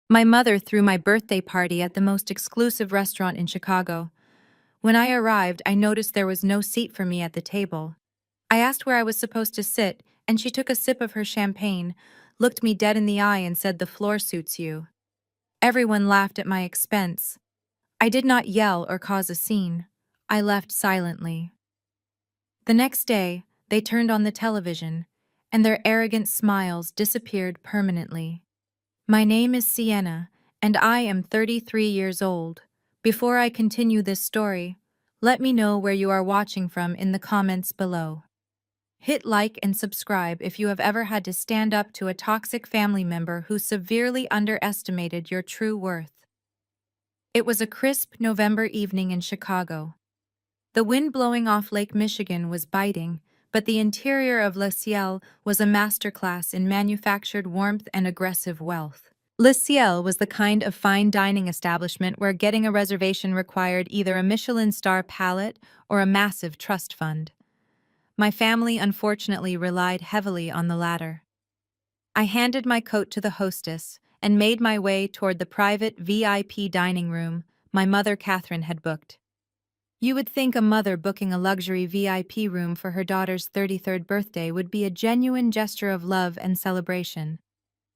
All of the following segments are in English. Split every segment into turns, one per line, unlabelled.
My mother threw my birthday party at the most exclusive restaurant in Chicago. When I arrived, I noticed there was no seat for me at the table. I asked where I was supposed to sit, and she took a sip of her champagne, looked me dead in the eye, and said, "The floor suits you." Everyone laughed at my expense. I did not yell or cause a scene. I left silently. The next day, they turned on the television, and their arrogant smiles disappeared permanently. My name is Sienna, and I am 33 years old. Before I continue this story, let me know where you are watching from in the comments below. Hit like and subscribe if you have ever had to stand up to a toxic family member who severely underestimated your true worth. It was a crisp November evening in Chicago. The wind blowing off Lake Michigan was biting, but the interior of Le Ciel was a masterclass in manufactured warmth and aggressive wealth. Le Ciel was the kind of fine dining establishment where getting a reservation required either a Michelin star palette or a massive trust fund. My family unfortunately relied heavily on the latter. I handed my coat to the hostess and made my way toward the private VIP dining room my mother Catherine had booked. You would think a mother booking a luxury VIP room for her daughter's 33rd birthday would be a genuine gesture of love and celebration.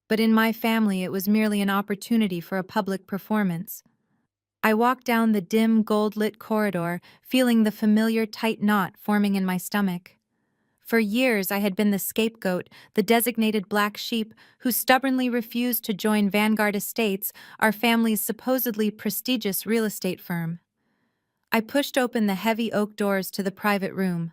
But in my family it was merely an opportunity for a public performance. I walked down the dim, gold-lit corridor, feeling the familiar tight knot forming in my stomach. For years I had been the scapegoat, the designated black sheep who stubbornly refused to join Vanguard Estates, our family's supposedly prestigious real estate firm. I pushed open the heavy oak doors to the private room.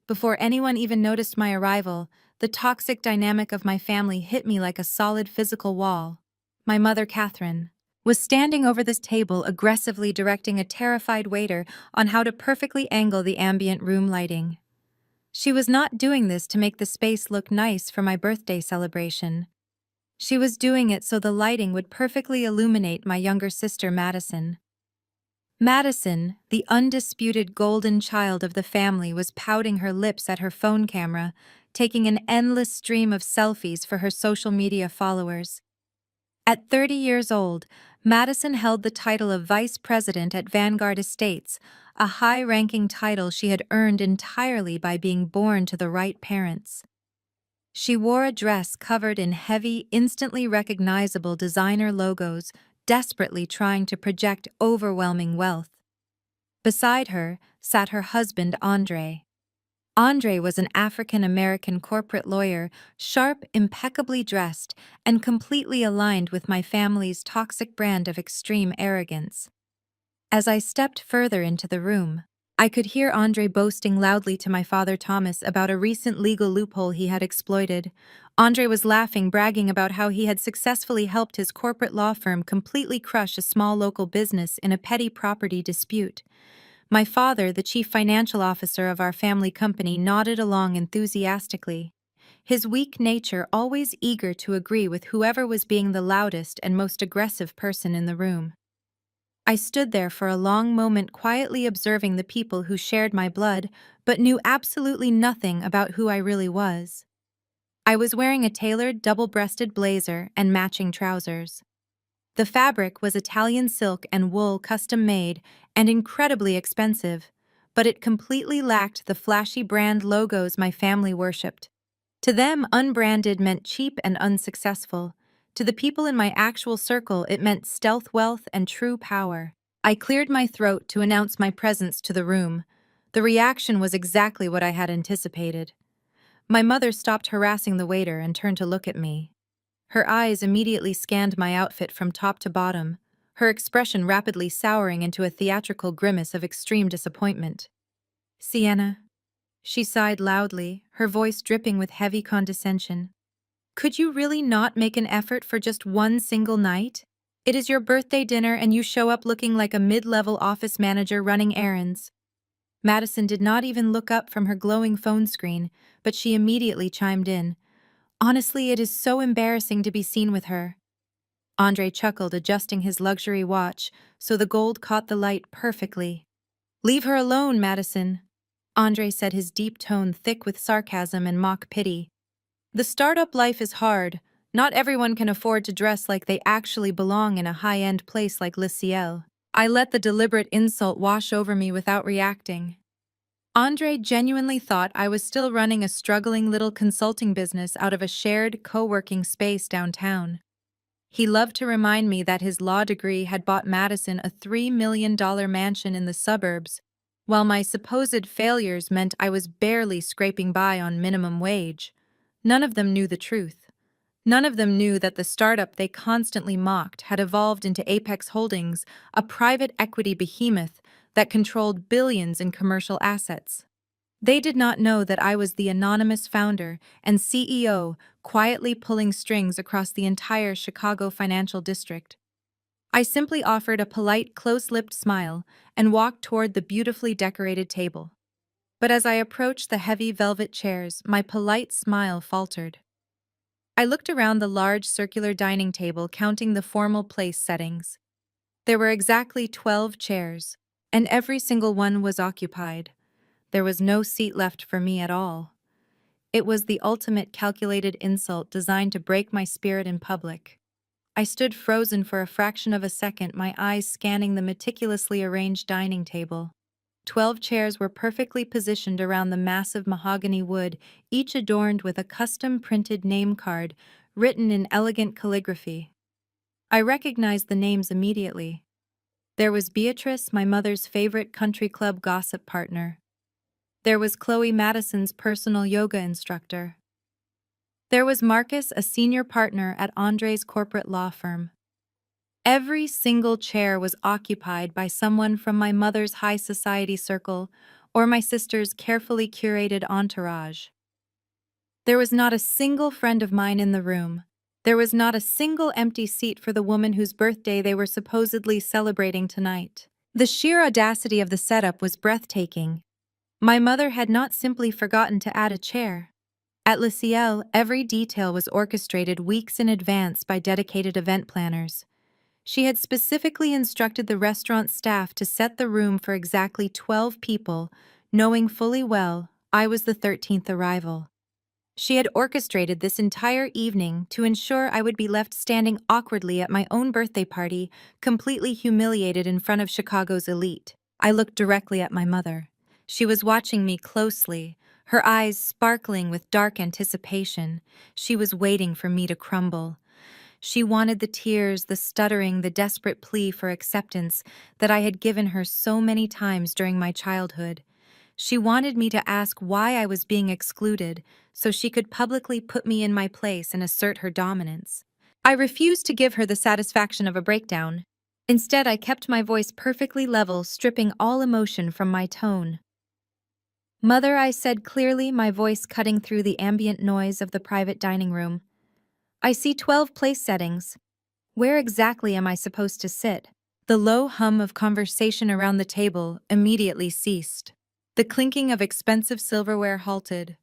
Before anyone even noticed my arrival, the toxic dynamic of my family hit me like a solid physical wall. My mother, Catherine, was standing over this table, aggressively directing a terrified waiter on how to perfectly angle the ambient room lighting. She was not doing this to make the space look nice for my birthday celebration. She was doing it so the lighting would perfectly illuminate my younger sister, Madison. Madison, the undisputed golden child of the family, was pouting her lips at her phone camera, taking an endless stream of selfies for her social media followers. At 30 years old, Madison held the title of Vice President at Vanguard Estates, a high-ranking title she had earned entirely by being born to the right parents. She wore a dress covered in heavy, instantly recognizable designer logos, desperately trying to project overwhelming wealth. Beside her sat her husband, Andre. Andre was an African-American corporate lawyer, sharp, impeccably dressed, and completely aligned with my family's toxic brand of extreme arrogance. As I stepped further into the room, I could hear Andre boasting loudly to my father Thomas about a recent legal loophole he had exploited. Andre was laughing, bragging about how he had successfully helped his corporate law firm completely crush a small local business in a petty property dispute. My father, the chief financial officer of our family company, nodded along enthusiastically, his weak nature always eager to agree with whoever was being the loudest and most aggressive person in the room. I stood there for a long moment, quietly observing the people who shared my blood, but knew absolutely nothing about who I really was. I was wearing a tailored, double-breasted blazer and matching trousers. The fabric was Italian silk and wool, custom-made and incredibly expensive, but it completely lacked the flashy brand logos my family worshipped. To them, unbranded meant cheap and unsuccessful. To the people in my actual circle, it meant stealth wealth and true power. I cleared my throat to announce my presence to the room. The reaction was exactly what I had anticipated. My mother stopped harassing the waiter and turned to look at me. Her eyes immediately scanned my outfit from top to bottom, her expression rapidly souring into a theatrical grimace of extreme disappointment. "Sienna," she sighed loudly, her voice dripping with heavy condescension. "Could you really not make an effort for just one single night? It is your birthday dinner and you show up looking like a mid-level office manager running errands." Madison did not even look up from her glowing phone screen, but she immediately chimed in. "Honestly, it is so embarrassing to be seen with her." Andre chuckled, adjusting his luxury watch so the gold caught the light perfectly. "Leave her alone, Madison," Andre said, his deep tone thick with sarcasm and mock pity. "The startup life is hard. Not everyone can afford to dress like they actually belong in a high-end place like Le Ciel. I let the deliberate insult wash over me without reacting. Andre genuinely thought I was still running a struggling little consulting business out of a shared co-working space downtown. He loved to remind me that his law degree had bought Madison a $3 million mansion in the suburbs, while my supposed failures meant I was barely scraping by on minimum wage. None of them knew the truth. None of them knew that the startup they constantly mocked had evolved into Apex Holdings, a private equity behemoth that controlled billions in commercial assets. They did not know that I was the anonymous founder and CEO quietly pulling strings across the entire Chicago financial district. I simply offered a polite, close-lipped smile and walked toward the beautifully decorated table. But as I approached the heavy velvet chairs, my polite smile faltered. I looked around the large circular dining table, counting the formal place settings. There were exactly 12 chairs, and every single one was occupied. There was no seat left for me at all. It was the ultimate calculated insult designed to break my spirit in public. I stood frozen for a fraction of a second, my eyes scanning the meticulously arranged dining table. 12 chairs were perfectly positioned around the massive mahogany wood, each adorned with a custom-printed name card written in elegant calligraphy. I recognized the names immediately. There was Beatrice, my mother's favorite country club gossip partner. There was Chloe, Madison's personal yoga instructor. There was Marcus, a senior partner at Andre's corporate law firm. Every single chair was occupied by someone from my mother's high society circle or my sister's carefully curated entourage. There was not a single friend of mine in the room. There was not a single empty seat for the woman whose birthday they were supposedly celebrating tonight. The sheer audacity of the setup was breathtaking. My mother had not simply forgotten to add a chair. At Le Ciel, every detail was orchestrated weeks in advance by dedicated event planners. She had specifically instructed the restaurant staff to set the room for exactly 12 people, knowing fully well I was the 13th arrival. She had orchestrated this entire evening to ensure I would be left standing awkwardly at my own birthday party, completely humiliated in front of Chicago's elite. I looked directly at my mother. She was watching me closely, her eyes sparkling with dark anticipation. She was waiting for me to crumble. She wanted the tears, the stuttering, the desperate plea for acceptance that I had given her so many times during my childhood. She wanted me to ask why I was being excluded so she could publicly put me in my place and assert her dominance. I refused to give her the satisfaction of a breakdown. Instead, I kept my voice perfectly level, stripping all emotion from my tone. "Mother," I said clearly, my voice cutting through the ambient noise of the private dining room. "I see 12 place settings. Where exactly am I supposed to sit?" The low hum of conversation around the table immediately ceased. The clinking of expensive silverware halted.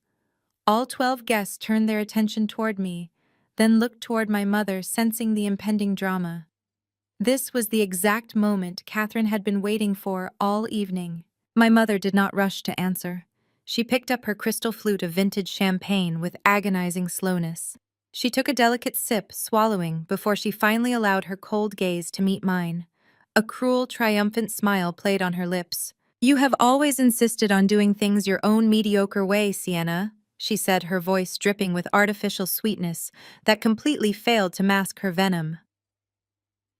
All 12 guests turned their attention toward me, then looked toward my mother, sensing the impending drama. This was the exact moment Catherine had been waiting for all evening. My mother did not rush to answer. She picked up her crystal flute of vintage champagne with agonizing slowness. She took a delicate sip, swallowing, before she finally allowed her cold gaze to meet mine. A cruel, triumphant smile played on her lips. "You have always insisted on doing things your own mediocre way, Sienna," she said, her voice dripping with artificial sweetness that completely failed to mask her venom.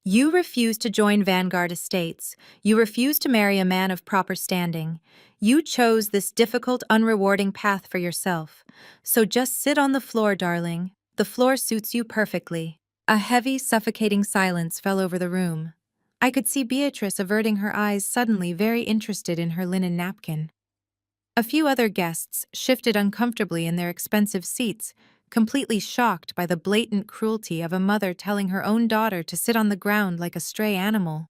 "You refuse to join Vanguard Estates. You refuse to marry a man of proper standing. You chose this difficult, unrewarding path for yourself. So just sit on the floor, darling. The floor suits you perfectly." A heavy, suffocating silence fell over the room. I could see Beatrice averting her eyes, suddenly very interested in her linen napkin. A few other guests shifted uncomfortably in their expensive seats, completely shocked by the blatant cruelty of a mother telling her own daughter to sit on the ground like a stray animal.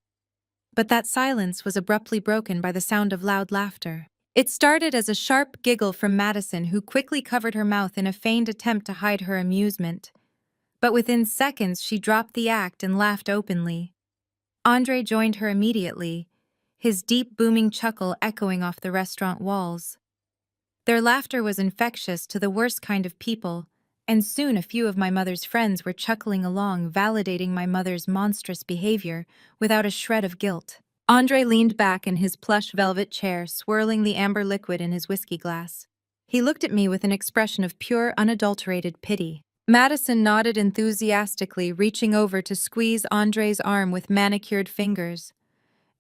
But that silence was abruptly broken by the sound of loud laughter. It started as a sharp giggle from Madison, who quickly covered her mouth in a feigned attempt to hide her amusement. But within seconds she dropped the act and laughed openly. Andre joined her immediately, his deep booming chuckle echoing off the restaurant walls. Their laughter was infectious to the worst kind of people, and soon a few of my mother's friends were chuckling along, validating my mother's monstrous behavior without a shred of guilt. Andre leaned back in his plush velvet chair, swirling the amber liquid in his whiskey glass. He looked at me with an expression of pure, unadulterated pity. Madison nodded enthusiastically, reaching over to squeeze Andre's arm with manicured fingers.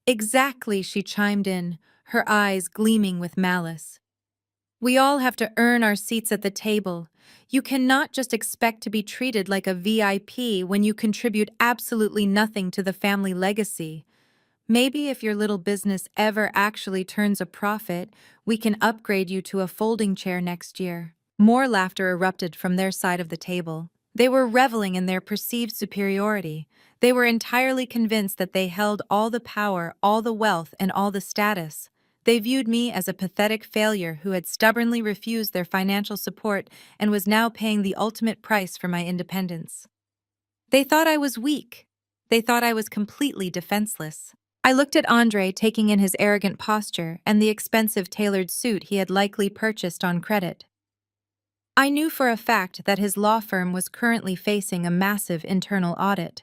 Exactly, she chimed in, her eyes gleaming with malice. We all have to earn our seats at the table. You cannot just expect to be treated like a VIP when you contribute absolutely nothing to the family legacy. Maybe if your little business ever actually turns a profit, we can upgrade you to a folding chair next year. More laughter erupted from their side of the table. They were reveling in their perceived superiority. They were entirely convinced that they held all the power, all the wealth, and all the status. They viewed me as a pathetic failure who had stubbornly refused their financial support and was now paying the ultimate price for my independence. They thought I was weak. They thought I was completely defenseless. I looked at Andre, taking in his arrogant posture and the expensive tailored suit he had likely purchased on credit. I knew for a fact that his law firm was currently facing a massive internal audit.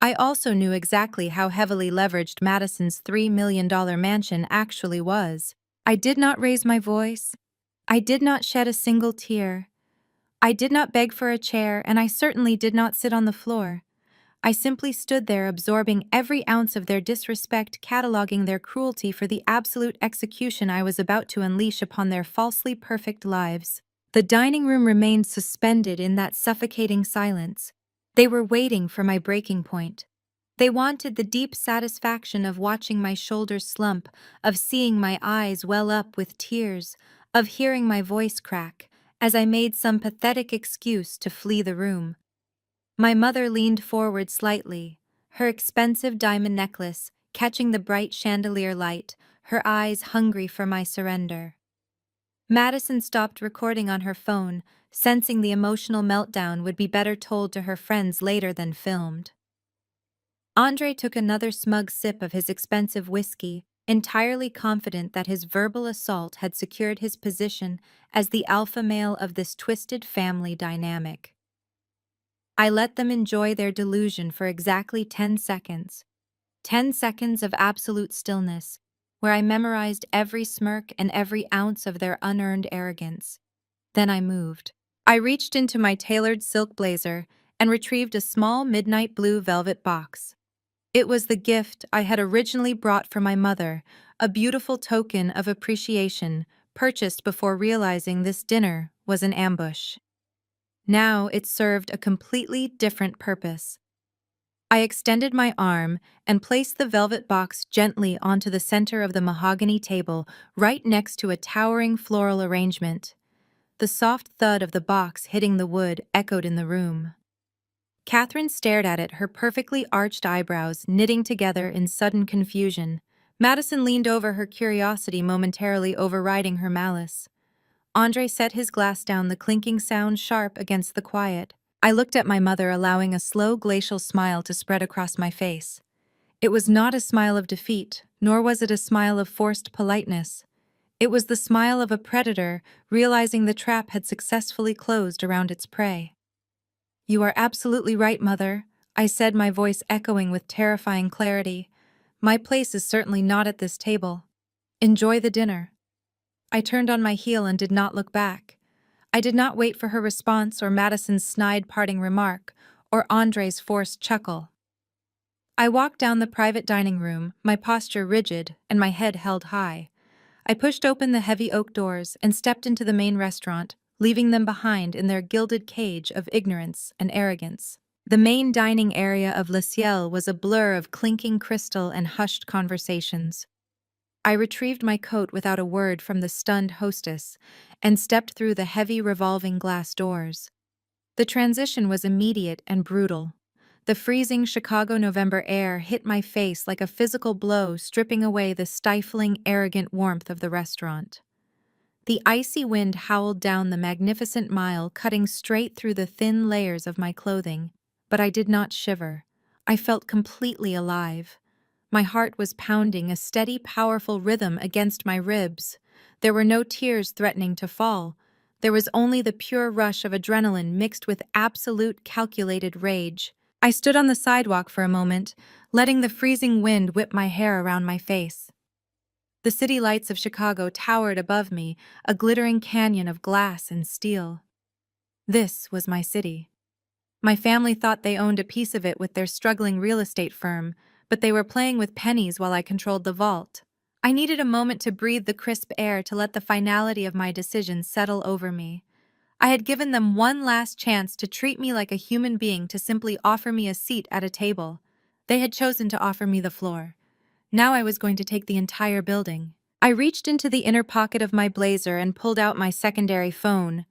I also knew exactly how heavily leveraged Madison's $3 million mansion actually was. I did not raise my voice. I did not shed a single tear. I did not beg for a chair, and I certainly did not sit on the floor. I simply stood there, absorbing every ounce of their disrespect, cataloging their cruelty for the absolute execution I was about to unleash upon their falsely perfect lives. The dining room remained suspended in that suffocating silence. They were waiting for my breaking point. They wanted the deep satisfaction of watching my shoulders slump, of seeing my eyes well up with tears, of hearing my voice crack as I made some pathetic excuse to flee the room. My mother leaned forward slightly, her expensive diamond necklace catching the bright chandelier light, her eyes hungry for my surrender. Madison stopped recording on her phone, sensing the emotional meltdown would be better told to her friends later than filmed. Andre took another smug sip of his expensive whiskey, entirely confident that his verbal assault had secured his position as the alpha male of this twisted family dynamic. I let them enjoy their delusion for exactly 10 seconds. 10 seconds of absolute stillness, where I memorized every smirk and every ounce of their unearned arrogance. Then I moved. I reached into my tailored silk blazer and retrieved a small midnight blue velvet box. It was the gift I had originally brought for my mother, a beautiful token of appreciation purchased before realizing this dinner was an ambush. Now it served a completely different purpose. I extended my arm and placed the velvet box gently onto the center of the mahogany table, right next to a towering floral arrangement. The soft thud of the box hitting the wood echoed in the room. Catherine stared at it, her perfectly arched eyebrows knitting together in sudden confusion. Madison leaned over, her curiosity momentarily overriding her malice. Andre set his glass down, the clinking sound sharp against the quiet. I looked at my mother, allowing a slow glacial smile to spread across my face. It was not a smile of defeat, nor was it a smile of forced politeness. It was the smile of a predator realizing the trap had successfully closed around its prey. "You are absolutely right, Mother," I said, my voice echoing with terrifying clarity. "My place is certainly not at this table. Enjoy the dinner." I turned on my heel and did not look back. I did not wait for her response or Madison's snide parting remark or Andre's forced chuckle. I walked down the private dining room, my posture rigid and my head held high. I pushed open the heavy oak doors and stepped into the main restaurant, leaving them behind in their gilded cage of ignorance and arrogance. The main dining area of Le Ciel was a blur of clinking crystal and hushed conversations. I retrieved my coat without a word from the stunned hostess and stepped through the heavy revolving glass doors. The transition was immediate and brutal. The freezing Chicago November air hit my face like a physical blow, stripping away the stifling, arrogant warmth of the restaurant. The icy wind howled down the magnificent mile, cutting straight through the thin layers of my clothing. But I did not shiver. I felt completely alive. My heart was pounding, a steady, powerful rhythm against my ribs. There were no tears threatening to fall. There was only the pure rush of adrenaline mixed with absolute calculated rage. I stood on the sidewalk for a moment, letting the freezing wind whip my hair around my face. The city lights of Chicago towered above me, a glittering canyon of glass and steel. This was my city. My family thought they owned a piece of it with their struggling real estate firm, but they were playing with pennies while I controlled the vault. I needed a moment to breathe the crisp air to let the finality of my decision settle over me. I had given them one last chance to treat me like a human being, to simply offer me a seat at a table. They had chosen to offer me the floor. Now I was going to take the entire building. I reached into the inner pocket of my blazer and pulled out my secondary phone.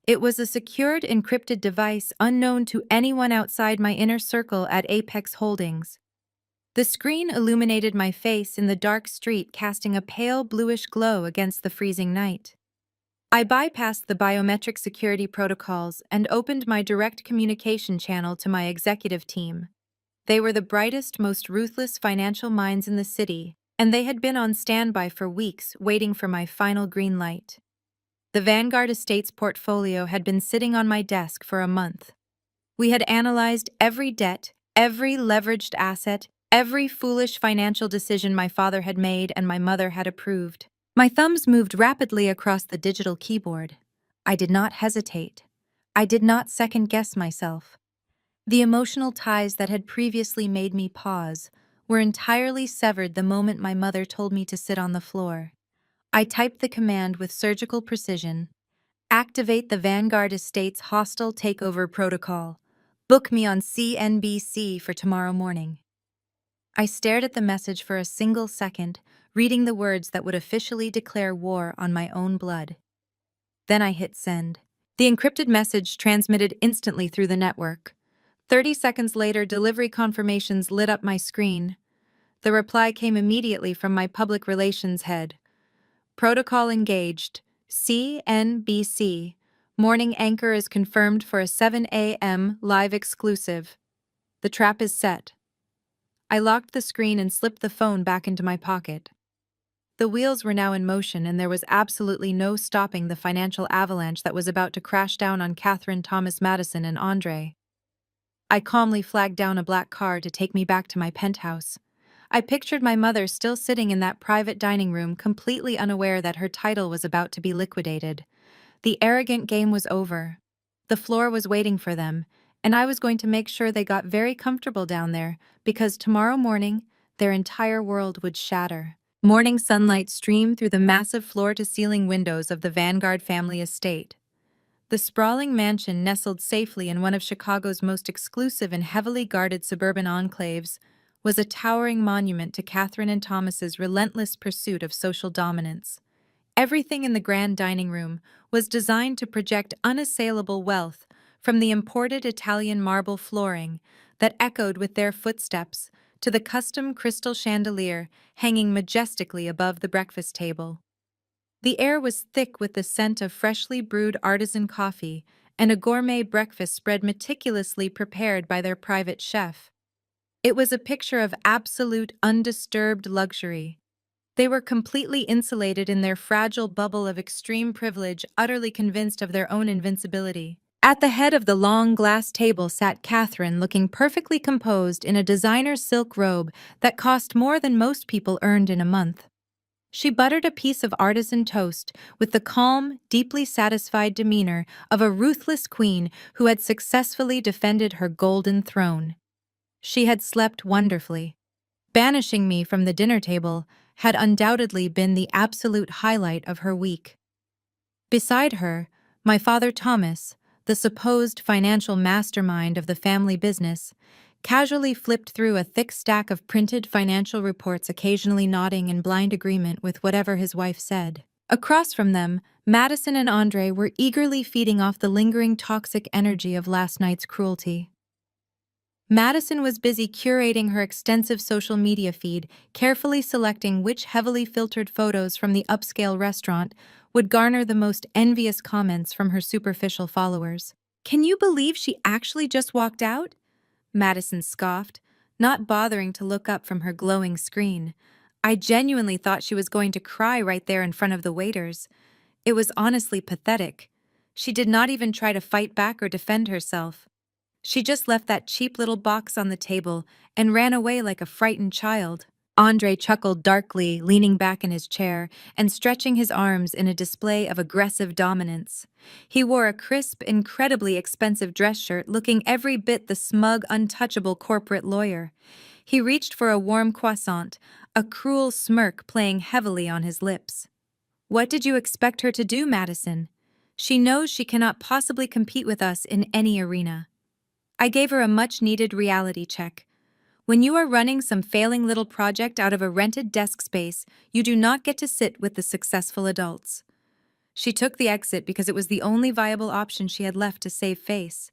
It was a secured, encrypted device unknown to anyone outside my inner circle at Apex Holdings. The screen illuminated my face in the dark street, casting a pale bluish glow against the freezing night. I bypassed the biometric security protocols and opened my direct communication channel to my executive team. They were the brightest, most ruthless financial minds in the city, and they had been on standby for weeks, waiting for my final green light. The Vanguard Estates portfolio had been sitting on my desk for a month. We had analyzed every debt, every leveraged asset, every foolish financial decision my father had made and my mother had approved. My thumbs moved rapidly across the digital keyboard. I did not hesitate. I did not second-guess myself. The emotional ties that had previously made me pause were entirely severed the moment my mother told me to sit on the floor. I typed the command with surgical precision. Activate the Vanguard Estates hostile takeover protocol. Book me on CNBC for tomorrow morning. I stared at the message for a single second, reading the words that would officially declare war on my own blood. Then I hit send. The encrypted message transmitted instantly through the network. 30 seconds later, delivery confirmations lit up my screen. The reply came immediately from my public relations head. Protocol engaged. CNBC. Morning anchor is confirmed for a 7 a.m. live exclusive. The trap is set. I locked the screen and slipped the phone back into my pocket. The wheels were now in motion, and there was absolutely no stopping the financial avalanche that was about to crash down on Catherine, Thomas Madison, and Andre. I calmly flagged down a black car to take me back to my penthouse. I pictured my mother still sitting in that private dining room, completely unaware that her title was about to be liquidated. The arrogant game was over. The floor was waiting for them, and I was going to make sure they got very comfortable down there, because tomorrow morning, their entire world would shatter. Morning sunlight streamed through the massive floor-to-ceiling windows of the Vanguard family estate. The sprawling mansion, nestled safely in one of Chicago's most exclusive and heavily guarded suburban enclaves, was a towering monument to Catherine and Thomas's relentless pursuit of social dominance. Everything in the grand dining room was designed to project unassailable wealth, from the imported Italian marble flooring that echoed with their footsteps to the custom crystal chandelier hanging majestically above the breakfast table. The air was thick with the scent of freshly brewed artisan coffee and a gourmet breakfast spread meticulously prepared by their private chef. It was a picture of absolute, undisturbed luxury. They were completely insulated in their fragile bubble of extreme privilege, utterly convinced of their own invincibility. At the head of the long glass table sat Catherine, looking perfectly composed in a designer silk robe that cost more than most people earned in a month. She buttered a piece of artisan toast with the calm, deeply satisfied demeanor of a ruthless queen who had successfully defended her golden throne. She had slept wonderfully. Banishing me from the dinner table had undoubtedly been the absolute highlight of her week. Beside her, my father Thomas, the supposed financial mastermind of the family business, casually flipped through a thick stack of printed financial reports, occasionally nodding in blind agreement with whatever his wife said. Across from them, Madison and Andre were eagerly feeding off the lingering toxic energy of last night's cruelty. Madison was busy curating her extensive social media feed, carefully selecting which heavily filtered photos from the upscale restaurant would garner the most envious comments from her superficial followers. "Can you believe she actually just walked out?" Madison scoffed, not bothering to look up from her glowing screen. "I genuinely thought she was going to cry right there in front of the waiters. It was honestly pathetic. She did not even try to fight back or defend herself. She just left that cheap little box on the table and ran away like a frightened child. Andre chuckled darkly, leaning back in his chair and stretching his arms in a display of aggressive dominance. He wore a crisp, incredibly expensive dress shirt, looking every bit the smug, untouchable corporate lawyer. He reached for a warm croissant, a cruel smirk playing heavily on his lips. What did you expect her to do, Madison? She knows she cannot possibly compete with us in any arena. I gave her a much-needed reality check. When you are running some failing little project out of a rented desk space, you do not get to sit with the successful adults. She took the exit because it was the only viable option she had left to save face.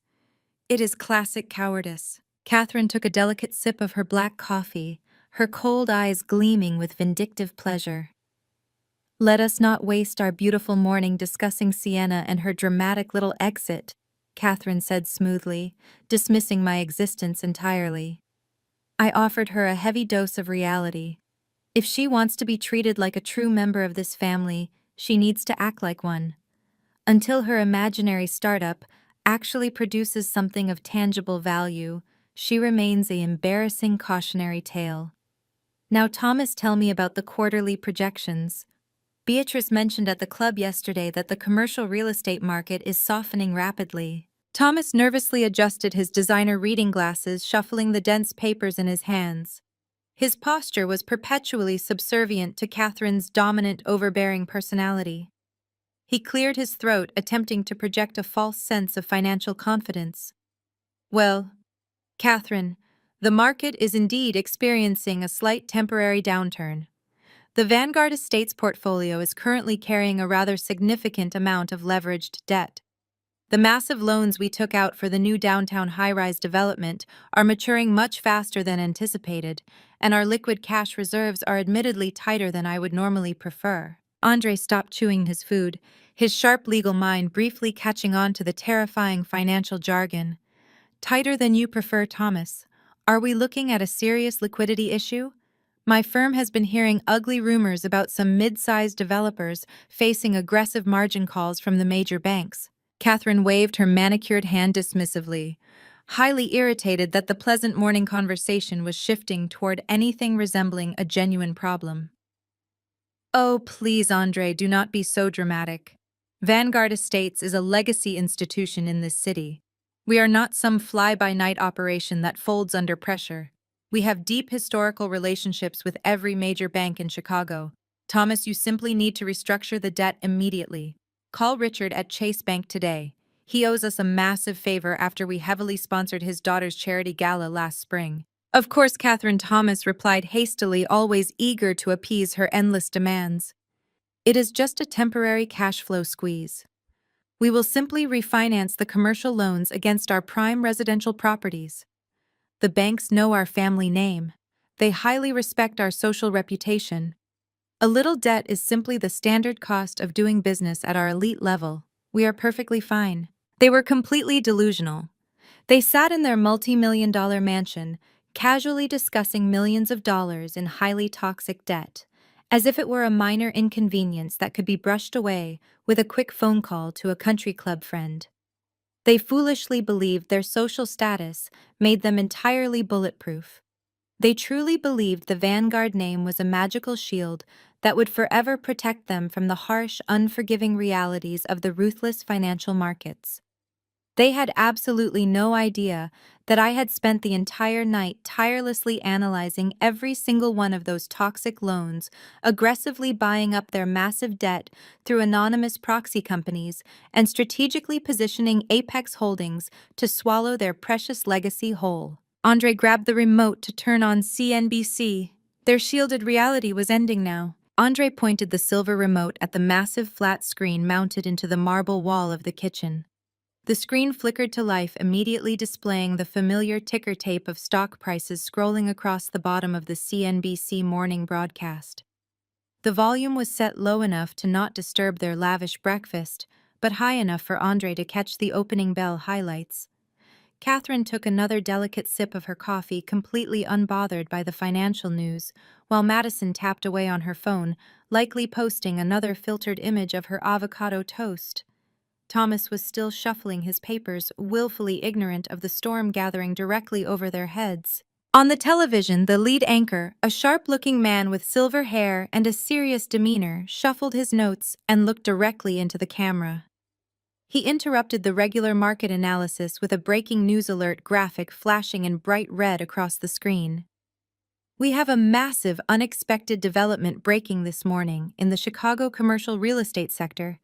It is classic cowardice. Catherine took a delicate sip of her black coffee, her cold eyes gleaming with vindictive pleasure. Let us not waste our beautiful morning discussing Sienna and her dramatic little exit, Catherine said smoothly, dismissing my existence entirely. I offered her a heavy dose of reality. If she wants to be treated like a true member of this family, she needs to act like one. Until her imaginary startup actually produces something of tangible value, she remains an embarrassing cautionary tale. Now, Thomas, tell me about the quarterly projections. Beatrice mentioned at the club yesterday that the commercial real estate market is softening rapidly. Thomas nervously adjusted his designer reading glasses, shuffling the dense papers in his hands. His posture was perpetually subservient to Catherine's dominant, overbearing personality. He cleared his throat, attempting to project a false sense of financial confidence. Well, Catherine, the market is indeed experiencing a slight temporary downturn. The Vanguard Estates portfolio is currently carrying a rather significant amount of leveraged debt. The massive loans we took out for the new downtown high-rise development are maturing much faster than anticipated, and our liquid cash reserves are admittedly tighter than I would normally prefer. Andre stopped chewing his food, his sharp legal mind briefly catching on to the terrifying financial jargon. Tighter than you prefer, Thomas. Are we looking at a serious liquidity issue? My firm has been hearing ugly rumors about some mid-sized developers facing aggressive margin calls from the major banks. Catherine waved her manicured hand dismissively, highly irritated that the pleasant morning conversation was shifting toward anything resembling a genuine problem. Oh, please, Andre, do not be so dramatic. Vanguard Estates is a legacy institution in this city. We are not some fly-by-night operation that folds under pressure. We have deep historical relationships with every major bank in Chicago. Thomas, you simply need to restructure the debt immediately. Call Richard at Chase Bank today. He owes us a massive favor after we heavily sponsored his daughter's charity gala last spring. Of course, Catherine Thomas replied hastily, always eager to appease her endless demands. It is just a temporary cash flow squeeze. We will simply refinance the commercial loans against our prime residential properties. The banks know our family name. They highly respect our social reputation. A little debt is simply the standard cost of doing business at our elite level. We are perfectly fine. They were completely delusional. They sat in their multi-million-dollar mansion, casually discussing millions of dollars in highly toxic debt, as if it were a minor inconvenience that could be brushed away with a quick phone call to a country club friend. They foolishly believed their social status made them entirely bulletproof. They truly believed the Vanguard name was a magical shield that would forever protect them from the harsh, unforgiving realities of the ruthless financial markets. They had absolutely no idea that I had spent the entire night tirelessly analyzing every single one of those toxic loans, aggressively buying up their massive debt through anonymous proxy companies, and strategically positioning Apex Holdings to swallow their precious legacy whole. Andre grabbed the remote to turn on CNBC. Their shielded reality was ending now. Andre pointed the silver remote at the massive flat screen mounted into the marble wall of the kitchen. The screen flickered to life, immediately displaying the familiar ticker tape of stock prices scrolling across the bottom of the CNBC morning broadcast. The volume was set low enough to not disturb their lavish breakfast, but high enough for Andre to catch the opening bell highlights. Catherine took another delicate sip of her coffee, completely unbothered by the financial news, while Madison tapped away on her phone, likely posting another filtered image of her avocado toast. Thomas was still shuffling his papers, willfully ignorant of the storm gathering directly over their heads. On the television, the lead anchor, a sharp-looking man with silver hair and a serious demeanor, shuffled his notes and looked directly into the camera. He interrupted the regular market analysis with a breaking news alert graphic flashing in bright red across the screen. "We have a massive, unexpected development breaking this morning in the Chicago commercial real estate sector,"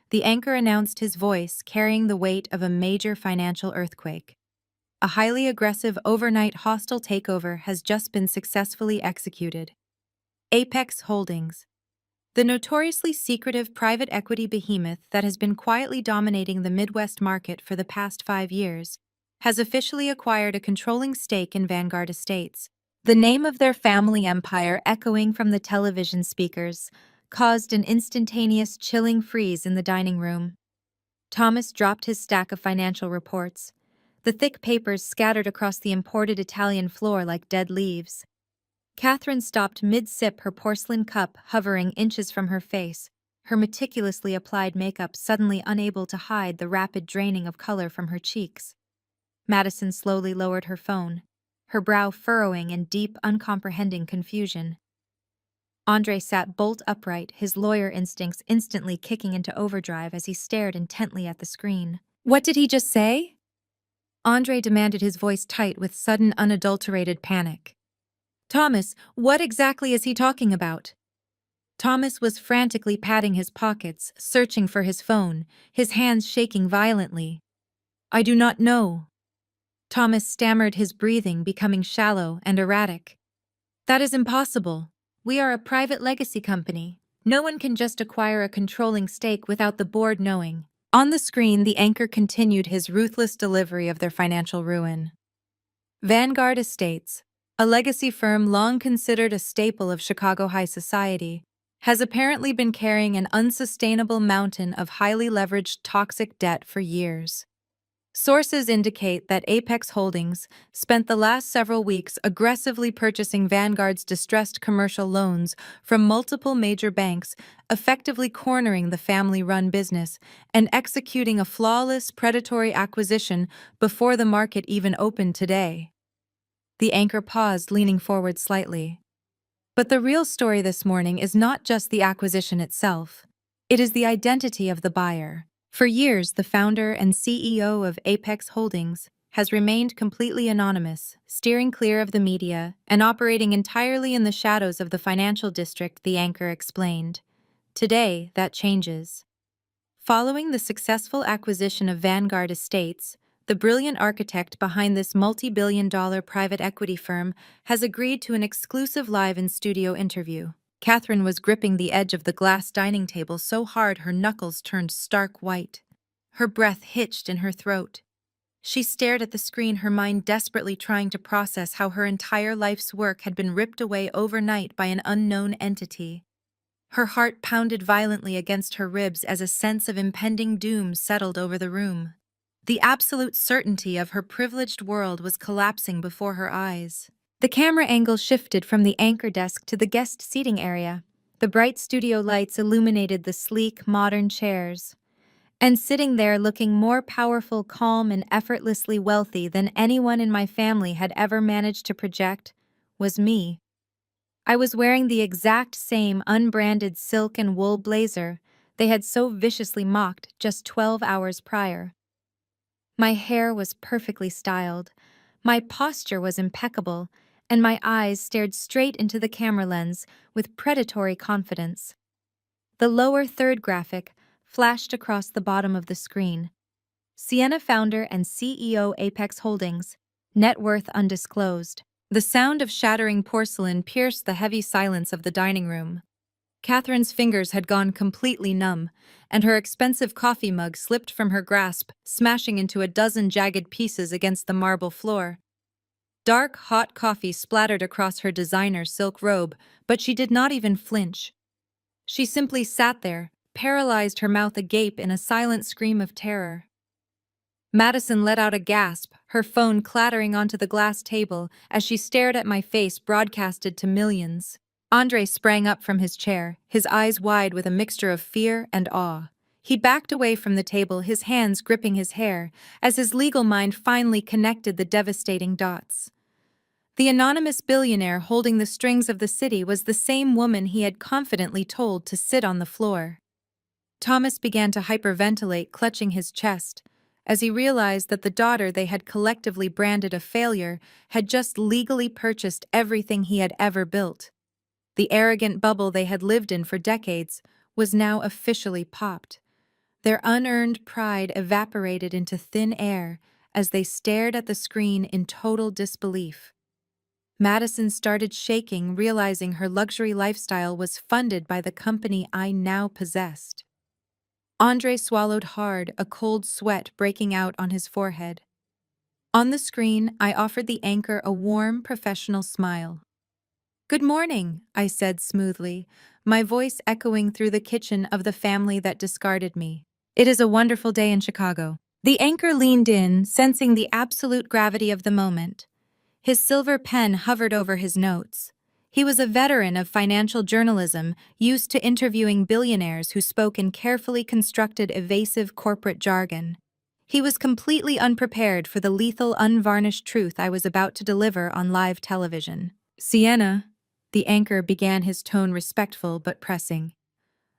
the anchor announced, his voice carrying the weight of a major financial earthquake. "A highly aggressive overnight hostile takeover has just been successfully executed. Apex Holdings, the notoriously secretive private equity behemoth that has been quietly dominating the Midwest market for the past 5 years, has officially acquired a controlling stake in Vanguard Estates." The name of their family empire, echoing from the television speakers, caused an instantaneous chilling freeze in the dining room. Thomas dropped his stack of financial reports, the thick papers scattered across the imported Italian floor like dead leaves. Catherine stopped mid-sip, her porcelain cup hovering inches from her face, her meticulously applied makeup suddenly unable to hide the rapid draining of color from her cheeks. Madison slowly lowered her phone, her brow furrowing in deep, uncomprehending confusion. Andre sat bolt upright, his lawyer instincts instantly kicking into overdrive as he stared intently at the screen. "What did he just say?" Andre demanded, his voice tight with sudden, unadulterated panic. "Thomas, what exactly is he talking about?" Thomas was frantically patting his pockets, searching for his phone, his hands shaking violently. "I do not know." Thomas stammered, his breathing becoming shallow and erratic. "That is impossible. We are a private legacy company. No one can just acquire a controlling stake without the board knowing." On the screen, the anchor continued his ruthless delivery of their financial ruin. Vanguard Estates, a legacy firm long considered a staple of Chicago high society, has apparently been carrying an unsustainable mountain of highly leveraged toxic debt for years. Sources indicate that Apex Holdings spent the last several weeks aggressively purchasing Vanguard's distressed commercial loans from multiple major banks, effectively cornering the family-run business and executing a flawless, predatory acquisition before the market even opened today. The anchor paused, leaning forward slightly. But the real story this morning is not just the acquisition itself. It is the identity of the buyer. For years, the founder and CEO of Apex Holdings has remained completely anonymous, steering clear of the media and operating entirely in the shadows of the financial district, the anchor explained. Today, that changes. Following the successful acquisition of Vanguard Estates, the brilliant architect behind this multi-billion-dollar private equity firm has agreed to an exclusive live-in-studio interview. Catherine was gripping the edge of the glass dining table so hard her knuckles turned stark white. Her breath hitched in her throat. She stared at the screen, her mind desperately trying to process how her entire life's work had been ripped away overnight by an unknown entity. Her heart pounded violently against her ribs as a sense of impending doom settled over the room. The absolute certainty of her privileged world was collapsing before her eyes. The camera angle shifted from the anchor desk to the guest seating area. The bright studio lights illuminated the sleek, modern chairs. And sitting there looking more powerful, calm, and effortlessly wealthy than anyone in my family had ever managed to project, was me. I was wearing the exact same unbranded silk and wool blazer they had so viciously mocked just 12 hours prior. My hair was perfectly styled, my posture was impeccable, and my eyes stared straight into the camera lens with predatory confidence. The lower third graphic flashed across the bottom of the screen. Sienna founder and CEO Apex Holdings, net worth undisclosed. The sound of shattering porcelain pierced the heavy silence of the dining room. Catherine's fingers had gone completely numb, and her expensive coffee mug slipped from her grasp, smashing into a dozen jagged pieces against the marble floor. Dark, hot coffee splattered across her designer silk robe, but she did not even flinch. She simply sat there, paralyzed, her mouth agape in a silent scream of terror. Madison let out a gasp, her phone clattering onto the glass table as she stared at my face broadcasted to millions. Andre sprang up from his chair, his eyes wide with a mixture of fear and awe. He backed away from the table, his hands gripping his hair, as his legal mind finally connected the devastating dots. The anonymous billionaire holding the strings of the city was the same woman he had confidently told to sit on the floor. Thomas began to hyperventilate, clutching his chest, as he realized that the daughter they had collectively branded a failure had just legally purchased everything he had ever built. The arrogant bubble they had lived in for decades was now officially popped. Their unearned pride evaporated into thin air as they stared at the screen in total disbelief. Madison started shaking, realizing her luxury lifestyle was funded by the company I now possessed. Andre swallowed hard, a cold sweat breaking out on his forehead. On the screen, I offered the anchor a warm, professional smile. "Good morning," I said smoothly, my voice echoing through the kitchen of the family that discarded me. "It is a wonderful day in Chicago." The anchor leaned in, sensing the absolute gravity of the moment. His silver pen hovered over his notes. He was a veteran of financial journalism, used to interviewing billionaires who spoke in carefully constructed, evasive corporate jargon. He was completely unprepared for the lethal, unvarnished truth I was about to deliver on live television. "Sienna," the anchor began, his tone respectful but pressing.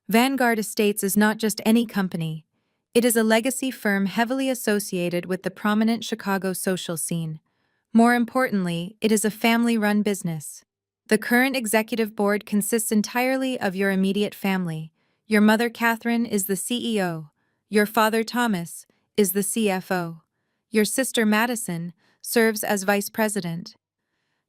"Vanguard Estates is not just any company. It is a legacy firm heavily associated with the prominent Chicago social scene. More importantly, it is a family-run business. The current executive board consists entirely of your immediate family. Your mother, Catherine, is the CEO. Your father, Thomas, is the CFO. Your sister, Madison, serves as vice president.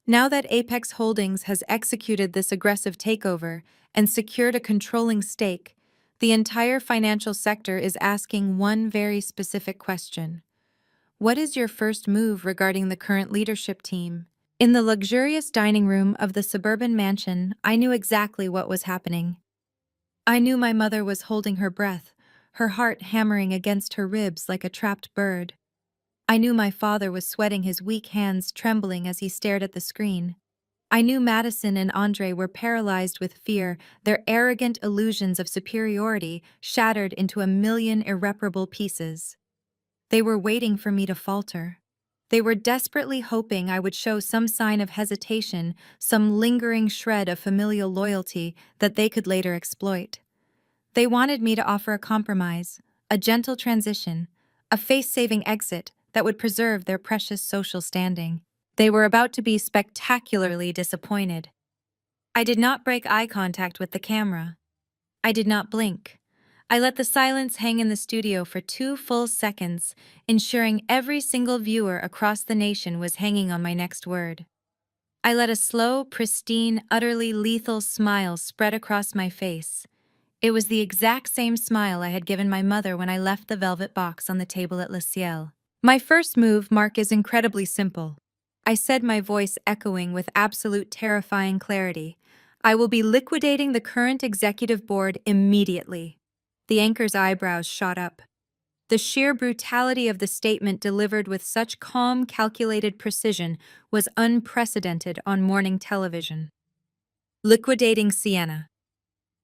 Now that Apex Holdings has executed this aggressive takeover and secured a controlling stake, the entire financial sector is asking one very specific question. What is your first move regarding the current leadership team?" In the luxurious dining room of the suburban mansion, I knew exactly what was happening. I knew my mother was holding her breath, her heart hammering against her ribs like a trapped bird. I knew my father was sweating, his weak hands trembling as he stared at the screen. I knew Madison and Andre were paralyzed with fear, their arrogant illusions of superiority shattered into a million irreparable pieces. They were waiting for me to falter. They were desperately hoping I would show some sign of hesitation, some lingering shred of familial loyalty that they could later exploit. They wanted me to offer a compromise, a gentle transition, a face-saving exit that would preserve their precious social standing. They were about to be spectacularly disappointed. I did not break eye contact with the camera. I did not blink. I let the silence hang in the studio for 2 full seconds, ensuring every single viewer across the nation was hanging on my next word. I let a slow, pristine, utterly lethal smile spread across my face. It was the exact same smile I had given my mother when I left the velvet box on the table at Le Ciel. "My first move, Mark, is incredibly simple," I said, my voice echoing with absolute terrifying clarity. "I will be liquidating the current executive board immediately." The anchor's eyebrows shot up. The sheer brutality of the statement, delivered with such calm, calculated precision, was unprecedented on morning television. "Liquidating Sienna.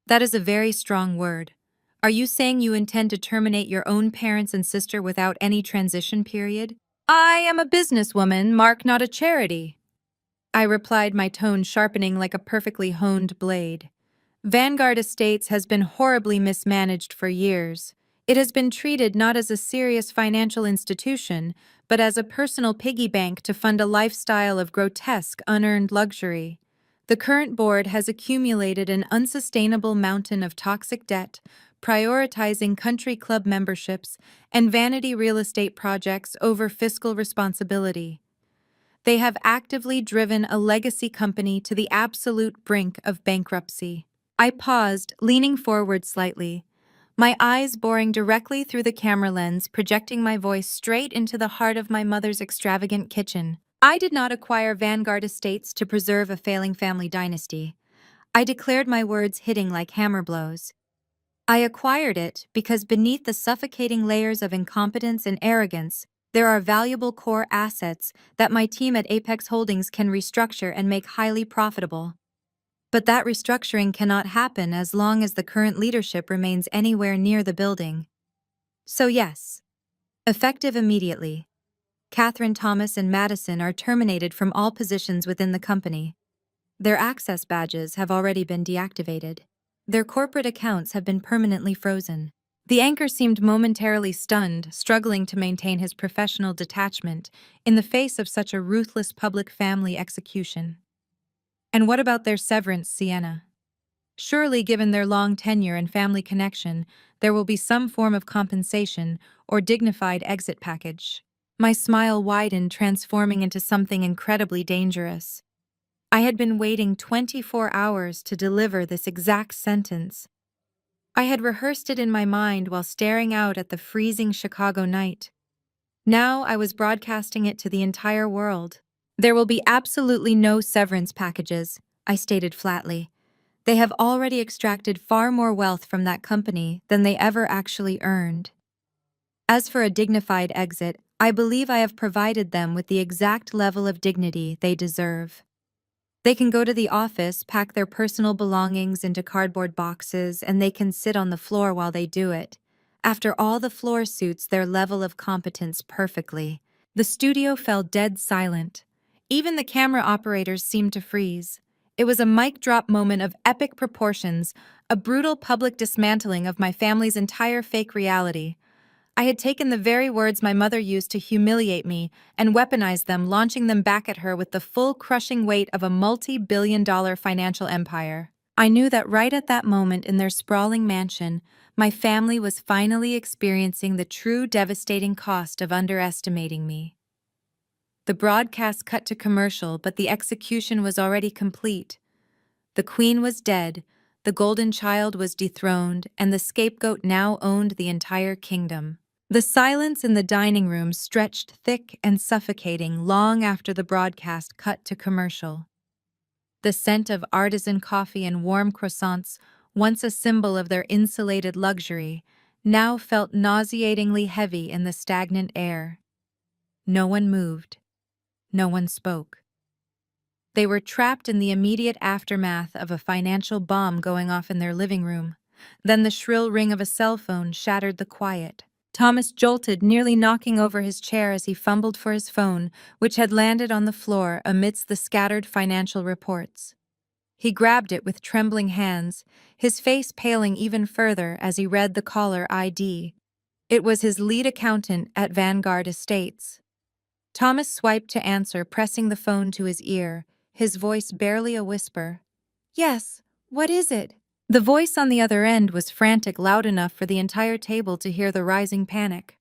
That is a very strong word. Are you saying you intend to terminate your own parents and sister without any transition period?" "I am a businesswoman, Mark, not a charity," I replied, my tone sharpening like a perfectly honed blade. "Vanguard Estates has been horribly mismanaged for years. It has been treated not as a serious financial institution, but as a personal piggy bank to fund a lifestyle of grotesque, unearned luxury. The current board has accumulated an unsustainable mountain of toxic debt, prioritizing country club memberships and vanity real estate projects over fiscal responsibility. They have actively driven a legacy company to the absolute brink of bankruptcy." I paused, leaning forward slightly, my eyes boring directly through the camera lens, projecting my voice straight into the heart of my mother's extravagant kitchen. "I did not acquire Vanguard Estates to preserve a failing family dynasty." I declared, my words hitting like hammer blows. "I acquired it because beneath the suffocating layers of incompetence and arrogance, there are valuable core assets that my team at Apex Holdings can restructure and make highly profitable." But that restructuring cannot happen as long as the current leadership remains anywhere near the building. So yes, effective immediately, Catherine Thomas and Madison are terminated from all positions within the company. Their access badges have already been deactivated. Their corporate accounts have been permanently frozen. The anchor seemed momentarily stunned, struggling to maintain his professional detachment in the face of such a ruthless public family execution. And what about their severance, Sienna? Surely, given their long tenure and family connection, there will be some form of compensation or dignified exit package. My smile widened, transforming into something incredibly dangerous. I had been waiting 24 hours to deliver this exact sentence. I had rehearsed it in my mind while staring out at the freezing Chicago night. Now I was broadcasting it to the entire world. There will be absolutely no severance packages, I stated flatly. They have already extracted far more wealth from that company than they ever actually earned. As for a dignified exit, I believe I have provided them with the exact level of dignity they deserve. They can go to the office, pack their personal belongings into cardboard boxes, and they can sit on the floor while they do it. After all, the floor suits their level of competence perfectly. The studio fell dead silent. Even the camera operators seemed to freeze. It was a mic drop moment of epic proportions, a brutal public dismantling of my family's entire fake reality. I had taken the very words my mother used to humiliate me and weaponized them, launching them back at her with the full crushing weight of a multi-billion-dollar financial empire. I knew that right at that moment in their sprawling mansion, my family was finally experiencing the true devastating cost of underestimating me. The broadcast cut to commercial, but the execution was already complete. The queen was dead, the golden child was dethroned, and the scapegoat now owned the entire kingdom. The silence in the dining room stretched thick and suffocating long after the broadcast cut to commercial. The scent of artisan coffee and warm croissants, once a symbol of their insulated luxury, now felt nauseatingly heavy in the stagnant air. No one moved. No one spoke. They were trapped in the immediate aftermath of a financial bomb going off in their living room. Then the shrill ring of a cell phone shattered the quiet. Thomas jolted, nearly knocking over his chair as he fumbled for his phone, which had landed on the floor amidst the scattered financial reports. He grabbed it with trembling hands, his face paling even further as he read the caller ID. It was his lead accountant at Vanguard Estates. Thomas swiped to answer, pressing the phone to his ear, his voice barely a whisper. "Yes, what is it?" The voice on the other end was frantic, loud enough for the entire table to hear the rising panic.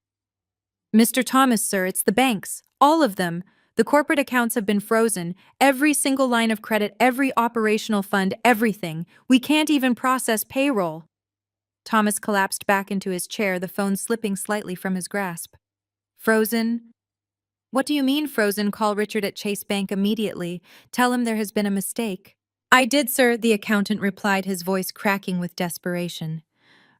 "Mr. Thomas, sir, it's the banks. All of them. The corporate accounts have been frozen. Every single line of credit, every operational fund, everything. We can't even process payroll." Thomas collapsed back into his chair, the phone slipping slightly from his grasp. "Frozen? What do you mean frozen? Call Richard at Chase Bank immediately. Tell him there has been a mistake." "I did, sir," the accountant replied, his voice cracking with desperation.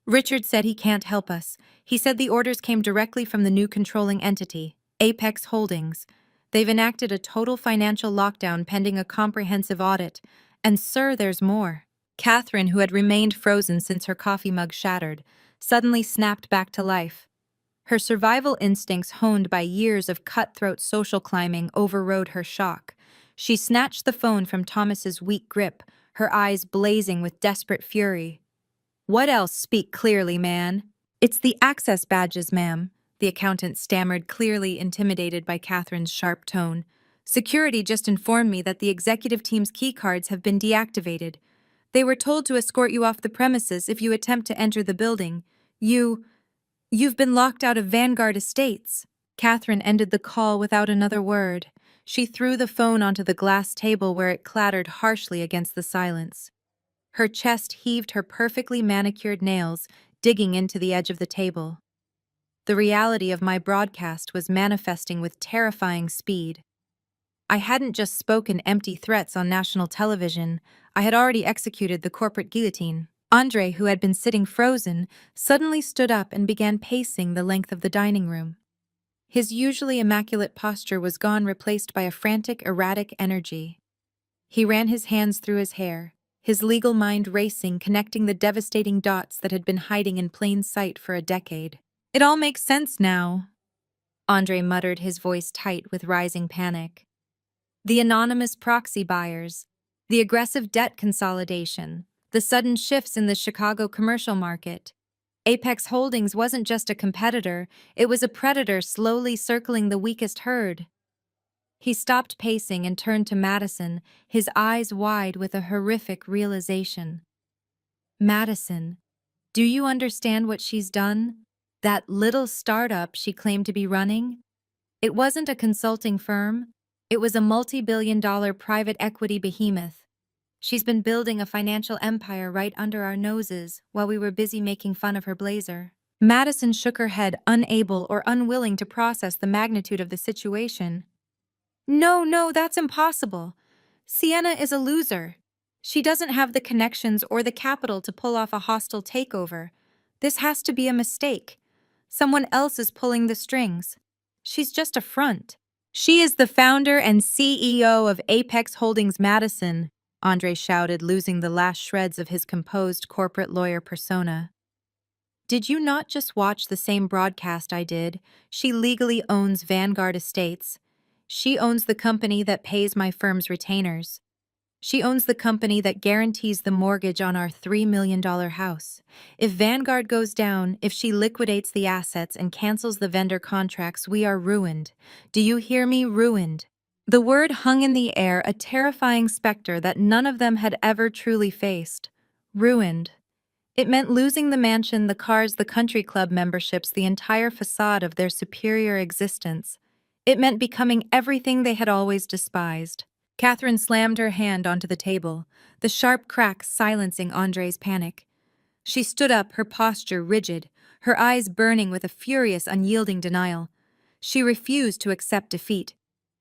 "Richard said he can't help us. He said the orders came directly from the new controlling entity, Apex Holdings. They've enacted a total financial lockdown pending a comprehensive audit. And sir, there's more." Catherine, who had remained frozen since her coffee mug shattered, suddenly snapped back to life. Her survival instincts, honed by years of cutthroat social climbing, overrode her shock. She snatched the phone from Thomas's weak grip, her eyes blazing with desperate fury. "What else? Speak clearly, man." "It's the access badges, ma'am," the accountant stammered, clearly intimidated by Catherine's sharp tone. "Security just informed me that the executive team's keycards have been deactivated. They were told to escort you off the premises if you attempt to enter the building. You've been locked out of Vanguard Estates." Catherine ended the call without another word. She threw the phone onto the glass table where it clattered harshly against the silence. Her chest heaved, her perfectly manicured nails digging into the edge of the table. The reality of my broadcast was manifesting with terrifying speed. I hadn't just spoken empty threats on national television, I had already executed the corporate guillotine. Andre, who had been sitting frozen, suddenly stood up and began pacing the length of the dining room. His usually immaculate posture was gone, replaced by a frantic, erratic energy. He ran his hands through his hair, his legal mind racing, connecting the devastating dots that had been hiding in plain sight for a decade. It all makes sense now, Andre muttered, his voice tight with rising panic. The anonymous proxy buyers, the aggressive debt consolidation, the sudden shifts in the Chicago commercial market. Apex Holdings wasn't just a competitor, it was a predator slowly circling the weakest herd. He stopped pacing and turned to Madison, his eyes wide with a horrific realization. Madison, do you understand what she's done? That little startup she claimed to be running? It wasn't a consulting firm. It was a multi-billion-dollar private equity behemoth. She's been building a financial empire right under our noses while we were busy making fun of her blazer. Madison shook her head, unable or unwilling to process the magnitude of the situation. No, that's impossible. Sienna is a loser. She doesn't have the connections or the capital to pull off a hostile takeover. This has to be a mistake. Someone else is pulling the strings. She's just a front. She is the founder and CEO of Apex Holdings Madison, Andre shouted, losing the last shreds of his composed corporate lawyer persona. Did you not just watch the same broadcast I did? She legally owns Vanguard Estates. She owns the company that pays my firm's retainers. She owns the company that guarantees the mortgage on our $3 million house. If Vanguard goes down, if she liquidates the assets and cancels the vendor contracts, we are ruined. Do you hear me? Ruined. The word hung in the air, a terrifying specter that none of them had ever truly faced. Ruined. It meant losing the mansion, the cars, the country club memberships, the entire facade of their superior existence. It meant becoming everything they had always despised. Catherine slammed her hand onto the table, the sharp crack silencing Andre's panic. She stood up, her posture rigid, her eyes burning with a furious, unyielding denial. She refused to accept defeat.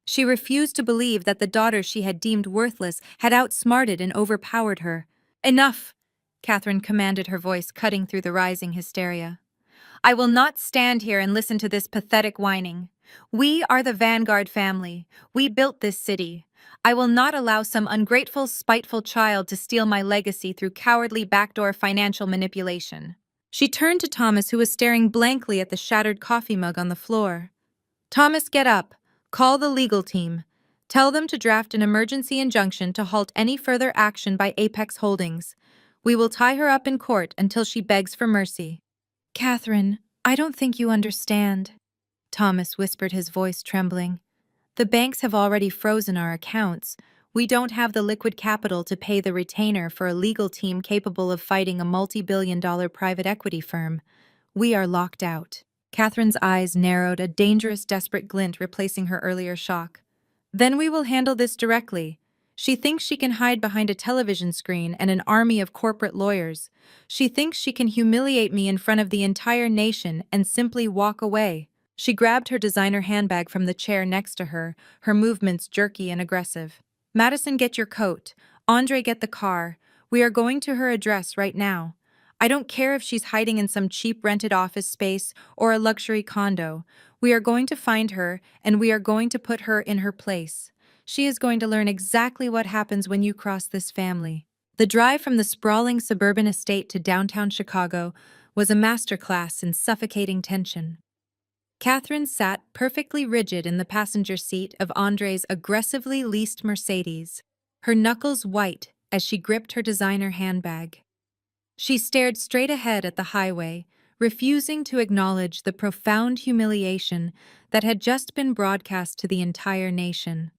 She refused to believe that the daughter she had deemed worthless had outsmarted and overpowered her. Enough! Catherine commanded, her voice cutting through the rising hysteria. I will not stand here and listen to this pathetic whining. We are the Vanguard family. We built this city. I will not allow some ungrateful, spiteful child to steal my legacy through cowardly backdoor financial manipulation. She turned to Thomas, who was staring blankly at the shattered coffee mug on the floor. Thomas, get up. Call the legal team. Tell them to draft an emergency injunction to halt any further action by Apex Holdings. We will tie her up in court until she begs for mercy. Catherine, I don't think you understand, Thomas whispered, his voice trembling. The banks have already frozen our accounts. We don't have the liquid capital to pay the retainer for a legal team capable of fighting a multi-billion-dollar private equity firm. We are locked out. Catherine's eyes narrowed, a dangerous, desperate glint replacing her earlier shock. Then we will handle this directly. She thinks she can hide behind a television screen and an army of corporate lawyers. She thinks she can humiliate me in front of the entire nation and simply walk away. She grabbed her designer handbag from the chair next to her, her movements jerky and aggressive. Madison, get your coat. Andre, get the car. We are going to her address right now. I don't care if she's hiding in some cheap rented office space or a luxury condo. We are going to find her, and we are going to put her in her place. She is going to learn exactly what happens when you cross this family. The drive from the sprawling suburban estate to downtown Chicago was a masterclass in suffocating tension. Catherine sat perfectly rigid in the passenger seat of Andre's aggressively leased Mercedes, her knuckles white as she gripped her designer handbag. She stared straight ahead at the highway, refusing to acknowledge the profound humiliation that had just been broadcast to the entire nation.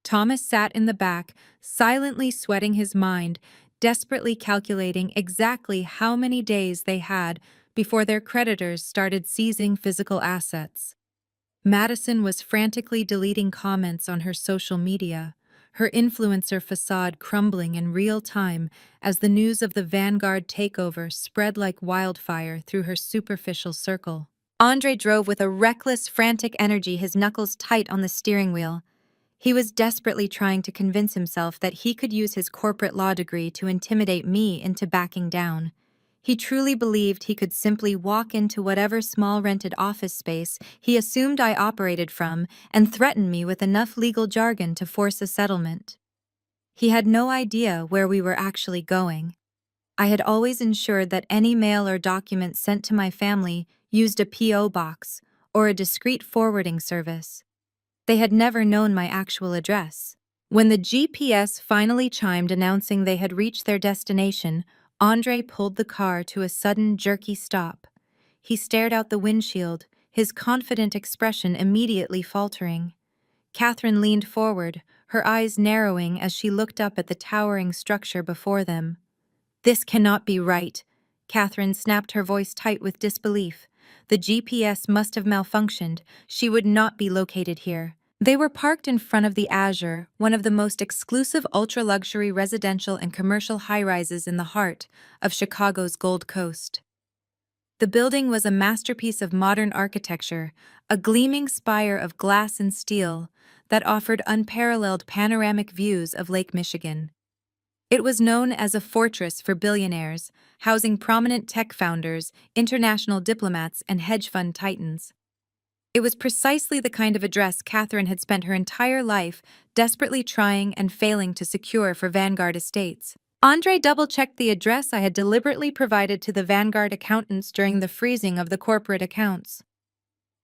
Thomas sat in the back, silently sweating his mind, desperately calculating exactly how many days they had before their creditors started seizing physical assets. Madison was frantically deleting comments on her social media, her influencer facade crumbling in real time as the news of the Vanguard takeover spread like wildfire through her superficial circle. Andre drove with a reckless, frantic energy, his knuckles tight on the steering wheel. He was desperately trying to convince himself that he could use his corporate law degree to intimidate me into backing down. He truly believed he could simply walk into whatever small rented office space he assumed I operated from and threaten me with enough legal jargon to force a settlement. He had no idea where we were actually going. I had always ensured that any mail or document sent to my family used a P.O. box or a discreet forwarding service. They had never known my actual address. When the GPS finally chimed announcing they had reached their destination, Andre pulled the car to a sudden, jerky stop. He stared out the windshield, his confident expression immediately faltering. Catherine leaned forward, her eyes narrowing as she looked up at the towering structure before them. "This cannot be right." Catherine snapped, her voice tight with disbelief. "The GPS must have malfunctioned. She would not be located here." They were parked in front of the Azure, one of the most exclusive ultra-luxury residential and commercial high-rises in the heart of Chicago's Gold Coast. The building was a masterpiece of modern architecture, a gleaming spire of glass and steel that offered unparalleled panoramic views of Lake Michigan. It was known as a fortress for billionaires, housing prominent tech founders, international diplomats, and hedge fund titans. It was precisely the kind of address Catherine had spent her entire life desperately trying and failing to secure for Vanguard Estates. Andre double-checked the address I had deliberately provided to the Vanguard accountants during the freezing of the corporate accounts.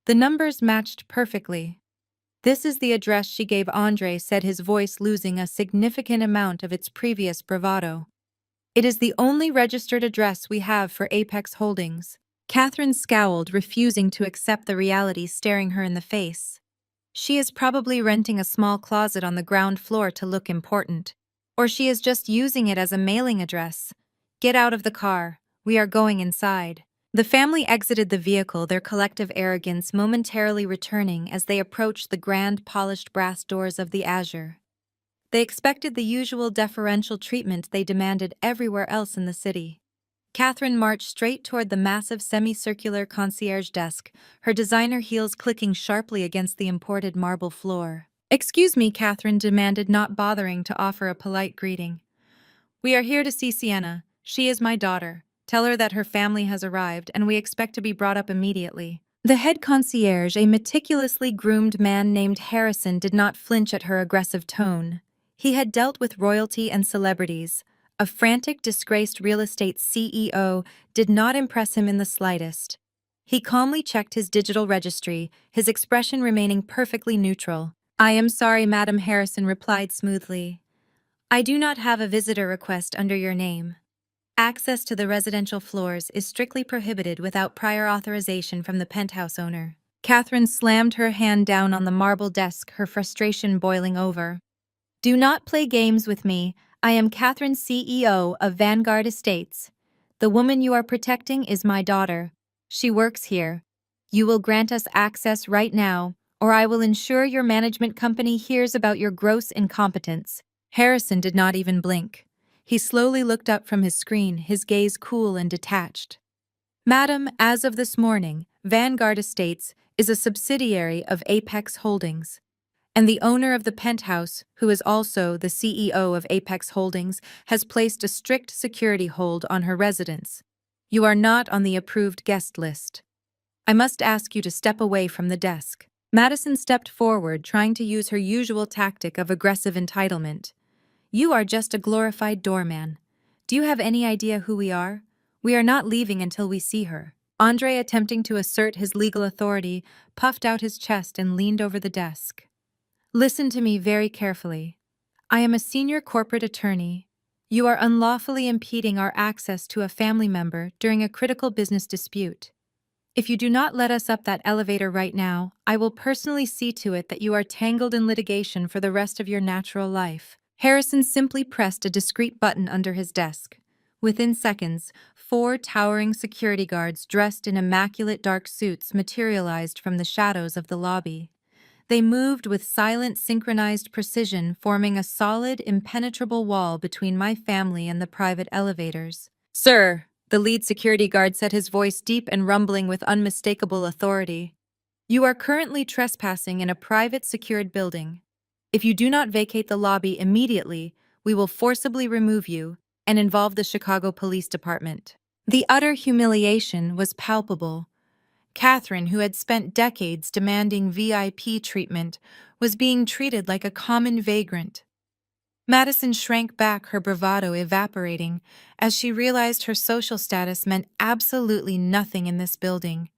The numbers matched perfectly. "This is the address she gave," Andre said, his voice losing a significant amount of its previous bravado. "It is the only registered address we have for Apex Holdings." Catherine scowled, refusing to accept the reality staring her in the face. "She is probably renting a small closet on the ground floor to look important. Or she is just using it as a mailing address. Get out of the car. We are going inside." The family exited the vehicle, their collective arrogance momentarily returning as they approached the grand polished brass doors of the Azure. They expected the usual deferential treatment they demanded everywhere else in the city. Catherine marched straight toward the massive semicircular concierge desk, her designer heels clicking sharply against the imported marble floor. "Excuse me," Catherine demanded, not bothering to offer a polite greeting. "We are here to see Sienna. She is my daughter. Tell her that her family has arrived and we expect to be brought up immediately." The head concierge, a meticulously groomed man named Harrison, did not flinch at her aggressive tone. He had dealt with royalty and celebrities. A frantic, disgraced real estate CEO did not impress him in the slightest. He calmly checked his digital registry, his expression remaining perfectly neutral. "I am sorry," Madam Harrison replied smoothly. "I do not have a visitor request under your name. Access to the residential floors is strictly prohibited without prior authorization from the penthouse owner." Catherine slammed her hand down on the marble desk, her frustration boiling over. "Do not play games with me. I am Catherine, CEO of Vanguard Estates. The woman you are protecting is my daughter. She works here. You will grant us access right now, or I will ensure your management company hears about your gross incompetence." Harrison did not even blink. He slowly looked up from his screen, his gaze cool and detached. "Madam, as of this morning, Vanguard Estates is a subsidiary of Apex Holdings, and the owner of the penthouse, who is also the CEO of Apex Holdings, has placed a strict security hold on her residence. You are not on the approved guest list. I must ask you to step away from the desk." Madison stepped forward, trying to use her usual tactic of aggressive entitlement. "You are just a glorified doorman. Do you have any idea who we are? We are not leaving until we see her." Andre, attempting to assert his legal authority, puffed out his chest and leaned over the desk. "Listen to me very carefully. I am a senior corporate attorney. You are unlawfully impeding our access to a family member during a critical business dispute. If you do not let us up that elevator right now, I will personally see to it that you are tangled in litigation for the rest of your natural life." Harrison simply pressed a discreet button under his desk. Within seconds, 4 towering security guards dressed in immaculate dark suits materialized from the shadows of the lobby. They moved with silent, synchronized precision, forming a solid, impenetrable wall between my family and the private elevators. "Sir," the lead security guard said, his voice deep and rumbling with unmistakable authority, "you are currently trespassing in a private secured building. If you do not vacate the lobby immediately, we will forcibly remove you and involve the Chicago Police Department." The utter humiliation was palpable. Catherine, who had spent decades demanding VIP treatment, was being treated like a common vagrant. Madison shrank back, her bravado evaporating, as she realized her social status meant absolutely nothing in this building.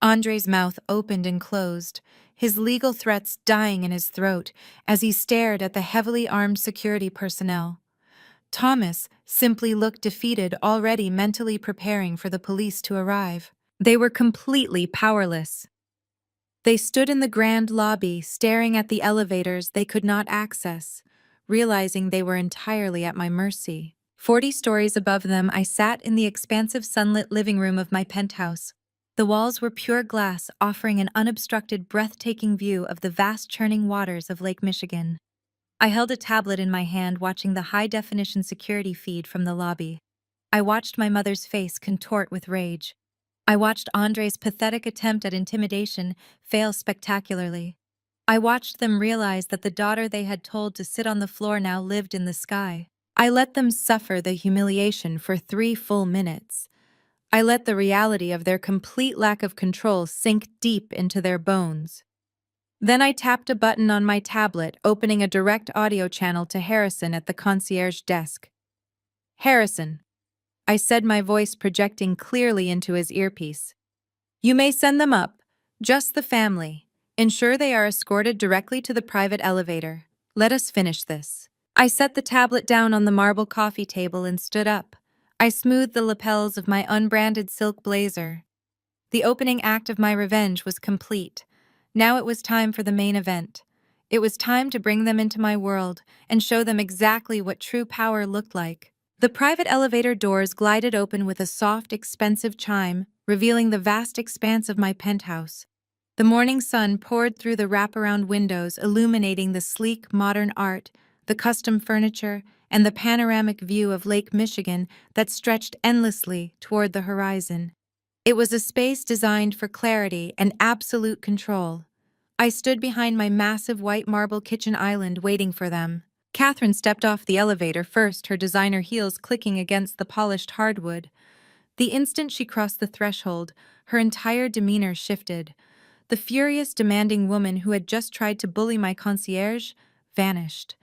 Andre's mouth opened and closed, his legal threats dying in his throat as he stared at the heavily armed security personnel. Thomas simply looked defeated, already mentally preparing for the police to arrive. They were completely powerless. They stood in the grand lobby, staring at the elevators they could not access, realizing they were entirely at my mercy. 40 stories above them, I sat in the expansive sunlit living room of my penthouse. The walls were pure glass, offering an unobstructed, breathtaking view of the vast churning waters of Lake Michigan. I held a tablet in my hand, watching the high-definition security feed from the lobby. I watched my mother's face contort with rage. I watched Andre's pathetic attempt at intimidation fail spectacularly. I watched them realize that the daughter they had told to sit on the floor now lived in the sky. I let them suffer the humiliation for 3 full minutes. I let the reality of their complete lack of control sink deep into their bones. Then I tapped a button on my tablet, opening a direct audio channel to Harrison at the concierge desk. "Harrison," I said, my voice projecting clearly into his earpiece. "You may send them up. Just the family. Ensure they are escorted directly to the private elevator. Let us finish this." I set the tablet down on the marble coffee table and stood up. I smoothed the lapels of my unbranded silk blazer. The opening act of my revenge was complete. Now it was time for the main event. It was time to bring them into my world and show them exactly what true power looked like. The private elevator doors glided open with a soft, expensive chime, revealing the vast expanse of my penthouse. The morning sun poured through the wraparound windows, illuminating the sleek, modern art, the custom furniture, and the panoramic view of Lake Michigan that stretched endlessly toward the horizon. It was a space designed for clarity and absolute control. I stood behind my massive white marble kitchen island waiting for them. Catherine stepped off the elevator first, her designer heels clicking against the polished hardwood. The instant she crossed the threshold, her entire demeanor shifted. The furious, demanding woman who had just tried to bully my concierge vanished.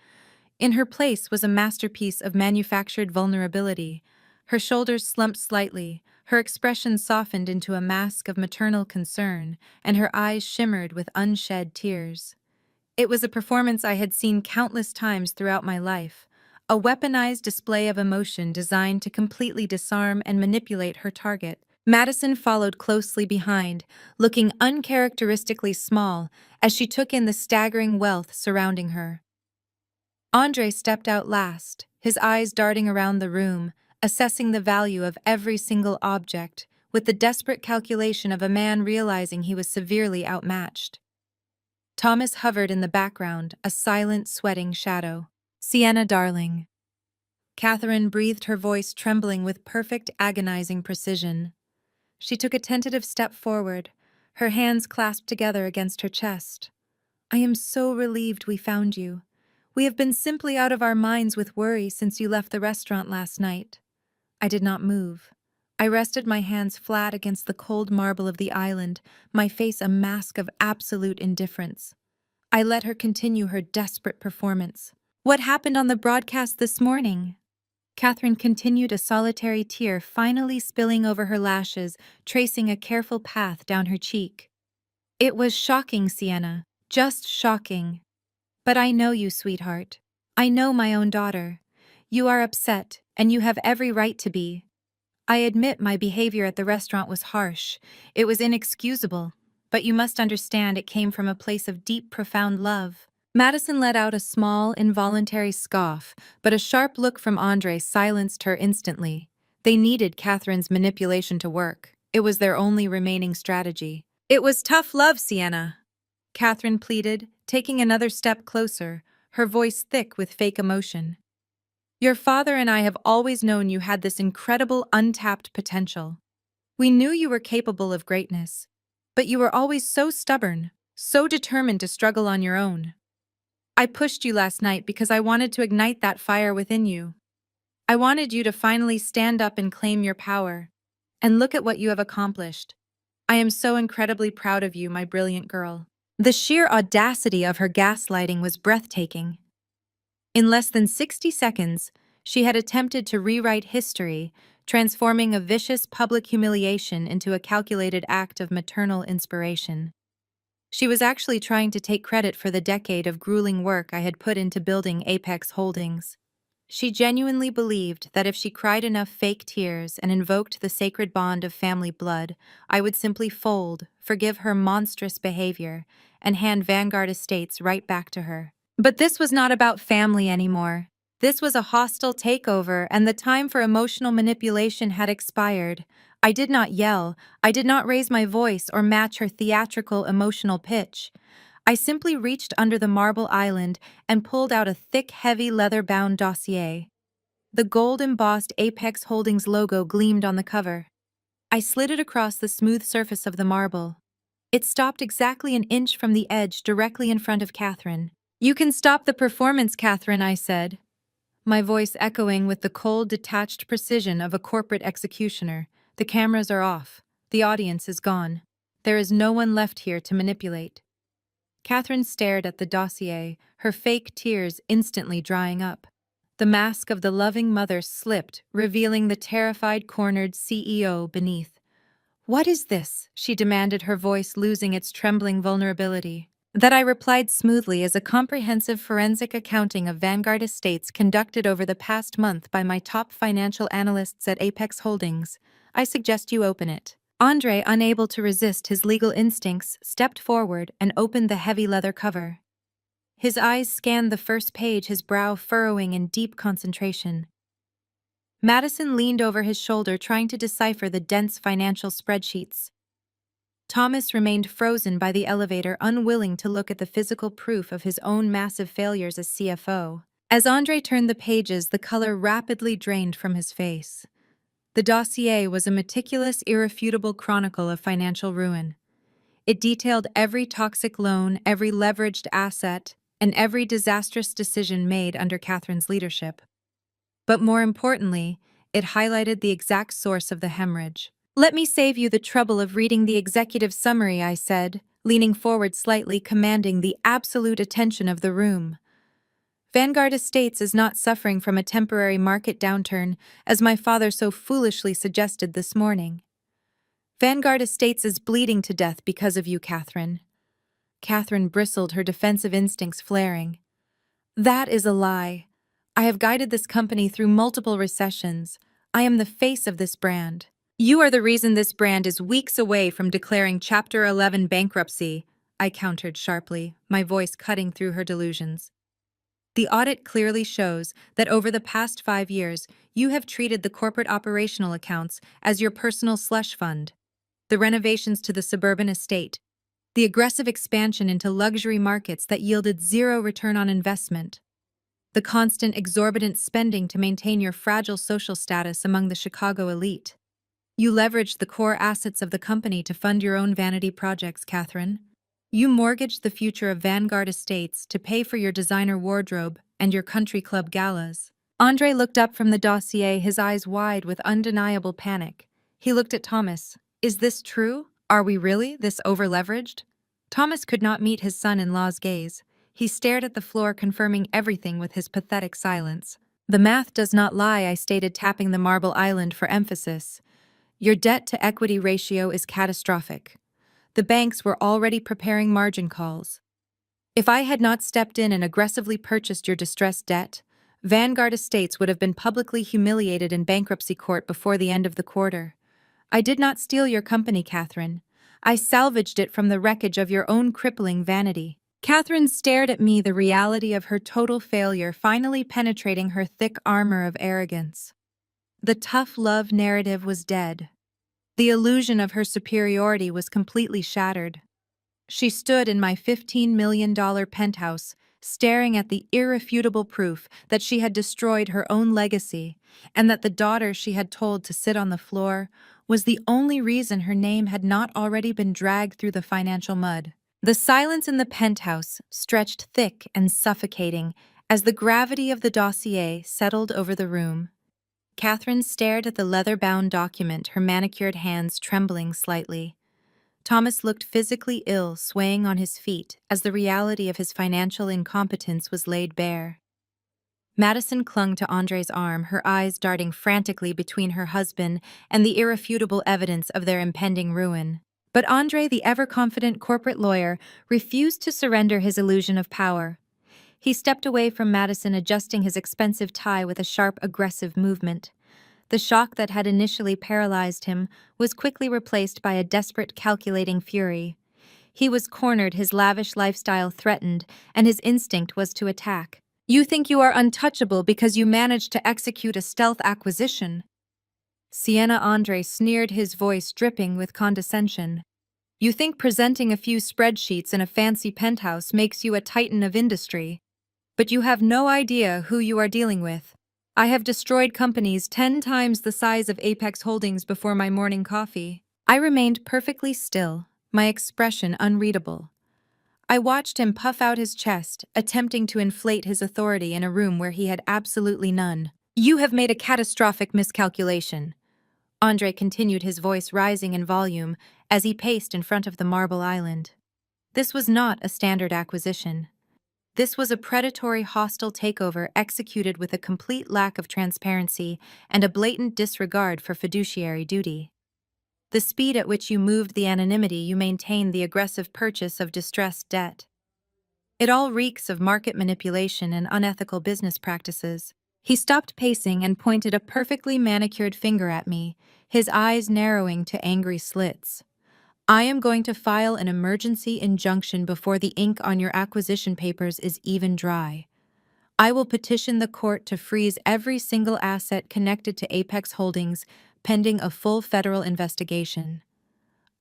In her place was a masterpiece of manufactured vulnerability. Her shoulders slumped slightly, her expression softened into a mask of maternal concern, and her eyes shimmered with unshed tears. It was a performance I had seen countless times throughout my life, a weaponized display of emotion designed to completely disarm and manipulate her target. Madison followed closely behind, looking uncharacteristically small as she took in the staggering wealth surrounding her. Andre stepped out last, his eyes darting around the room, assessing the value of every single object, with the desperate calculation of a man realizing he was severely outmatched. Thomas hovered in the background, a silent, sweating shadow. "Sienna, darling." Catherine breathed, her voice trembling with perfect, agonizing precision. She took a tentative step forward, her hands clasped together against her chest. "I am so relieved we found you. We have been simply out of our minds with worry since you left the restaurant last night." I did not move. I rested my hands flat against the cold marble of the island, my face a mask of absolute indifference. I let her continue her desperate performance. "What happened on the broadcast this morning?" Catherine continued, a solitary tear finally spilling over her lashes, tracing a careful path down her cheek. "It was shocking, Sienna. Just shocking. But I know you, sweetheart. I know my own daughter. You are upset, and you have every right to be. I admit my behavior at the restaurant was harsh. It was inexcusable. But you must understand it came from a place of deep, profound love." Madison let out a small, involuntary scoff, but a sharp look from Andre silenced her instantly. They needed Catherine's manipulation to work. It was their only remaining strategy. "It was tough love, Sienna," Catherine pleaded, taking another step closer, her voice thick with fake emotion. "Your father and I have always known you had this incredible, untapped potential. We knew you were capable of greatness. But you were always so stubborn, so determined to struggle on your own. I pushed you last night because I wanted to ignite that fire within you. I wanted you to finally stand up and claim your power. And look at what you have accomplished. I am so incredibly proud of you, my brilliant girl." The sheer audacity of her gaslighting was breathtaking. In less than 60 seconds, she had attempted to rewrite history, transforming a vicious public humiliation into a calculated act of maternal inspiration. She was actually trying to take credit for the decade of grueling work I had put into building Apex Holdings. She genuinely believed that if she cried enough fake tears and invoked the sacred bond of family blood, I would simply fold, forgive her monstrous behavior, and hand Vanguard Estates right back to her. But this was not about family anymore. This was a hostile takeover, and the time for emotional manipulation had expired. I did not yell, I did not raise my voice or match her theatrical emotional pitch. I simply reached under the marble island and pulled out a thick, heavy leather-bound dossier. The gold-embossed Apex Holdings logo gleamed on the cover. I slid it across the smooth surface of the marble. It stopped exactly an inch from the edge directly in front of Catherine. "You can stop the performance, Catherine," I said, my voice echoing with the cold, detached precision of a corporate executioner. "The cameras are off. The audience is gone. There is no one left here to manipulate." Catherine stared at the dossier, her fake tears instantly drying up. The mask of the loving mother slipped, revealing the terrified, cornered CEO beneath. "What is this?" she demanded, her voice losing its trembling vulnerability. That I replied smoothly as a comprehensive forensic accounting of Vanguard Estates conducted over the past month by my top financial analysts at Apex Holdings. I suggest you open it. Andre, unable to resist his legal instincts, stepped forward and opened the heavy leather cover. His eyes scanned the first page, his brow furrowing in deep concentration. Madison leaned over his shoulder, trying to decipher the dense financial spreadsheets. Thomas remained frozen by the elevator, unwilling to look at the physical proof of his own massive failures as CFO. As Andre turned the pages, the color rapidly drained from his face. The dossier was a meticulous, irrefutable chronicle of financial ruin. It detailed every toxic loan, every leveraged asset, and every disastrous decision made under Catherine's leadership. But more importantly, it highlighted the exact source of the hemorrhage. "Let me save you the trouble of reading the executive summary," I said, leaning forward slightly, commanding the absolute attention of the room. "Vanguard Estates is not suffering from a temporary market downturn, as my father so foolishly suggested this morning. Vanguard Estates is bleeding to death because of you, Catherine." Catherine bristled, her defensive instincts flaring. "That is a lie. I have guided this company through multiple recessions. I am the face of this brand. You are the reason this brand is weeks away from declaring Chapter 11 bankruptcy," I countered sharply, my voice cutting through her delusions. "The audit clearly shows that over the past 5 years, you have treated the corporate operational accounts as your personal slush fund. The renovations to the suburban estate, the aggressive expansion into luxury markets that yielded zero return on investment, the constant exorbitant spending to maintain your fragile social status among the Chicago elite. You leveraged the core assets of the company to fund your own vanity projects, Catherine. You mortgaged the future of Vanguard Estates to pay for your designer wardrobe and your country club galas." Andre looked up from the dossier, his eyes wide with undeniable panic. He looked at Thomas. "Is this true? Are we really this over-leveraged?" Thomas could not meet his son-in-law's gaze. He stared at the floor, confirming everything with his pathetic silence. "The math does not lie," I stated, tapping the marble island for emphasis. "Your debt-to-equity ratio is catastrophic. The banks were already preparing margin calls. If I had not stepped in and aggressively purchased your distressed debt, Vanguard Estates would have been publicly humiliated in bankruptcy court before the end of the quarter. I did not steal your company, Catherine. I salvaged it from the wreckage of your own crippling vanity." Catherine stared at me, the reality of her total failure finally penetrating her thick armor of arrogance. The tough love narrative was dead. The illusion of her superiority was completely shattered. She stood in my $15 million penthouse, staring at the irrefutable proof that she had destroyed her own legacy and that the daughter she had told to sit on the floor was the only reason her name had not already been dragged through the financial mud. The silence in the penthouse stretched thick and suffocating as the gravity of the dossier settled over the room. Catherine stared at the leather-bound document, her manicured hands trembling slightly. Thomas looked physically ill, swaying on his feet as the reality of his financial incompetence was laid bare. Madison clung to Andre's arm, her eyes darting frantically between her husband and the irrefutable evidence of their impending ruin. But Andre, the ever-confident corporate lawyer, refused to surrender his illusion of power. He stepped away from Madison, adjusting his expensive tie with a sharp, aggressive movement. The shock that had initially paralyzed him was quickly replaced by a desperate, calculating fury. He was cornered, his lavish lifestyle threatened, and his instinct was to attack. "You think you are untouchable because you managed to execute a stealth acquisition?" Sienna Andre sneered, his voice dripping with condescension. "You think presenting a few spreadsheets in a fancy penthouse makes you a titan of industry? But you have no idea who you are dealing with. I have destroyed companies 10 times the size of Apex Holdings before my morning coffee." I remained perfectly still, my expression unreadable. I watched him puff out his chest, attempting to inflate his authority in a room where he had absolutely none. "You have made a catastrophic miscalculation." Andre continued, his voice rising in volume as he paced in front of the marble island. "This was not a standard acquisition. This was a predatory, hostile takeover executed with a complete lack of transparency and a blatant disregard for fiduciary duty. The speed at which you moved, the anonymity you maintained, the aggressive purchase of distressed debt. It all reeks of market manipulation and unethical business practices." He stopped pacing and pointed a perfectly manicured finger at me, his eyes narrowing to angry slits. "I am going to file an emergency injunction before the ink on your acquisition papers is even dry. I will petition the court to freeze every single asset connected to Apex Holdings pending a full federal investigation.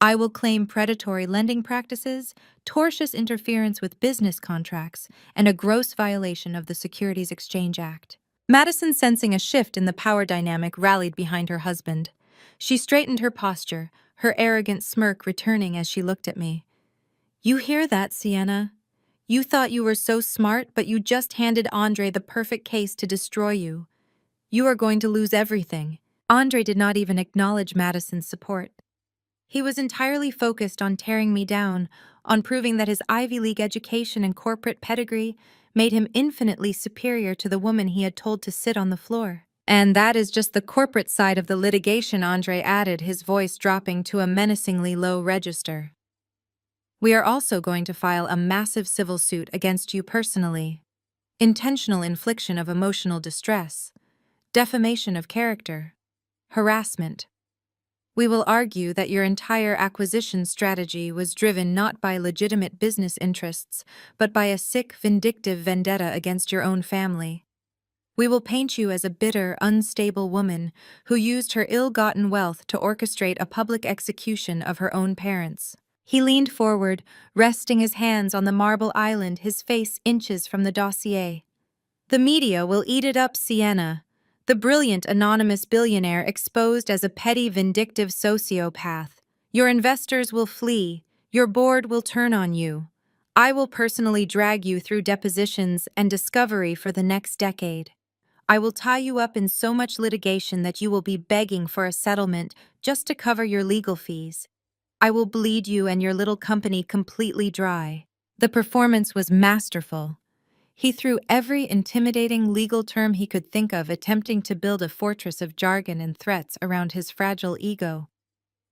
I will claim predatory lending practices, tortious interference with business contracts, and a gross violation of the Securities Exchange Act." Madison, sensing a shift in the power dynamic, rallied behind her husband. She straightened her posture, her arrogant smirk returning as she looked at me. "You hear that, Sienna? You thought you were so smart, but you just handed Andre the perfect case to destroy you. You are going to lose everything." Andre did not even acknowledge Madison's support. He was entirely focused on tearing me down, on proving that his Ivy League education and corporate pedigree made him infinitely superior to the woman he had told to sit on the floor. "And that is just the corporate side of the litigation," Andre added, his voice dropping to a menacingly low register. "We are also going to file a massive civil suit against you personally. Intentional infliction of emotional distress, defamation of character, harassment. We will argue that your entire acquisition strategy was driven not by legitimate business interests, but by a sick, vindictive vendetta against your own family. We will paint you as a bitter, unstable woman who used her ill-gotten wealth to orchestrate a public execution of her own parents." He leaned forward, resting his hands on the marble island, his face inches from the dossier. "The media will eat it up, Sienna. The brilliant anonymous billionaire exposed as a petty, vindictive sociopath. Your investors will flee. Your board will turn on you. I will personally drag you through depositions and discovery for the next decade. I will tie you up in so much litigation that you will be begging for a settlement just to cover your legal fees. I will bleed you and your little company completely dry." The performance was masterful. He threw every intimidating legal term he could think of, attempting to build a fortress of jargon and threats around his fragile ego.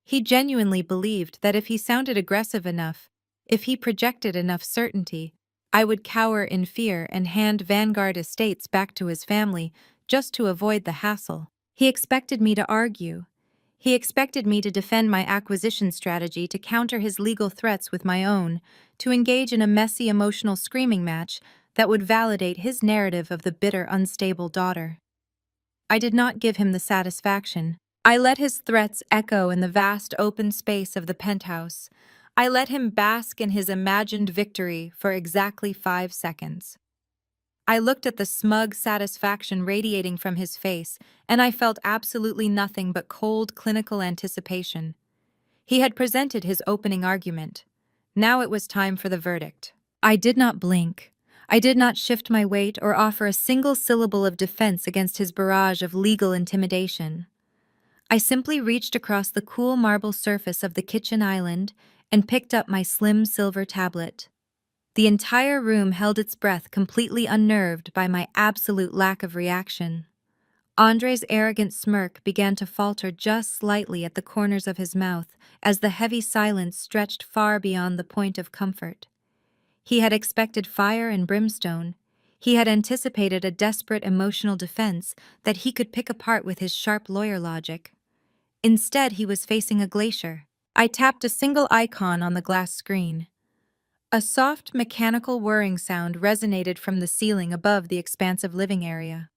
He genuinely believed that if he sounded aggressive enough, if he projected enough certainty, I would cower in fear and hand Vanguard Estates back to his family just to avoid the hassle. He expected me to argue. He expected me to defend my acquisition strategy, to counter his legal threats with my own, to engage in a messy emotional screaming match that would validate his narrative of the bitter, unstable daughter. I did not give him the satisfaction. I let his threats echo in the vast open space of the penthouse. I let him bask in his imagined victory for exactly 5 seconds. I looked at the smug satisfaction radiating from his face, and I felt absolutely nothing but cold, clinical anticipation. He had presented his opening argument. Now it was time for the verdict. I did not blink. I did not shift my weight or offer a single syllable of defense against his barrage of legal intimidation. I simply reached across the cool marble surface of the kitchen island and picked up my slim silver tablet. The entire room held its breath, completely unnerved by my absolute lack of reaction. Andre's arrogant smirk began to falter just slightly at the corners of his mouth as the heavy silence stretched far beyond the point of comfort. He had expected fire and brimstone. He had anticipated a desperate emotional defense that he could pick apart with his sharp lawyer logic. Instead, he was facing a glacier. I tapped a single icon on the glass screen. A soft, mechanical whirring sound resonated from the ceiling above the expansive living area.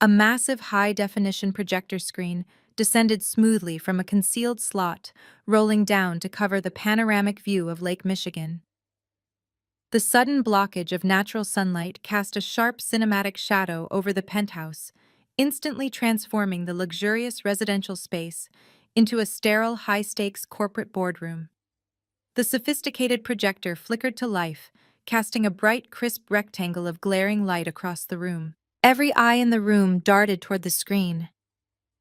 A massive high-definition projector screen descended smoothly from a concealed slot, rolling down to cover the panoramic view of Lake Michigan. The sudden blockage of natural sunlight cast a sharp cinematic shadow over the penthouse, instantly transforming the luxurious residential space into a sterile, high-stakes corporate boardroom. The sophisticated projector flickered to life, casting a bright, crisp rectangle of glaring light across the room. Every eye in the room darted toward the screen.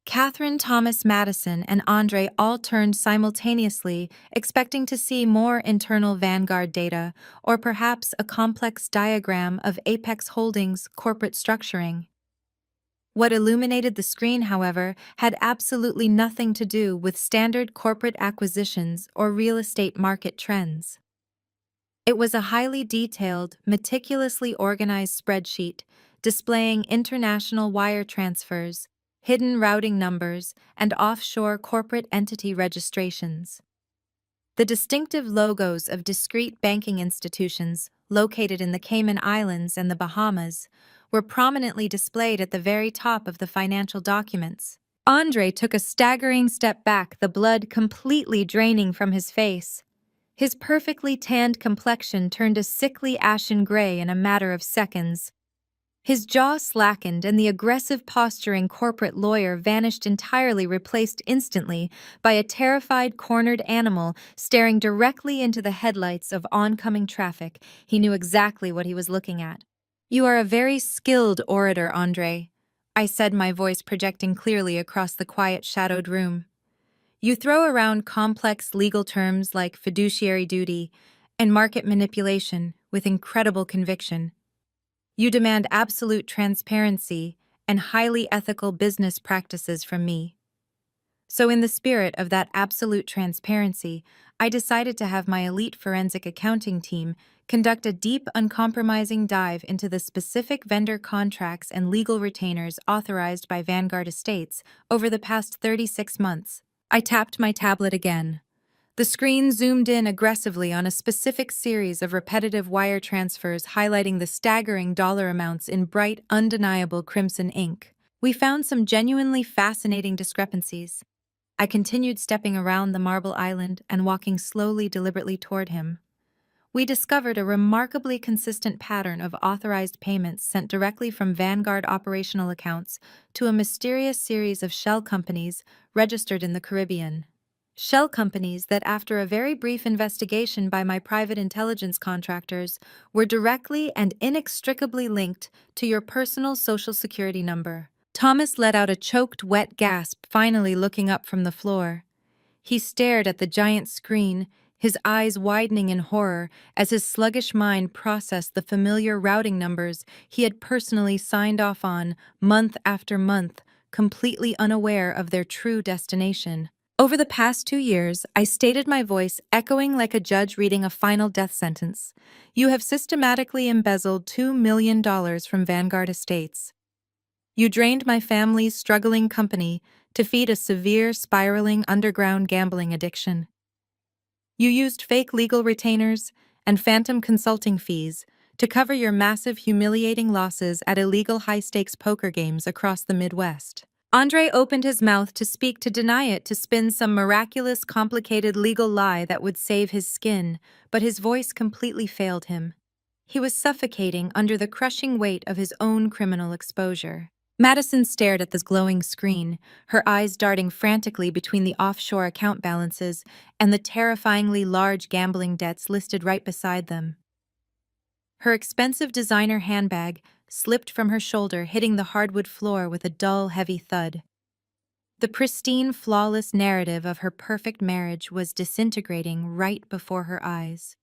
Catherine, Thomas, Madison, and Andre all turned simultaneously, expecting to see more internal Vanguard data, or perhaps a complex diagram of Apex Holdings' corporate structuring. What illuminated the screen, however, had absolutely nothing to do with standard corporate acquisitions or real estate market trends. It was a highly detailed, meticulously organized spreadsheet displaying international wire transfers, hidden routing numbers, and offshore corporate entity registrations. The distinctive logos of discrete banking institutions located in the Cayman Islands and the Bahamas were prominently displayed at the very top of the financial documents. Andre took a staggering step back, the blood completely draining from his face. His perfectly tanned complexion turned a sickly ashen gray in a matter of seconds. His jaw slackened and the aggressive posturing corporate lawyer vanished entirely, replaced instantly by a terrified cornered animal staring directly into the headlights of oncoming traffic. He knew exactly what he was looking at. "You are a very skilled orator, Andre," I said, my voice projecting clearly across the quiet, shadowed room. "You throw around complex legal terms like fiduciary duty and market manipulation with incredible conviction. You demand absolute transparency and highly ethical business practices from me. So in the spirit of that absolute transparency, I decided to have my elite forensic accounting team conduct a deep, uncompromising dive into the specific vendor contracts and legal retainers authorized by Vanguard Estates over the past 36 months. I tapped my tablet again. The screen zoomed in aggressively on a specific series of repetitive wire transfers, highlighting the staggering dollar amounts in bright, undeniable crimson ink. We found some genuinely fascinating discrepancies. I continued stepping around the marble island and walking slowly, deliberately toward him. We discovered a remarkably consistent pattern of authorized payments sent directly from Vanguard operational accounts to a mysterious series of shell companies registered in the Caribbean. Shell companies that, after a very brief investigation by my private intelligence contractors, were directly and inextricably linked to your personal social security number. Thomas let out a choked, wet gasp, finally looking up from the floor. He stared at the giant screen, his eyes widening in horror as his sluggish mind processed the familiar routing numbers he had personally signed off on month after month, completely unaware of their true destination. Over the past 2 years, I stated, my voice echoing like a judge reading a final death sentence. You have systematically embezzled $2 million from Vanguard Estates. You drained my family's struggling company to feed a severe, spiraling underground gambling addiction. You used fake legal retainers and phantom consulting fees to cover your massive, humiliating losses at illegal high-stakes poker games across the Midwest. Andre opened his mouth to speak, to deny it, to spin some miraculous, complicated legal lie that would save his skin, but his voice completely failed him. He was suffocating under the crushing weight of his own criminal exposure. Madison stared at the glowing screen, her eyes darting frantically between the offshore account balances and the terrifyingly large gambling debts listed right beside them. Her expensive designer handbag slipped from her shoulder, hitting the hardwood floor with a dull, heavy thud. The pristine, flawless narrative of her perfect marriage was disintegrating right before her eyes.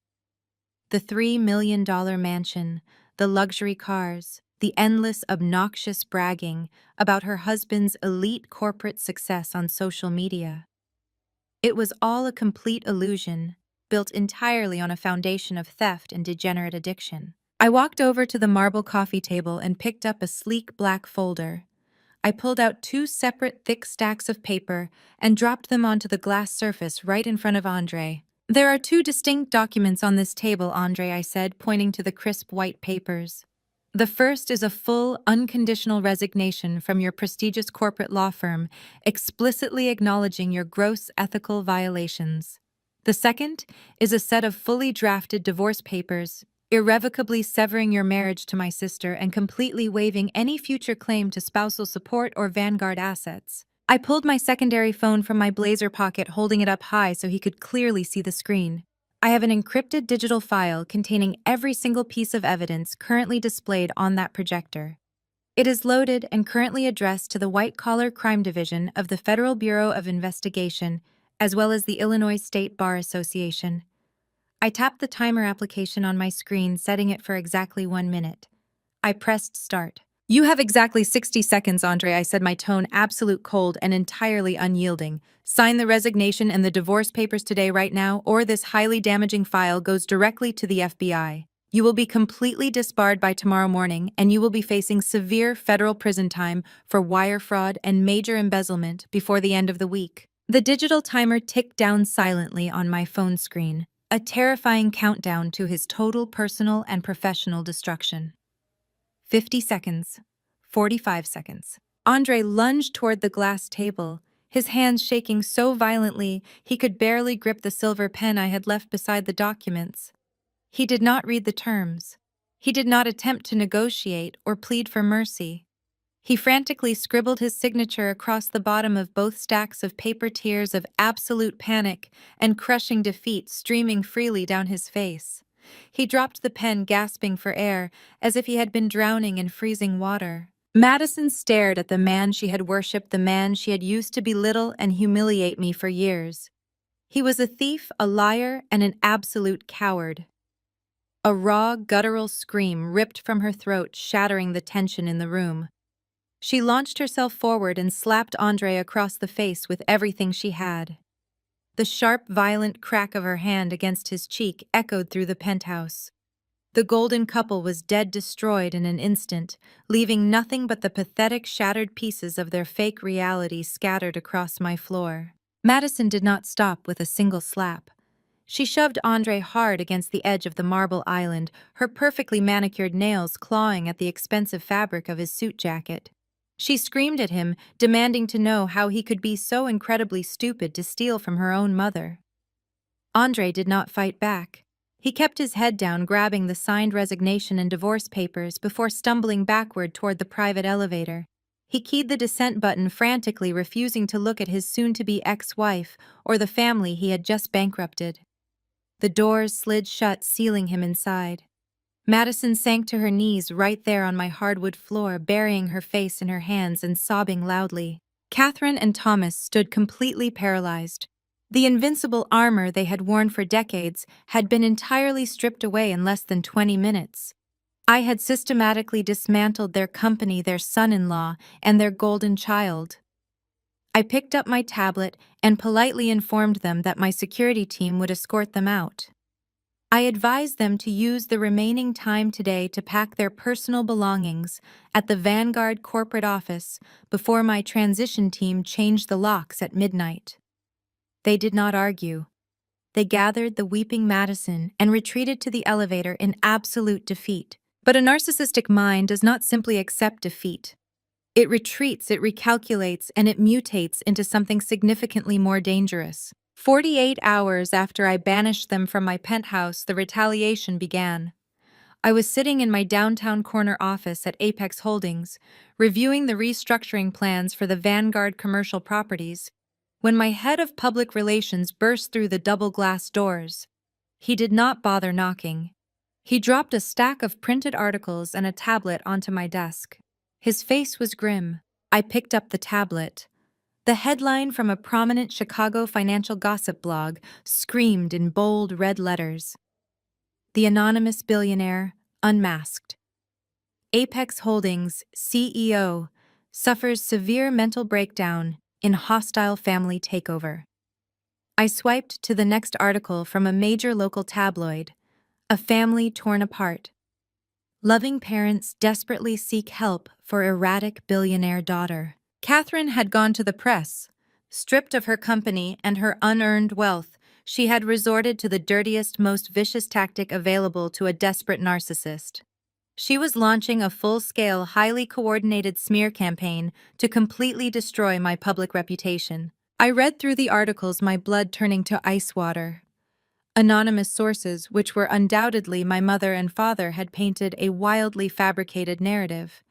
The $3 million mansion, the luxury cars, the endless obnoxious bragging about her husband's elite corporate success on social media. It was all a complete illusion, built entirely on a foundation of theft and degenerate addiction. I walked over to the marble coffee table and picked up a sleek black folder. I pulled out two separate thick stacks of paper and dropped them onto the glass surface right in front of Andre. "There are two distinct documents on this table, Andre," I said, pointing to the crisp white papers. "The first is a full, unconditional resignation from your prestigious corporate law firm, explicitly acknowledging your gross ethical violations. The second is a set of fully drafted divorce papers, irrevocably severing your marriage to my sister and completely waiving any future claim to spousal support or Vanguard assets." I pulled my secondary phone from my blazer pocket, holding it up high so he could clearly see the screen. "I have an encrypted digital file containing every single piece of evidence currently displayed on that projector. It is loaded and currently addressed to the White Collar Crime Division of the Federal Bureau of Investigation, as well as the Illinois State Bar Association." I tapped the timer application on my screen, setting it for exactly 1 minute. I pressed start. "You have exactly 60 seconds, Andre," I said, my tone absolute cold and entirely unyielding. "Sign the resignation and the divorce papers today right now, or this highly damaging file goes directly to the FBI. You will be completely disbarred by tomorrow morning, and you will be facing severe federal prison time for wire fraud and major embezzlement before the end of the week." The digital timer ticked down silently on my phone screen, a terrifying countdown to his total personal and professional destruction. 50 seconds. 45 seconds. Andre lunged toward the glass table, his hands shaking so violently he could barely grip the silver pen I had left beside the documents. He did not read the terms. He did not attempt to negotiate or plead for mercy. He frantically scribbled his signature across the bottom of both stacks of paper, tears of absolute panic and crushing defeat streaming freely down his face. He dropped the pen, gasping for air, as if he had been drowning in freezing water. Madison stared at the man she had worshipped, the man she had used to belittle and humiliate me for years. He was a thief, a liar, and an absolute coward. A raw, guttural scream ripped from her throat, shattering the tension in the room. She launched herself forward and slapped Andre across the face with everything she had. The sharp, violent crack of her hand against his cheek echoed through the penthouse. The golden couple was dead, destroyed in an instant, leaving nothing but the pathetic, shattered pieces of their fake reality scattered across my floor. Madison did not stop with a single slap. She shoved Andre hard against the edge of the marble island, her perfectly manicured nails clawing at the expensive fabric of his suit jacket. She screamed at him, demanding to know how he could be so incredibly stupid to steal from her own mother. Andre did not fight back. He kept his head down, grabbing the signed resignation and divorce papers before stumbling backward toward the private elevator. He keyed the descent button frantically, refusing to look at his soon-to-be ex-wife or the family he had just bankrupted. The doors slid shut, sealing him inside. Madison sank to her knees right there on my hardwood floor, burying her face in her hands and sobbing loudly. Catherine and Thomas stood completely paralyzed. The invincible armor they had worn for decades had been entirely stripped away in less than 20 minutes. I had systematically dismantled their company, their son-in-law, and their golden child. I picked up my tablet and politely informed them that my security team would escort them out. I advised them to use the remaining time today to pack their personal belongings at the Vanguard corporate office before my transition team changed the locks at midnight. They did not argue. They gathered the weeping Madison and retreated to the elevator in absolute defeat. But a narcissistic mind does not simply accept defeat. It retreats, it recalculates, and it mutates into something significantly more dangerous. 48 hours after I banished them from my penthouse, the retaliation began. I was sitting in my downtown corner office at Apex Holdings, reviewing the restructuring plans for the Vanguard commercial properties, when my head of public relations burst through the double glass doors. He did not bother knocking. He dropped a stack of printed articles and a tablet onto my desk. His face was grim. I picked up the tablet. The headline from a prominent Chicago financial gossip blog screamed in bold red letters. The Anonymous Billionaire, Unmasked. Apex Holdings CEO suffers severe mental breakdown in hostile family takeover. I swiped to the next article from a major local tabloid, a family torn apart. Loving parents desperately seek help for erratic billionaire daughter. Catherine had gone to the press. Stripped of her company and her unearned wealth, she had resorted to the dirtiest, most vicious tactic available to a desperate narcissist. She was launching a full-scale, highly coordinated smear campaign to completely destroy my public reputation. I read through the articles, my blood turning to ice water. Anonymous sources, which were undoubtedly my mother and father, had painted a wildly fabricated narrative.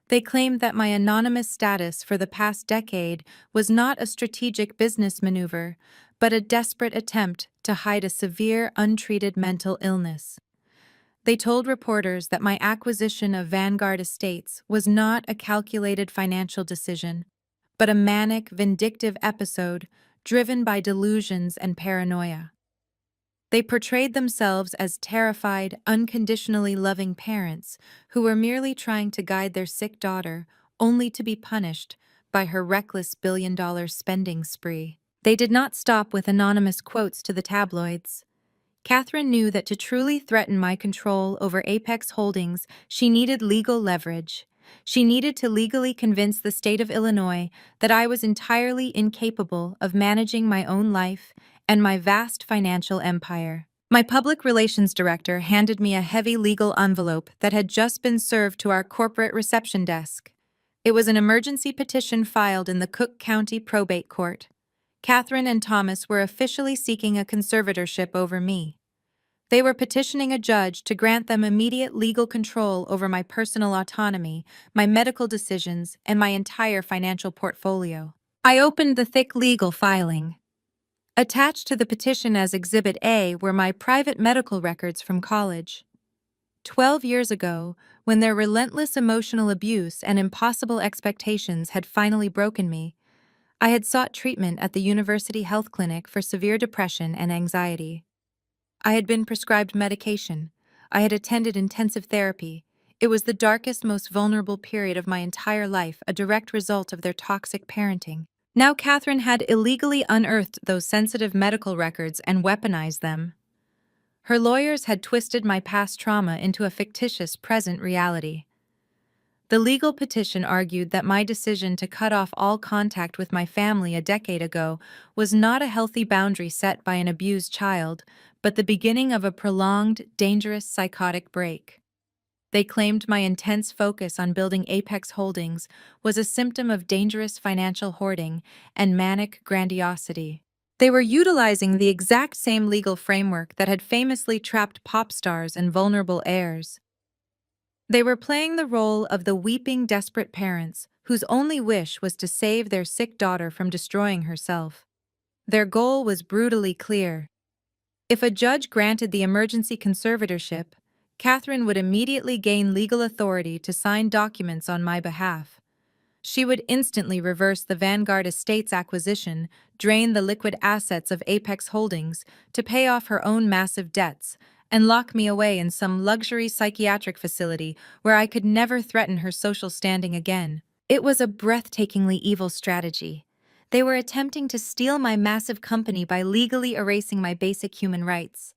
They claimed that my anonymous status for the past decade was not a strategic business maneuver, but a desperate attempt to hide a severe, untreated mental illness. They told reporters that my acquisition of Vanguard Estates was not a calculated financial decision, but a manic, vindictive episode driven by delusions and paranoia. They portrayed themselves as terrified, unconditionally loving parents who were merely trying to guide their sick daughter, only to be punished by her reckless billion-dollar spending spree. They did not stop with anonymous quotes to the tabloids. Catherine knew that to truly threaten my control over Apex Holdings, she needed legal leverage. She needed to legally convince the state of Illinois that I was entirely incapable of managing my own life and my vast financial empire. My public relations director handed me a heavy legal envelope that had just been served to our corporate reception desk. It was an emergency petition filed in the Cook County Probate Court. Catherine and Thomas were officially seeking a conservatorship over me. They were petitioning a judge to grant them immediate legal control over my personal autonomy, my medical decisions, and my entire financial portfolio. I opened the thick legal filing. Attached to the petition as Exhibit A were my private medical records from college. 12 years ago, when their relentless emotional abuse and impossible expectations had finally broken me, I had sought treatment at the University Health Clinic for severe depression and anxiety. I had been prescribed medication. I had attended intensive therapy. It was the darkest, most vulnerable period of my entire life, a direct result of their toxic parenting. Now Catherine had illegally unearthed those sensitive medical records and weaponized them. Her lawyers had twisted my past trauma into a fictitious present reality. The legal petition argued that my decision to cut off all contact with my family a decade ago was not a healthy boundary set by an abused child, but the beginning of a prolonged, dangerous psychotic break. They claimed my intense focus on building Apex Holdings was a symptom of dangerous financial hoarding and manic grandiosity. They were utilizing the exact same legal framework that had famously trapped pop stars and vulnerable heirs. They were playing the role of the weeping, desperate parents whose only wish was to save their sick daughter from destroying herself. Their goal was brutally clear. If a judge granted the emergency conservatorship, Catherine would immediately gain legal authority to sign documents on my behalf. She would instantly reverse the Vanguard Estates acquisition, drain the liquid assets of Apex Holdings to pay off her own massive debts, and lock me away in some luxury psychiatric facility where I could never threaten her social standing again. It was a breathtakingly evil strategy. They were attempting to steal my massive company by legally erasing my basic human rights.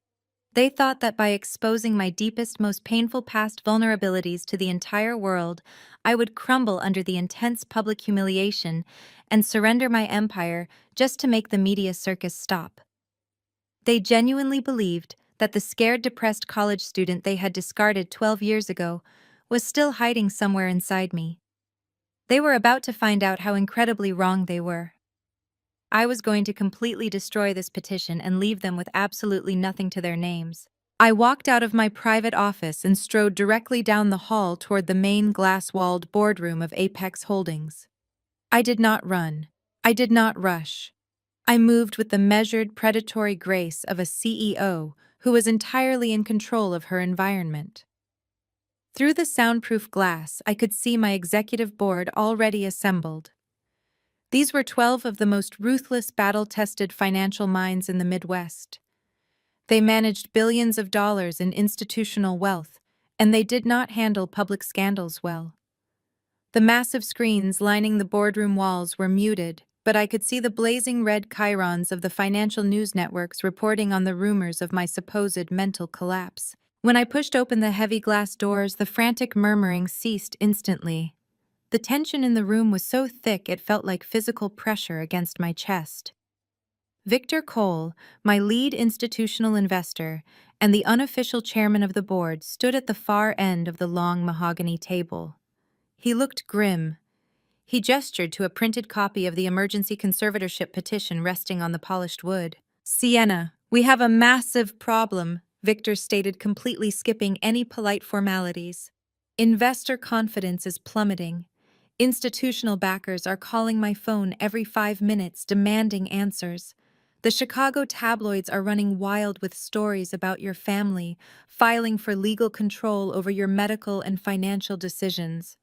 They thought that by exposing my deepest, most painful past vulnerabilities to the entire world, I would crumble under the intense public humiliation and surrender my empire just to make the media circus stop. They genuinely believed that the scared, depressed college student they had discarded 12 years ago was still hiding somewhere inside me. They were about to find out how incredibly wrong they were. I was going to completely destroy this petition and leave them with absolutely nothing to their names. I walked out of my private office and strode directly down the hall toward the main glass-walled boardroom of Apex Holdings. I did not run. I did not rush. I moved with the measured, predatory grace of a CEO who was entirely in control of her environment. Through the soundproof glass, I could see my executive board already assembled. These were 12 of the most ruthless, battle-tested financial minds in the Midwest. They managed billions of dollars in institutional wealth, and they did not handle public scandals well. The massive screens lining the boardroom walls were muted, but I could see the blazing red chyrons of the financial news networks reporting on the rumors of my supposed mental collapse. When I pushed open the heavy glass doors, the frantic murmuring ceased instantly. The tension in the room was so thick it felt like physical pressure against my chest. Victor Cole, my lead institutional investor, and the unofficial chairman of the board stood at the far end of the long mahogany table. He looked grim. He gestured to a printed copy of the emergency conservatorship petition resting on the polished wood. "Sienna, we have a massive problem," Victor stated, completely skipping any polite formalities. "Investor confidence is plummeting. Institutional backers are calling my phone every 5 minutes demanding answers. The Chicago tabloids are running wild with stories about your family, filing for legal control over your medical and financial decisions.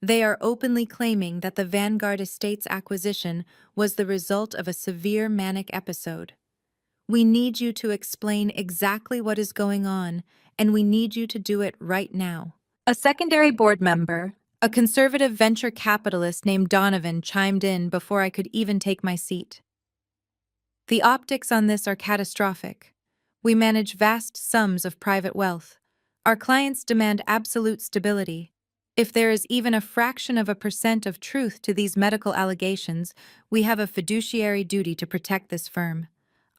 They are openly claiming that the Vanguard Estates acquisition was the result of a severe manic episode. We need you to explain exactly what is going on, and we need you to do it right now." A secondary board member, a conservative venture capitalist named Donovan, chimed in before I could even take my seat. "The optics on this are catastrophic. We manage vast sums of private wealth. Our clients demand absolute stability. If there is even a fraction of a percent of truth to these medical allegations, we have a fiduciary duty to protect this firm.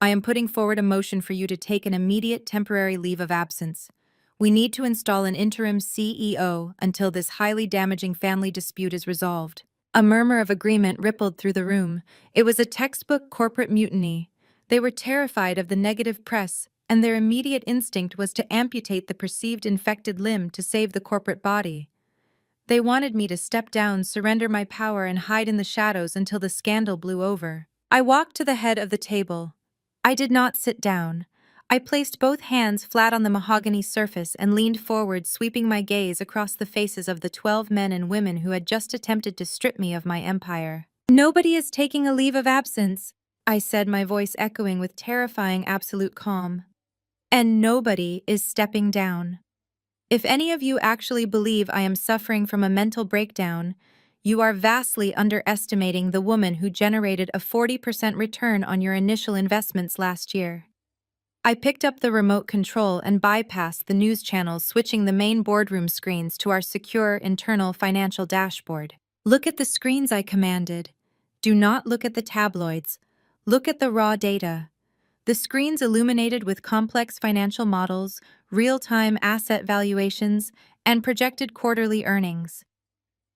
I am putting forward a motion for you to take an immediate temporary leave of absence. We need to install an interim CEO until this highly damaging family dispute is resolved." A murmur of agreement rippled through the room. It was a textbook corporate mutiny. They were terrified of the negative press, and their immediate instinct was to amputate the perceived infected limb to save the corporate body. They wanted me to step down, surrender my power, and hide in the shadows until the scandal blew over. I walked to the head of the table. I did not sit down. I placed both hands flat on the mahogany surface and leaned forward, sweeping my gaze across the faces of the 12 men and women who had just attempted to strip me of my empire. "Nobody is taking a leave of absence," I said, my voice echoing with terrifying absolute calm. "And nobody is stepping down. If any of you actually believe I am suffering from a mental breakdown, you are vastly underestimating the woman who generated a 40% return on your initial investments last year." I picked up the remote control and bypassed the news channels, switching the main boardroom screens to our secure internal financial dashboard. "Look at the screens," I commanded. "Do not look at the tabloids. Look at the raw data." The screens illuminated with complex financial models, real-time asset valuations, and projected quarterly earnings.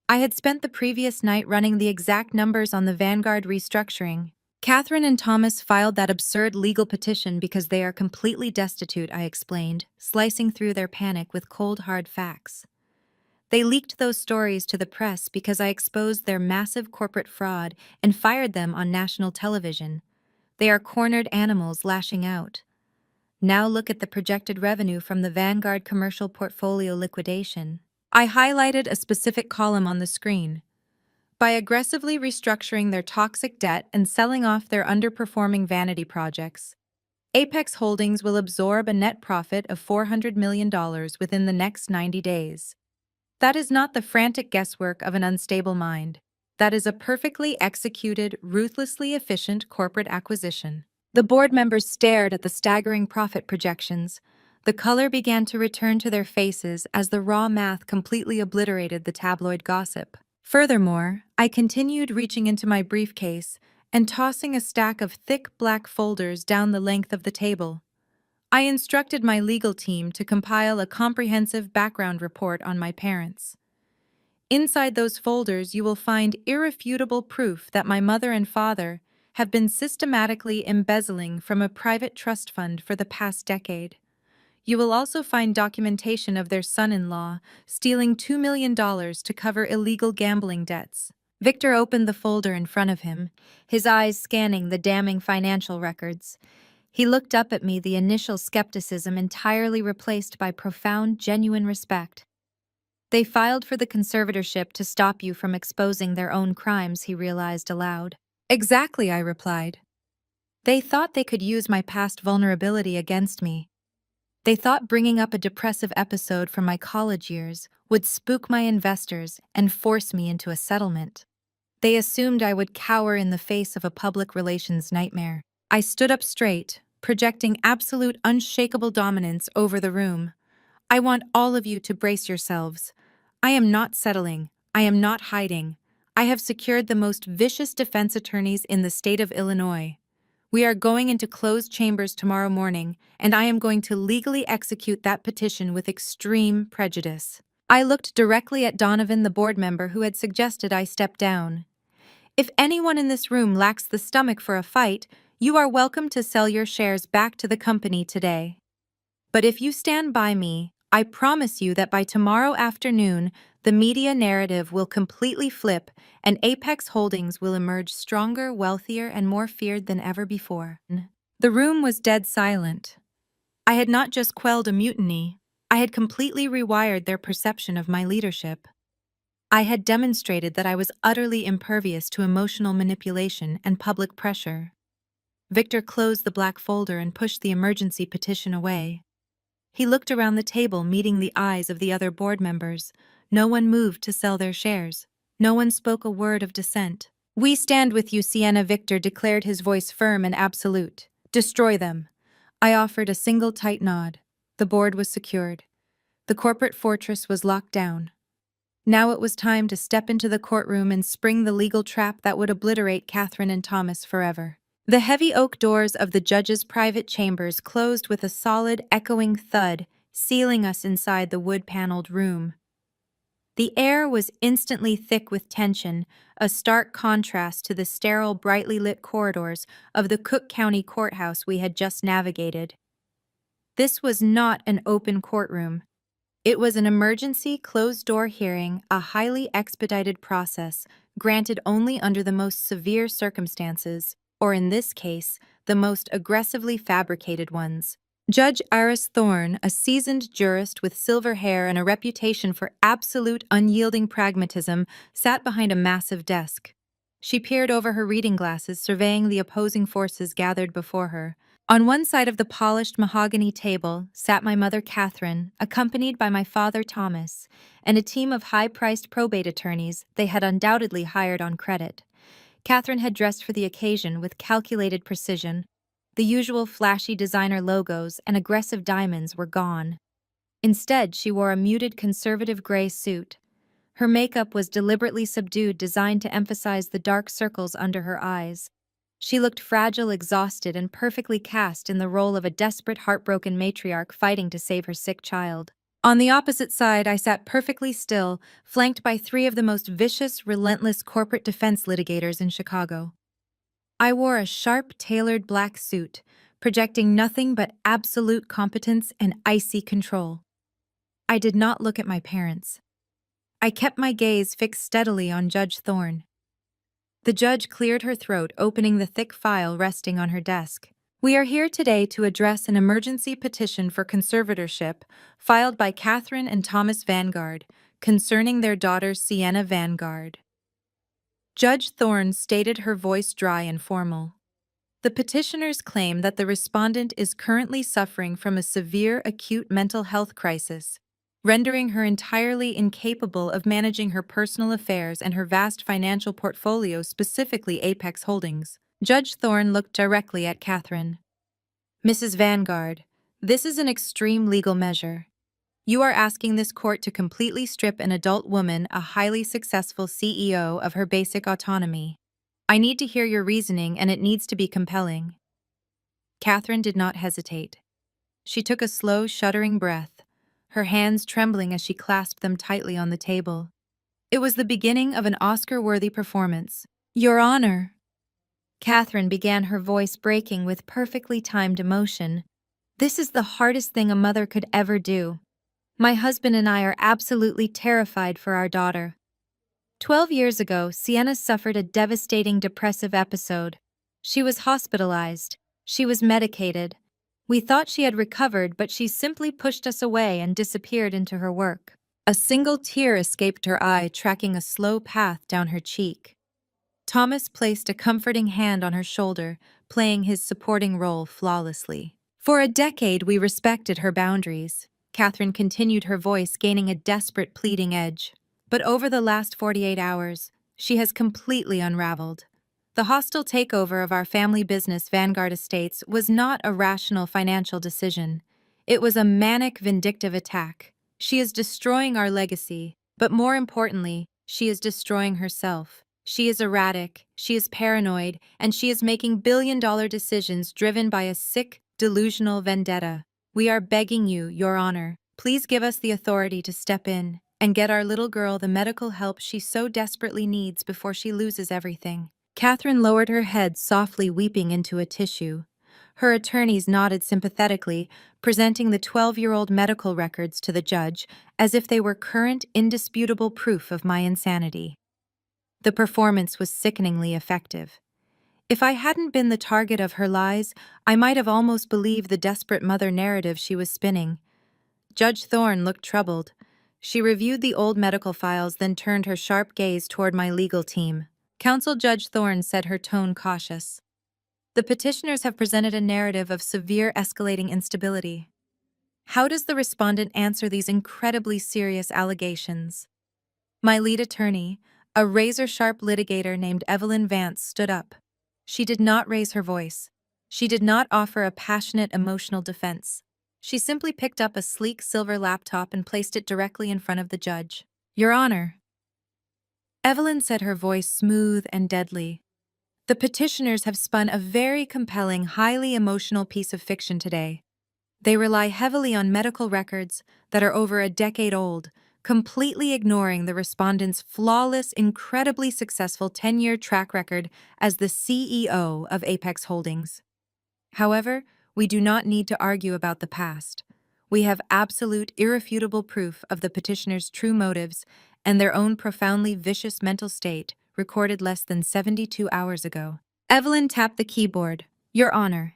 I had spent the previous night running the exact numbers on the Vanguard restructuring. "Catherine and Thomas filed that absurd legal petition because they are completely destitute," I explained, slicing through their panic with cold, hard facts. "They leaked those stories to the press because I exposed their massive corporate fraud and fired them on national television. They are cornered animals lashing out. Now look at the projected revenue from the Vanguard commercial portfolio liquidation." I highlighted a specific column on the screen. "By aggressively restructuring their toxic debt and selling off their underperforming vanity projects, Apex Holdings will absorb a net profit of $400 million within the next 90 days. That is not the frantic guesswork of an unstable mind. That is a perfectly executed, ruthlessly efficient corporate acquisition." The board members stared at the staggering profit projections. The color began to return to their faces as the raw math completely obliterated the tabloid gossip. Furthermore, I continued, reaching into my briefcase and tossing a stack of thick black folders down the length of the table. I instructed my legal team to compile a comprehensive background report on my parents. Inside those folders, you will find irrefutable proof that my mother and father have been systematically embezzling from a private trust fund for the past decade. You will also find documentation of their son-in-law stealing $2 million to cover illegal gambling debts. Victor opened the folder in front of him, his eyes scanning the damning financial records. He looked up at me, the initial skepticism entirely replaced by profound, genuine respect. "They filed for the conservatorship to stop you from exposing their own crimes," he realized aloud. "Exactly," I replied. They thought they could use my past vulnerability against me. They thought bringing up a depressive episode from my college years would spook my investors and force me into a settlement. They assumed I would cower in the face of a public relations nightmare. I stood up straight, projecting absolute unshakable dominance over the room. I want all of you to brace yourselves. I am not settling. I am not hiding. I have secured the most vicious defense attorneys in the state of Illinois. We are going into closed chambers tomorrow morning, and I am going to legally execute that petition with extreme prejudice. I looked directly at Donovan, the board member who had suggested I step down. If anyone in this room lacks the stomach for a fight, you are welcome to sell your shares back to the company today. But if you stand by me, I promise you that by tomorrow afternoon, the media narrative will completely flip and Apex Holdings will emerge stronger, wealthier, and more feared than ever before. The room was dead silent. I had not just quelled a mutiny, I had completely rewired their perception of my leadership. I had demonstrated that I was utterly impervious to emotional manipulation and public pressure. Victor closed the black folder and pushed the emergency petition away. He looked around the table, meeting the eyes of the other board members. No one moved to sell their shares. No one spoke a word of dissent. "We stand with you, Sienna," Victor declared, his voice firm and absolute. "Destroy them." I offered a single tight nod. The board was secured. The corporate fortress was locked down. Now it was time to step into the courtroom and spring the legal trap that would obliterate Catherine and Thomas forever. The heavy oak doors of the judge's private chambers closed with a solid, echoing thud, sealing us inside the wood-paneled room. The air was instantly thick with tension, a stark contrast to the sterile, brightly lit corridors of the Cook County courthouse we had just navigated. This was not an open courtroom. It was an emergency, closed-door hearing, a highly expedited process, granted only under the most severe circumstances, or in this case, the most aggressively fabricated ones. Judge Iris Thorne, a seasoned jurist with silver hair and a reputation for absolute unyielding pragmatism, sat behind a massive desk. She peered over her reading glasses, surveying the opposing forces gathered before her. On one side of the polished mahogany table sat my mother Catherine, accompanied by my father Thomas, and a team of high-priced probate attorneys they had undoubtedly hired on credit. Catherine had dressed for the occasion with calculated precision. The usual flashy designer logos and aggressive diamonds were gone. Instead, she wore a muted conservative gray suit. Her makeup was deliberately subdued, designed to emphasize the dark circles under her eyes. She looked fragile, exhausted, and perfectly cast in the role of a desperate, heartbroken matriarch fighting to save her sick child. On the opposite side, I sat perfectly still, flanked by three of the most vicious, relentless corporate defense litigators in Chicago. I wore a sharp, tailored black suit, projecting nothing but absolute competence and icy control. I did not look at my parents. I kept my gaze fixed steadily on Judge Thorne. The judge cleared her throat, opening the thick file resting on her desk. "We are here today to address an emergency petition for conservatorship filed by Catherine and Thomas Vanguard concerning their daughter Sienna Vanguard." Judge Thorne stated, her voice dry and formal. "The petitioners claim that the respondent is currently suffering from a severe acute mental health crisis, rendering her entirely incapable of managing her personal affairs and her vast financial portfolio, specifically Apex Holdings." Judge Thorne looked directly at Catherine. "Mrs. Vanguard, this is an extreme legal measure. You are asking this court to completely strip an adult woman, a highly successful CEO, of her basic autonomy. I need to hear your reasoning, and it needs to be compelling." Catherine did not hesitate. She took a slow, shuddering breath, her hands trembling as she clasped them tightly on the table. It was the beginning of an Oscar-worthy performance. "Your Honor," Catherine began, her voice breaking with perfectly timed emotion, "this is the hardest thing a mother could ever do. My husband and I are absolutely terrified for our daughter. 12 years ago, Sienna suffered a devastating depressive episode. She was hospitalized. She was medicated. We thought she had recovered, but she simply pushed us away and disappeared into her work." A single tear escaped her eye, tracking a slow path down her cheek. Thomas placed a comforting hand on her shoulder, playing his supporting role flawlessly. For a decade, we respected her boundaries. Catherine continued, her voice gaining a desperate pleading edge. But over the last 48 hours, she has completely unraveled. The hostile takeover of our family business, Vanguard Estates, was not a rational financial decision. It was a manic, vindictive attack. She is destroying our legacy, but more importantly, she is destroying herself. She is erratic, she is paranoid, and she is making billion-dollar decisions driven by a sick, delusional vendetta. We are begging you, Your Honor, please give us the authority to step in and get our little girl the medical help she so desperately needs before she loses everything. Catherine lowered her head, softly weeping into a tissue. Her attorneys nodded sympathetically, presenting the 12-year-old medical records to the judge as if they were current, indisputable proof of my insanity. The performance was sickeningly effective. If I hadn't been the target of her lies, I might have almost believed the desperate mother narrative she was spinning. Judge Thorne looked troubled. She reviewed the old medical files, then turned her sharp gaze toward my legal team. Counsel Judge Thorne said, her tone cautious. The petitioners have presented a narrative of severe escalating instability. How does the respondent answer these incredibly serious allegations? My lead attorney, a razor-sharp litigator named Evelyn Vance, stood up. She did not raise her voice. She did not offer a passionate, emotional defense. She simply picked up a sleek silver laptop and placed it directly in front of the judge. Your Honor. Evelyn said, her voice smooth and deadly. The petitioners have spun a very compelling, highly emotional piece of fiction today. They rely heavily on medical records that are over a decade old, completely ignoring the respondent's flawless, incredibly successful 10-year track record as the CEO of Apex Holdings. However, we do not need to argue about the past. We have absolute, irrefutable proof of the petitioner's true motives and their own profoundly vicious mental state, recorded less than 72 hours ago. Evelyn tapped the keyboard. Your Honor,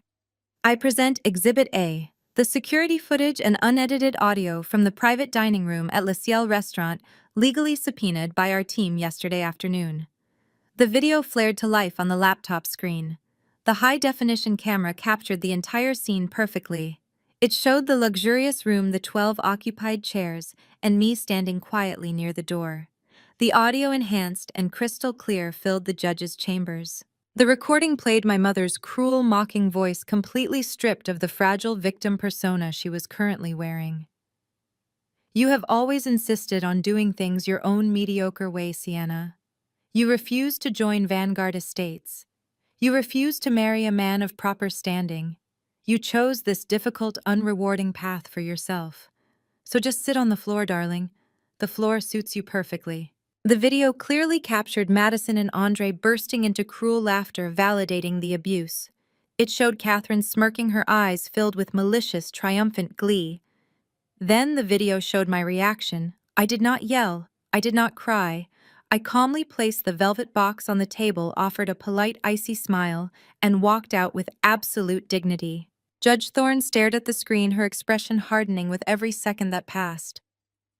I present Exhibit A, the security footage and unedited audio from the private dining room at Le Ciel restaurant, legally subpoenaed by our team yesterday afternoon. The video flared to life on the laptop screen. The high-definition camera captured the entire scene perfectly. It showed the luxurious room, the 12 occupied chairs, and me standing quietly near the door. The audio, enhanced and crystal clear, filled the judge's chambers. The recording played my mother's cruel, mocking voice, completely stripped of the fragile victim persona she was currently wearing. You have always insisted on doing things your own mediocre way, Sienna. You refused to join Vanguard Estates. You refused to marry a man of proper standing. You chose this difficult, unrewarding path for yourself. So just sit on the floor, darling. The floor suits you perfectly. The video clearly captured Madison and Andre bursting into cruel laughter, validating the abuse. It showed Catherine smirking, her eyes filled with malicious, triumphant glee. Then the video showed my reaction. I did not yell. I did not cry. I calmly placed the velvet box on the table, offered a polite, icy smile, and walked out with absolute dignity. Judge Thorne stared at the screen, her expression hardening with every second that passed.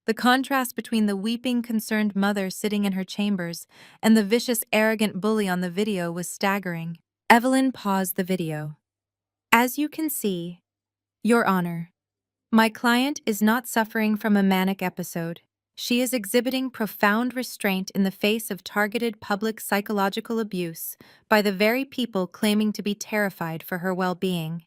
The contrast between the weeping, concerned mother sitting in her chambers and the vicious, arrogant bully on the video was staggering. Evelyn paused the video. As you can see, Your Honor, my client is not suffering from a manic episode. She is exhibiting profound restraint in the face of targeted public psychological abuse by the very people claiming to be terrified for her well-being.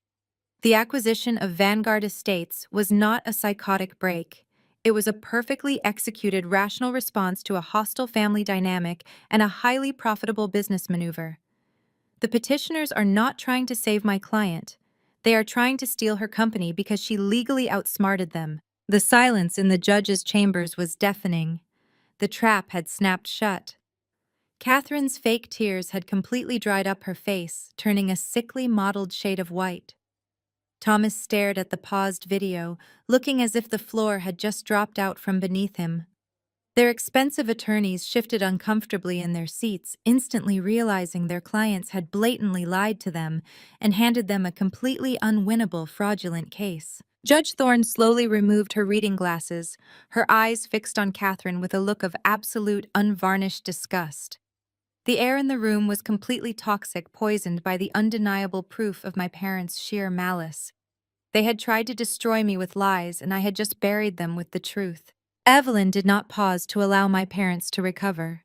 The acquisition of Vanguard Estates was not a psychotic break. It was a perfectly executed, rational response to a hostile family dynamic and a highly profitable business maneuver. The petitioners are not trying to save my client. They are trying to steal her company because she legally outsmarted them. The silence in the judge's chambers was deafening. The trap had snapped shut. Catherine's fake tears had completely dried up her face, turning a sickly, mottled shade of white. Thomas stared at the paused video, looking as if the floor had just dropped out from beneath him. Their expensive attorneys shifted uncomfortably in their seats, instantly realizing their clients had blatantly lied to them and handed them a completely unwinnable, fraudulent case. Judge Thorne slowly removed her reading glasses, her eyes fixed on Catherine with a look of absolute, unvarnished disgust. The air in the room was completely toxic, poisoned by the undeniable proof of my parents' sheer malice. They had tried to destroy me with lies, and I had just buried them with the truth. Evelyn did not pause to allow my parents to recover.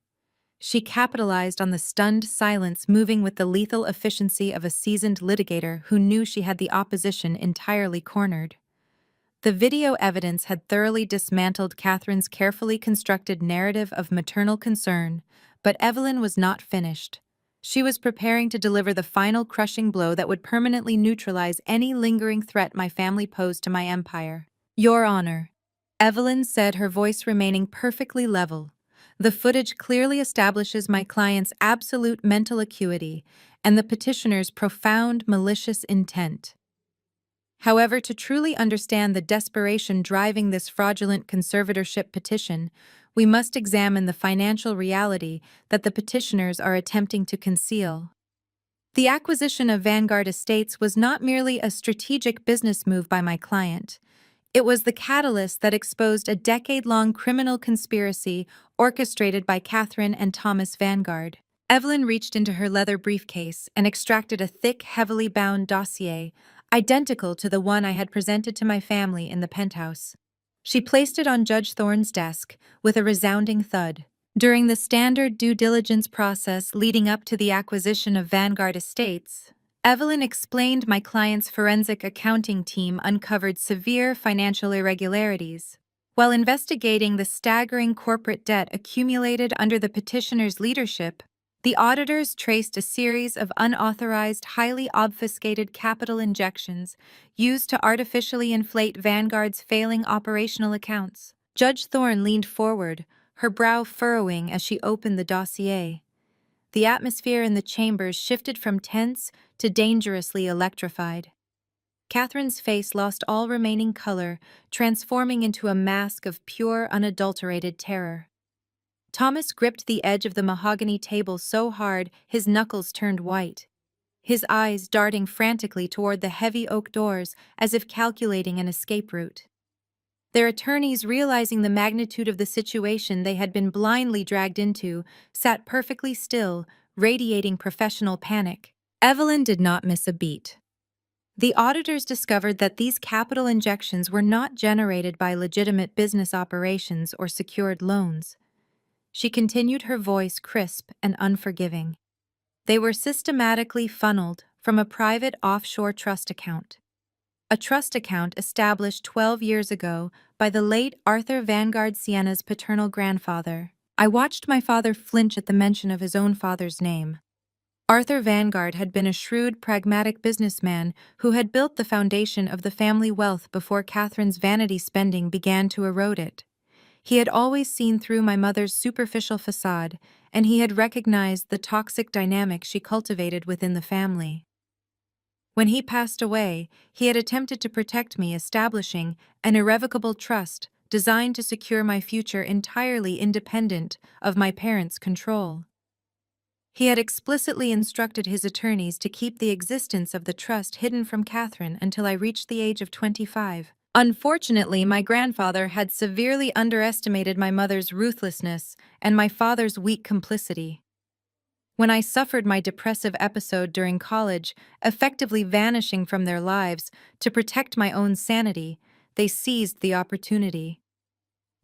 She capitalized on the stunned silence, moving with the lethal efficiency of a seasoned litigator who knew she had the opposition entirely cornered. The video evidence had thoroughly dismantled Catherine's carefully constructed narrative of maternal concern, but Evelyn was not finished. She was preparing to deliver the final crushing blow that would permanently neutralize any lingering threat my family posed to my empire. Your Honor, Evelyn said, her voice remaining perfectly level. The footage clearly establishes my client's absolute mental acuity and the petitioner's profound malicious intent. However, to truly understand the desperation driving this fraudulent conservatorship petition, we must examine the financial reality that the petitioners are attempting to conceal. The acquisition of Vanguard Estates was not merely a strategic business move by my client. It was the catalyst that exposed a decade-long criminal conspiracy orchestrated by Catherine and Thomas Vanguard. Evelyn reached into her leather briefcase and extracted a thick, heavily bound dossier, identical to the one I had presented to my family in the penthouse. She placed it on Judge Thorne's desk with a resounding thud. During the standard due diligence process leading up to the acquisition of Vanguard Estates, Evelyn explained my client's forensic accounting team uncovered severe financial irregularities. While investigating the staggering corporate debt accumulated under the petitioner's leadership, the auditors traced a series of unauthorized, highly obfuscated capital injections used to artificially inflate Vanguard's failing operational accounts. Judge Thorne leaned forward, her brow furrowing as she opened the dossier. The atmosphere in the chambers shifted from tense to dangerously electrified. Catherine's face lost all remaining color, transforming into a mask of pure, unadulterated terror. Thomas gripped the edge of the mahogany table so hard his knuckles turned white, his eyes darting frantically toward the heavy oak doors as if calculating an escape route. Their attorneys, realizing the magnitude of the situation they had been blindly dragged into, sat perfectly still, radiating professional panic. Evelyn did not miss a beat. The auditors discovered that these capital injections were not generated by legitimate business operations or secured loans. She continued, her voice crisp and unforgiving. They were systematically funneled from a private offshore trust account. A trust account established 12 years ago by the late Arthur Vanguard Sienna's paternal grandfather. I watched my father flinch at the mention of his own father's name. Arthur Vanguard had been a shrewd, pragmatic businessman who had built the foundation of the family wealth before Catherine's vanity spending began to erode it. He had always seen through my mother's superficial facade, and he had recognized the toxic dynamic she cultivated within the family. When he passed away, he had attempted to protect me, establishing an irrevocable trust designed to secure my future entirely independent of my parents' control. He had explicitly instructed his attorneys to keep the existence of the trust hidden from Catherine until I reached the age of 25. Unfortunately, my grandfather had severely underestimated my mother's ruthlessness and my father's weak complicity. When I suffered my depressive episode during college, effectively vanishing from their lives to protect my own sanity, they seized the opportunity.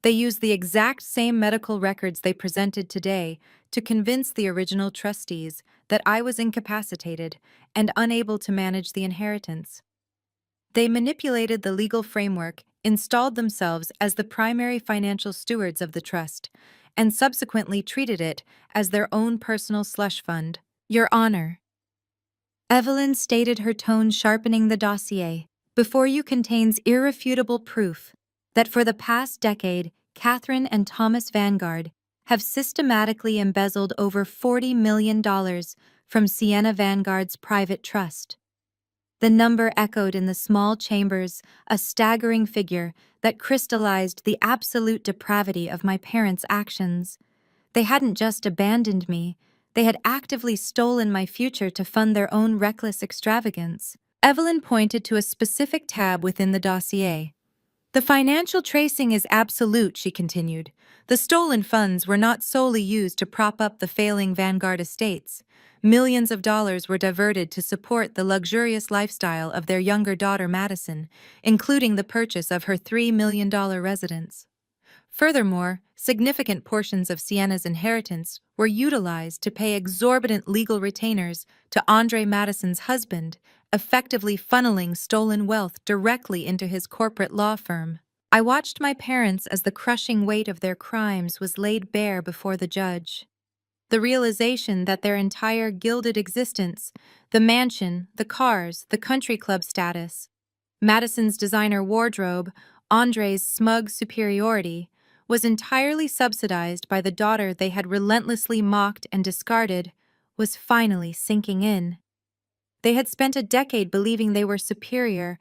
They used the exact same medical records they presented today to convince the original trustees that I was incapacitated and unable to manage the inheritance. They manipulated the legal framework, installed themselves as the primary financial stewards of the trust, and subsequently treated it as their own personal slush fund. Your Honor, Evelyn stated, her tone sharpening the dossier, before you contains irrefutable proof that for the past decade, Catherine and Thomas Vanguard have systematically embezzled over $40 million from Sienna Vanguard's private trust. The number echoed in the small chambers, a staggering figure that crystallized the absolute depravity of my parents' actions. They hadn't just abandoned me, they had actively stolen my future to fund their own reckless extravagance. Evelyn pointed to a specific tab within the dossier. The financial tracing is absolute, she continued. The stolen funds were not solely used to prop up the failing Vanguard estates. Millions of dollars were diverted to support the luxurious lifestyle of their younger daughter Madison, including the purchase of her $3 million residence. Furthermore, significant portions of Sienna's inheritance were utilized to pay exorbitant legal retainers to Andre Madison's husband, effectively funneling stolen wealth directly into his corporate law firm. I watched my parents as the crushing weight of their crimes was laid bare before the judge. The realization that their entire gilded existence, the mansion, the cars, the country club status, Madison's designer wardrobe, Andre's smug superiority, was entirely subsidized by the daughter they had relentlessly mocked and discarded, was finally sinking in. They had spent a decade believing they were superior,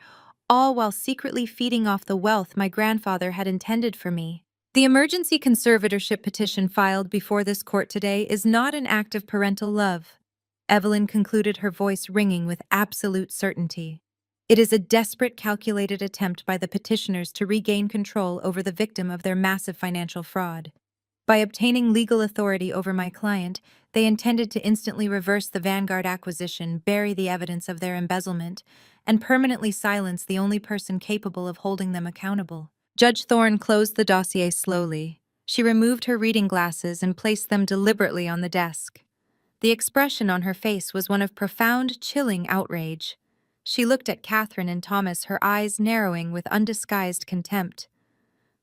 all while secretly feeding off the wealth my grandfather had intended for me. The emergency conservatorship petition filed before this court today is not an act of parental love. Evelyn concluded, her voice ringing with absolute certainty. It is a desperate, calculated attempt by the petitioners to regain control over the victim of their massive financial fraud. By obtaining legal authority over my client, they intended to instantly reverse the Vanguard acquisition, bury the evidence of their embezzlement, and permanently silence the only person capable of holding them accountable. Judge Thorne closed the dossier slowly. She removed her reading glasses and placed them deliberately on the desk. The expression on her face was one of profound, chilling outrage. She looked at Catherine and Thomas, her eyes narrowing with undisguised contempt.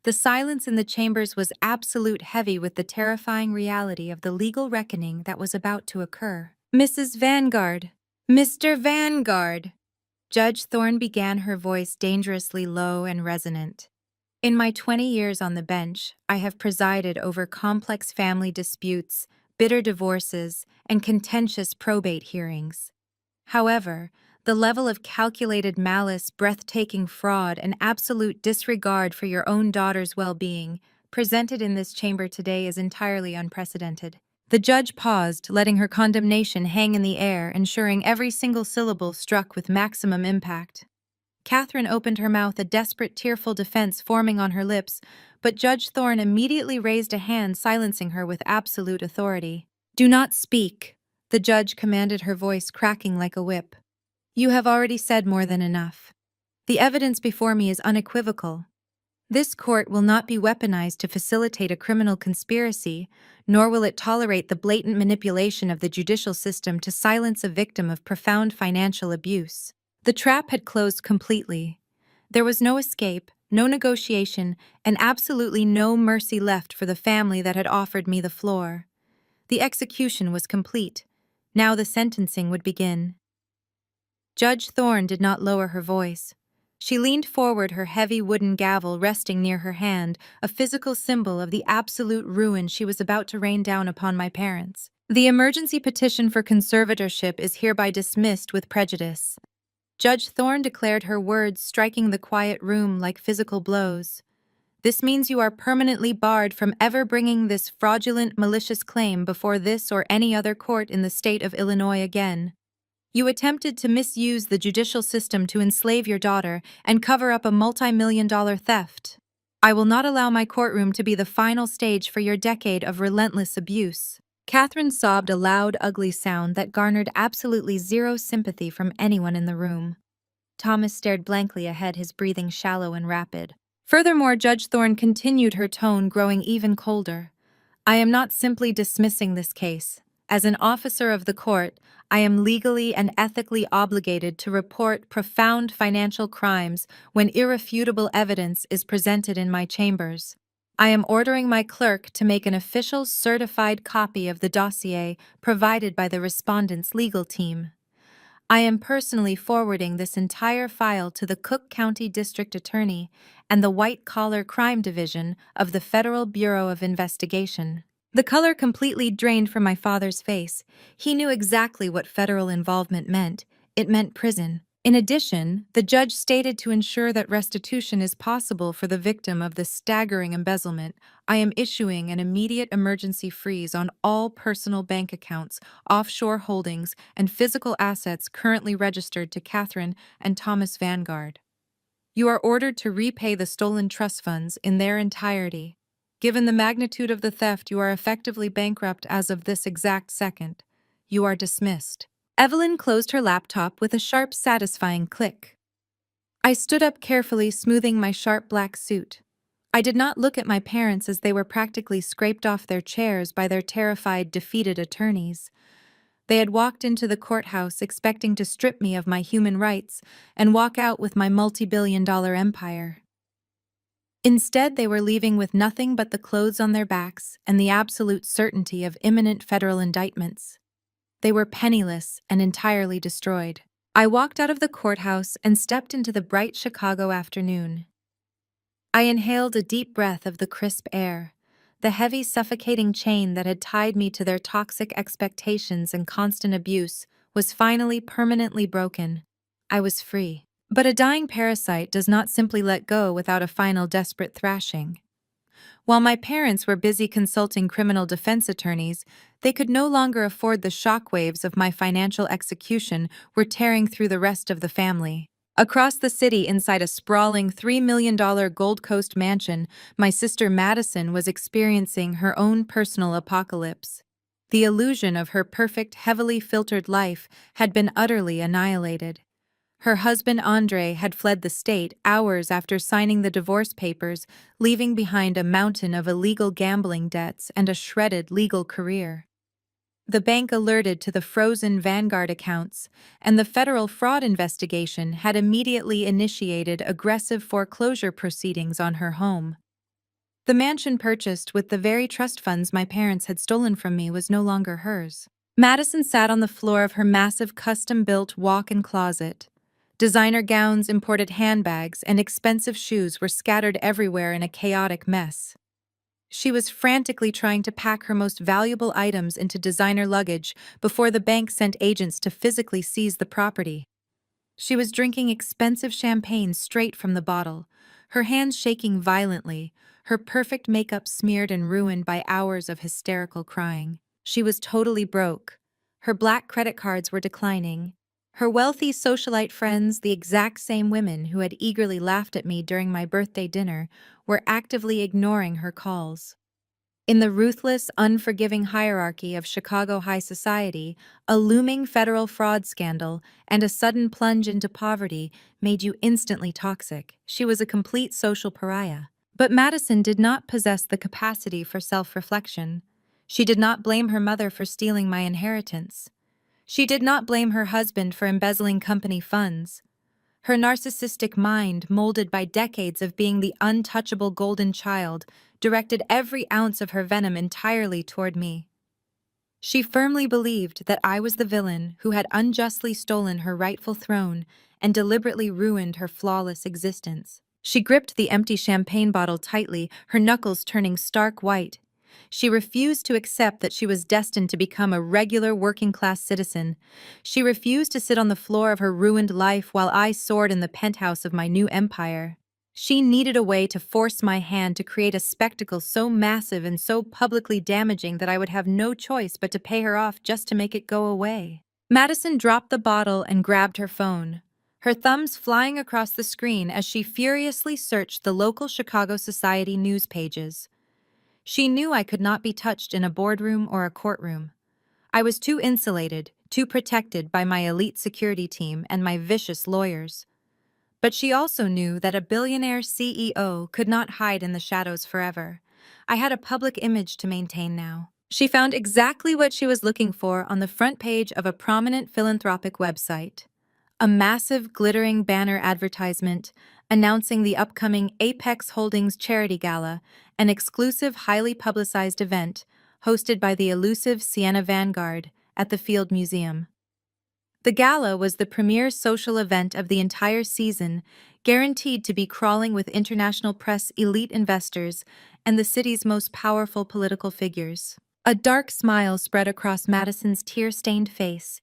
The silence in the chambers was absolute, heavy with the terrifying reality of the legal reckoning that was about to occur. Mrs. Vanguard! Mr. Vanguard! Judge Thorne began, her voice dangerously low and resonant. In my 20 years on the bench, I have presided over complex family disputes, bitter divorces, and contentious probate hearings. However, the level of calculated malice, breathtaking fraud, and absolute disregard for your own daughter's well-being presented in this chamber today is entirely unprecedented. The judge paused, letting her condemnation hang in the air, ensuring every single syllable struck with maximum impact. Catherine opened her mouth, a desperate, tearful defense forming on her lips, but Judge Thorne immediately raised a hand, silencing her with absolute authority. "Do not speak," the judge commanded, her voice cracking like a whip. "You have already said more than enough. The evidence before me is unequivocal. This court will not be weaponized to facilitate a criminal conspiracy, nor will it tolerate the blatant manipulation of the judicial system to silence a victim of profound financial abuse." The trap had closed completely. There was no escape, no negotiation, and absolutely no mercy left for the family that had offered me the floor. The execution was complete. Now the sentencing would begin. Judge Thorne did not lower her voice. She leaned forward, her heavy wooden gavel resting near her hand, a physical symbol of the absolute ruin she was about to rain down upon my parents. "The emergency petition for conservatorship is hereby dismissed with prejudice." Judge Thorne declared, her words striking the quiet room like physical blows. "This means you are permanently barred from ever bringing this fraudulent, malicious claim before this or any other court in the state of Illinois again. You attempted to misuse the judicial system to enslave your daughter and cover up a multi-million-dollar theft. I will not allow my courtroom to be the final stage for your decade of relentless abuse." Catherine sobbed, a loud, ugly sound that garnered absolutely zero sympathy from anyone in the room. Thomas stared blankly ahead, his breathing shallow and rapid. Furthermore, Judge Thorne continued, her tone growing even colder. "I am not simply dismissing this case. As an officer of the court, I am legally and ethically obligated to report profound financial crimes when irrefutable evidence is presented in my chambers. I am ordering my clerk to make an official certified copy of the dossier provided by the respondent's legal team. I am personally forwarding this entire file to the Cook County District Attorney and the White Collar Crime Division of the Federal Bureau of Investigation." The color completely drained from my father's face. He knew exactly what federal involvement meant. It meant prison. In addition, the judge stated, to ensure that restitution is possible for the victim of this staggering embezzlement, I am issuing an immediate emergency freeze on all personal bank accounts, offshore holdings, and physical assets currently registered to Catherine and Thomas Vanguard. You are ordered to repay the stolen trust funds in their entirety. Given the magnitude of the theft, you are effectively bankrupt as of this exact second. You are dismissed." Evelyn closed her laptop with a sharp, satisfying click. I stood up carefully, smoothing my sharp black suit. I did not look at my parents as they were practically scraped off their chairs by their terrified, defeated attorneys. They had walked into the courthouse expecting to strip me of my human rights and walk out with my multi-billion-dollar empire. Instead, they were leaving with nothing but the clothes on their backs and the absolute certainty of imminent federal indictments. They were penniless and entirely destroyed. I walked out of the courthouse and stepped into the bright Chicago afternoon. I inhaled a deep breath of the crisp air. The heavy, suffocating chain that had tied me to their toxic expectations and constant abuse was finally permanently broken. I was free. But a dying parasite does not simply let go without a final desperate thrashing. While my parents were busy consulting criminal defense attorneys, they could no longer afford the shockwaves of my financial execution were tearing through the rest of the family. Across the city, inside a sprawling $3 million Gold Coast mansion, my sister Madison was experiencing her own personal apocalypse. The illusion of her perfect, heavily filtered life had been utterly annihilated. Her husband Andre had fled the state hours after signing the divorce papers, leaving behind a mountain of illegal gambling debts and a shredded legal career. The bank alerted to the frozen Vanguard accounts, and the federal fraud investigation had immediately initiated aggressive foreclosure proceedings on her home. The mansion purchased with the very trust funds my parents had stolen from me was no longer hers. Madison sat on the floor of her massive custom-built walk-in closet. Designer gowns, imported handbags, and expensive shoes were scattered everywhere in a chaotic mess. She was frantically trying to pack her most valuable items into designer luggage before the bank sent agents to physically seize the property. She was drinking expensive champagne straight from the bottle, her hands shaking violently, her perfect makeup smeared and ruined by hours of hysterical crying. She was totally broke. Her black credit cards were declining. Her wealthy socialite friends, the exact same women who had eagerly laughed at me during my birthday dinner, were actively ignoring her calls. In the ruthless, unforgiving hierarchy of Chicago high society, a looming federal fraud scandal and a sudden plunge into poverty made you instantly toxic. She was a complete social pariah. But Madison did not possess the capacity for self-reflection. She did not blame her mother for stealing my inheritance. She did not blame her husband for embezzling company funds. Her narcissistic mind, molded by decades of being the untouchable golden child, directed every ounce of her venom entirely toward me. She firmly believed that I was the villain who had unjustly stolen her rightful throne and deliberately ruined her flawless existence. She gripped the empty champagne bottle tightly, her knuckles turning stark white. She refused to accept that she was destined to become a regular working-class citizen. She refused to sit on the floor of her ruined life while I soared in the penthouse of my new empire. She needed a way to force my hand to create a spectacle so massive and so publicly damaging that I would have no choice but to pay her off just to make it go away. Madison dropped the bottle and grabbed her phone, her thumbs flying across the screen as she furiously searched the local Chicago Society news pages. She knew I could not be touched in a boardroom or a courtroom. I was too insulated, too protected by my elite security team and my vicious lawyers. But she also knew that a billionaire CEO could not hide in the shadows forever. I had a public image to maintain now. She found exactly what she was looking for on the front page of a prominent philanthropic website. A massive, glittering banner advertisement announcing the upcoming Apex Holdings Charity Gala, an exclusive, highly publicized event hosted by the elusive Sienna Vanguard at the Field Museum. The gala was the premier social event of the entire season, guaranteed to be crawling with international press, elite investors, and the city's most powerful political figures. A dark smile spread across Madison's tear-stained face.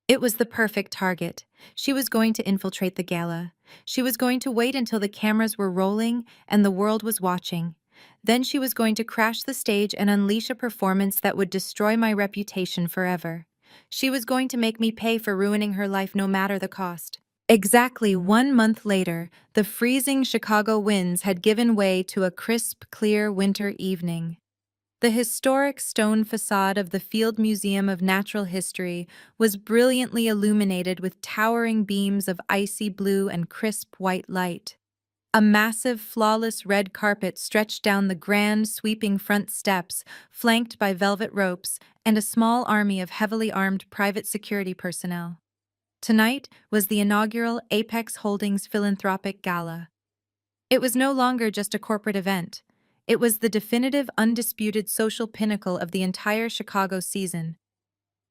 It was the perfect target. She was going to infiltrate the gala. She was going to wait until the cameras were rolling and the world was watching. Then she was going to crash the stage and unleash a performance that would destroy my reputation forever. She was going to make me pay for ruining her life no matter the cost. Exactly 1 month later, the freezing Chicago winds had given way to a crisp, clear winter evening. The historic stone facade of the Field Museum of Natural History was brilliantly illuminated with towering beams of icy blue and crisp white light. A massive, flawless red carpet stretched down the grand, sweeping front steps, flanked by velvet ropes and a small army of heavily armed private security personnel. Tonight was the inaugural Apex Holdings Philanthropic Gala. It was no longer just a corporate event. It was the definitive, undisputed social pinnacle of the entire Chicago season.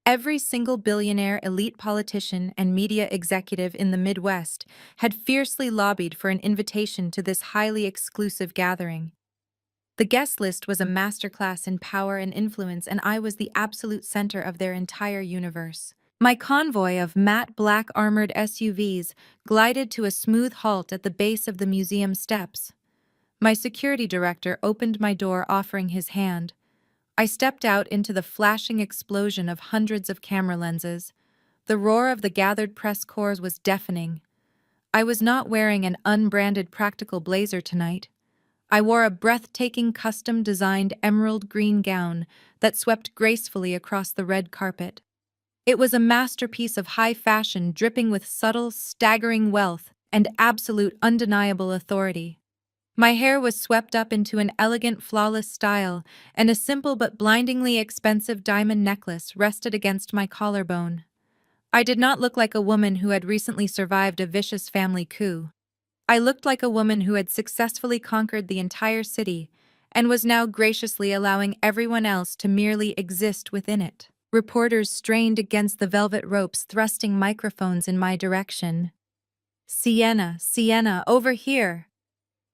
Every single billionaire, elite politician, and media executive in the Midwest had fiercely lobbied for an invitation to this highly exclusive gathering. The guest list was a masterclass in power and influence, and I was the absolute center of their entire universe. My convoy of matte black armored SUVs glided to a smooth halt at the base of the museum steps. My security director opened my door, offering his hand. I stepped out into the flashing explosion of hundreds of camera lenses. The roar of the gathered press corps was deafening. I was not wearing an unbranded practical blazer tonight. I wore a breathtaking custom-designed emerald green gown that swept gracefully across the red carpet. It was a masterpiece of high fashion, dripping with subtle, staggering wealth and absolute, undeniable authority. My hair was swept up into an elegant, flawless style, and a simple but blindingly expensive diamond necklace rested against my collarbone. I did not look like a woman who had recently survived a vicious family coup. I looked like a woman who had successfully conquered the entire city and was now graciously allowing everyone else to merely exist within it. Reporters strained against the velvet ropes, thrusting microphones in my direction. "Sienna, Sienna, over here!"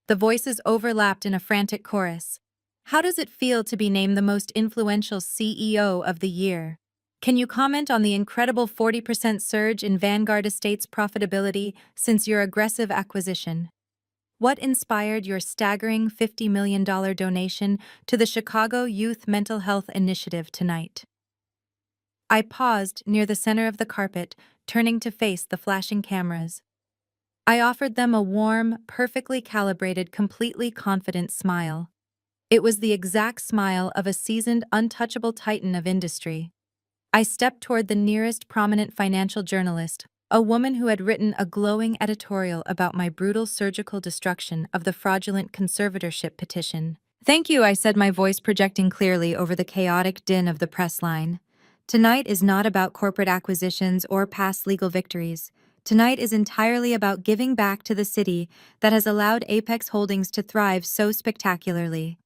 The voices overlapped in a frantic chorus. "How does it feel to be named the most influential CEO of the year? Can you comment on the incredible 40% surge in Vanguard Estates' profitability since your aggressive acquisition? What inspired your staggering $50 million donation to the Chicago Youth Mental Health Initiative tonight?" I paused near the center of the carpet, turning to face the flashing cameras. I offered them a warm, perfectly calibrated, completely confident smile. It was the exact smile of a seasoned, untouchable titan of industry. I stepped toward the nearest prominent financial journalist, a woman who had written a glowing editorial about my brutal surgical destruction of the fraudulent conservatorship petition. "Thank you," I said, my voice projecting clearly over the chaotic din of the press line. "Tonight is not about corporate acquisitions or past legal victories. Tonight is entirely about giving back to the city that has allowed Apex Holdings to thrive so spectacularly.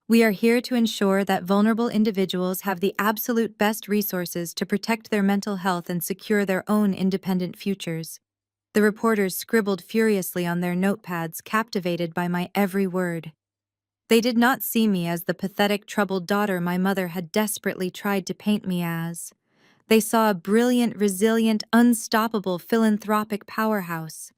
We are here to ensure that vulnerable individuals have the absolute best resources to protect their mental health and secure their own independent futures." The reporters scribbled furiously on their notepads, captivated by my every word. They did not see me as the pathetic, troubled daughter my mother had desperately tried to paint me as. They saw a brilliant, resilient, unstoppable philanthropic powerhouse.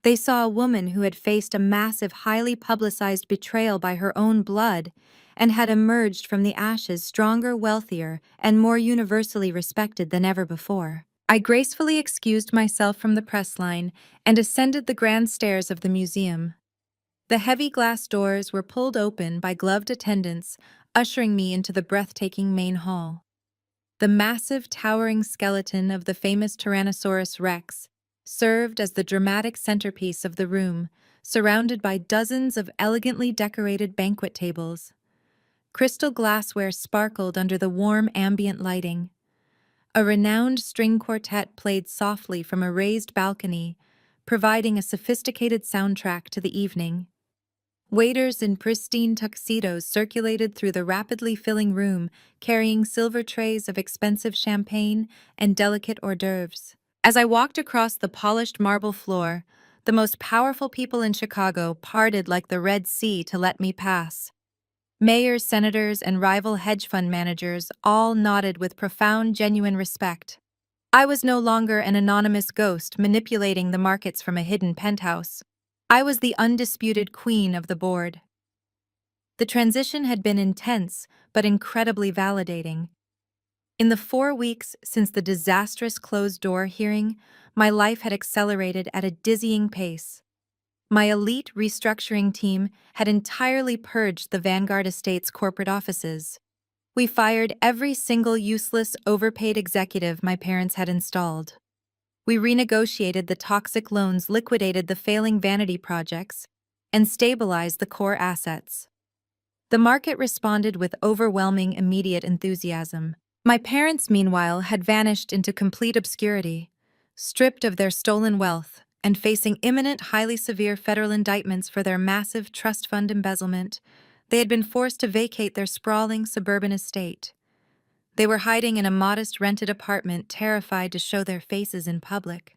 They saw a woman who had faced a massive, highly publicized betrayal by her own blood and had emerged from the ashes stronger, wealthier, and more universally respected than ever before. I gracefully excused myself from the press line and ascended the grand stairs of the museum. The heavy glass doors were pulled open by gloved attendants, ushering me into the breathtaking main hall. The massive, towering skeleton of the famous Tyrannosaurus Rex served as the dramatic centerpiece of the room, surrounded by dozens of elegantly decorated banquet tables. Crystal glassware sparkled under the warm ambient lighting. A renowned string quartet played softly from a raised balcony, providing a sophisticated soundtrack to the evening. Waiters in pristine tuxedos circulated through the rapidly filling room, carrying silver trays of expensive champagne and delicate hors d'oeuvres. As I walked across the polished marble floor, the most powerful people in Chicago parted like the Red Sea to let me pass. Mayors, senators, and rival hedge fund managers all nodded with profound, genuine respect. I was no longer an anonymous ghost manipulating the markets from a hidden penthouse. I was the undisputed queen of the board. The transition had been intense, but incredibly validating. In the 4 weeks since the disastrous closed-door hearing, my life had accelerated at a dizzying pace. My elite restructuring team had entirely purged the Vanguard Estates corporate offices. We fired every single useless, overpaid executive my parents had installed. We renegotiated the toxic loans, liquidated the failing vanity projects, and stabilized the core assets. The market responded with overwhelming immediate enthusiasm. My parents, meanwhile, had vanished into complete obscurity, stripped of their stolen wealth and facing imminent, highly severe federal indictments for their massive trust fund embezzlement. They had been forced to vacate their sprawling suburban estate. They were hiding in a modest rented apartment, terrified to show their faces in public.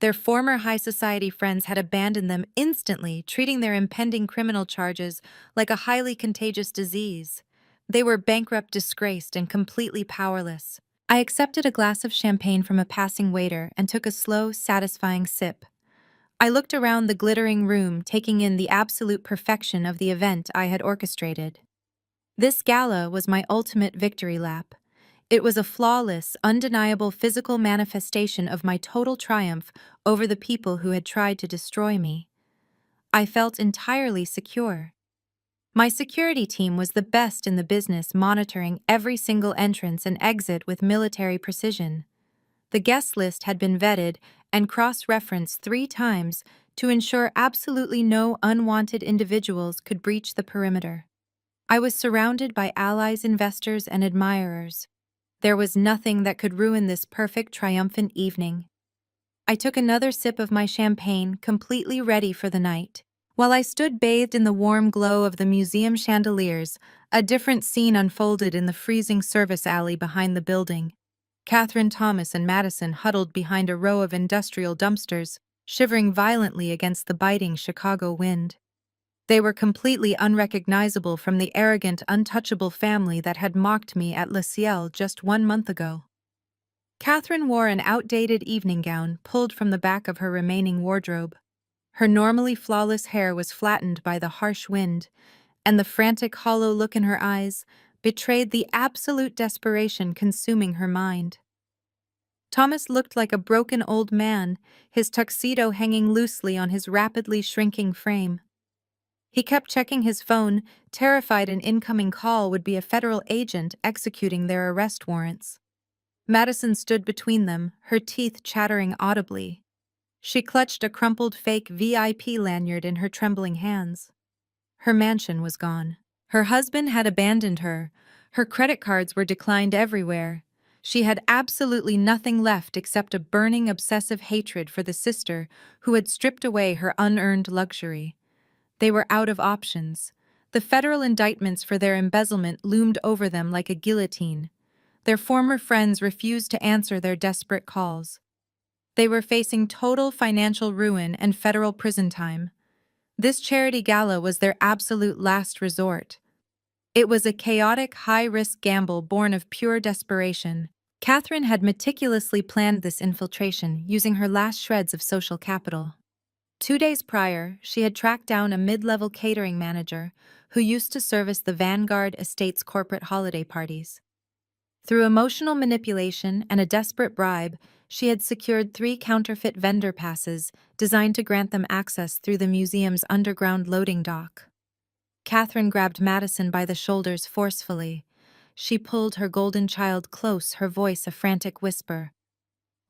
Their former high society friends had abandoned them instantly, treating their impending criminal charges like a highly contagious disease. They were bankrupt, disgraced, and completely powerless. I accepted a glass of champagne from a passing waiter and took a slow, satisfying sip. I looked around the glittering room, taking in the absolute perfection of the event I had orchestrated. This gala was my ultimate victory lap. It was a flawless, undeniable physical manifestation of my total triumph over the people who had tried to destroy me. I felt entirely secure. My security team was the best in the business, monitoring every single entrance and exit with military precision. The guest list had been vetted and cross-referenced 3 times to ensure absolutely no unwanted individuals could breach the perimeter. I was surrounded by allies, investors, and admirers. There was nothing that could ruin this perfect, triumphant evening. I took another sip of my champagne, completely ready for the night. While I stood bathed in the warm glow of the museum chandeliers, a different scene unfolded in the freezing service alley behind the building. Catherine, Thomas, and Madison huddled behind a row of industrial dumpsters, shivering violently against the biting Chicago wind. They were completely unrecognizable from the arrogant, untouchable family that had mocked me at Le Ciel just 1 month ago. Catherine wore an outdated evening gown pulled from the back of her remaining wardrobe. Her normally flawless hair was flattened by the harsh wind, and the frantic, hollow look in her eyes betrayed the absolute desperation consuming her mind. Thomas looked like a broken old man, his tuxedo hanging loosely on his rapidly shrinking frame. He kept checking his phone, terrified an incoming call would be a federal agent executing their arrest warrants. Madison stood between them, her teeth chattering audibly. She clutched a crumpled fake VIP lanyard in her trembling hands. Her mansion was gone. Her husband had abandoned her. Her credit cards were declined everywhere. She had absolutely nothing left except a burning, obsessive hatred for the sister who had stripped away her unearned luxury. They were out of options. The federal indictments for their embezzlement loomed over them like a guillotine. Their former friends refused to answer their desperate calls. They were facing total financial ruin and federal prison time. This charity gala was their absolute last resort. It was a chaotic, high-risk gamble born of pure desperation. Catherine had meticulously planned this infiltration using her last shreds of social capital. 2 days prior, she had tracked down a mid-level catering manager who used to service the Vanguard Estates corporate holiday parties. Through emotional manipulation and a desperate bribe, she had secured 3 counterfeit vendor passes designed to grant them access through the museum's underground loading dock. Catherine grabbed Madison by the shoulders forcefully. She pulled her golden child close, her voice a frantic whisper.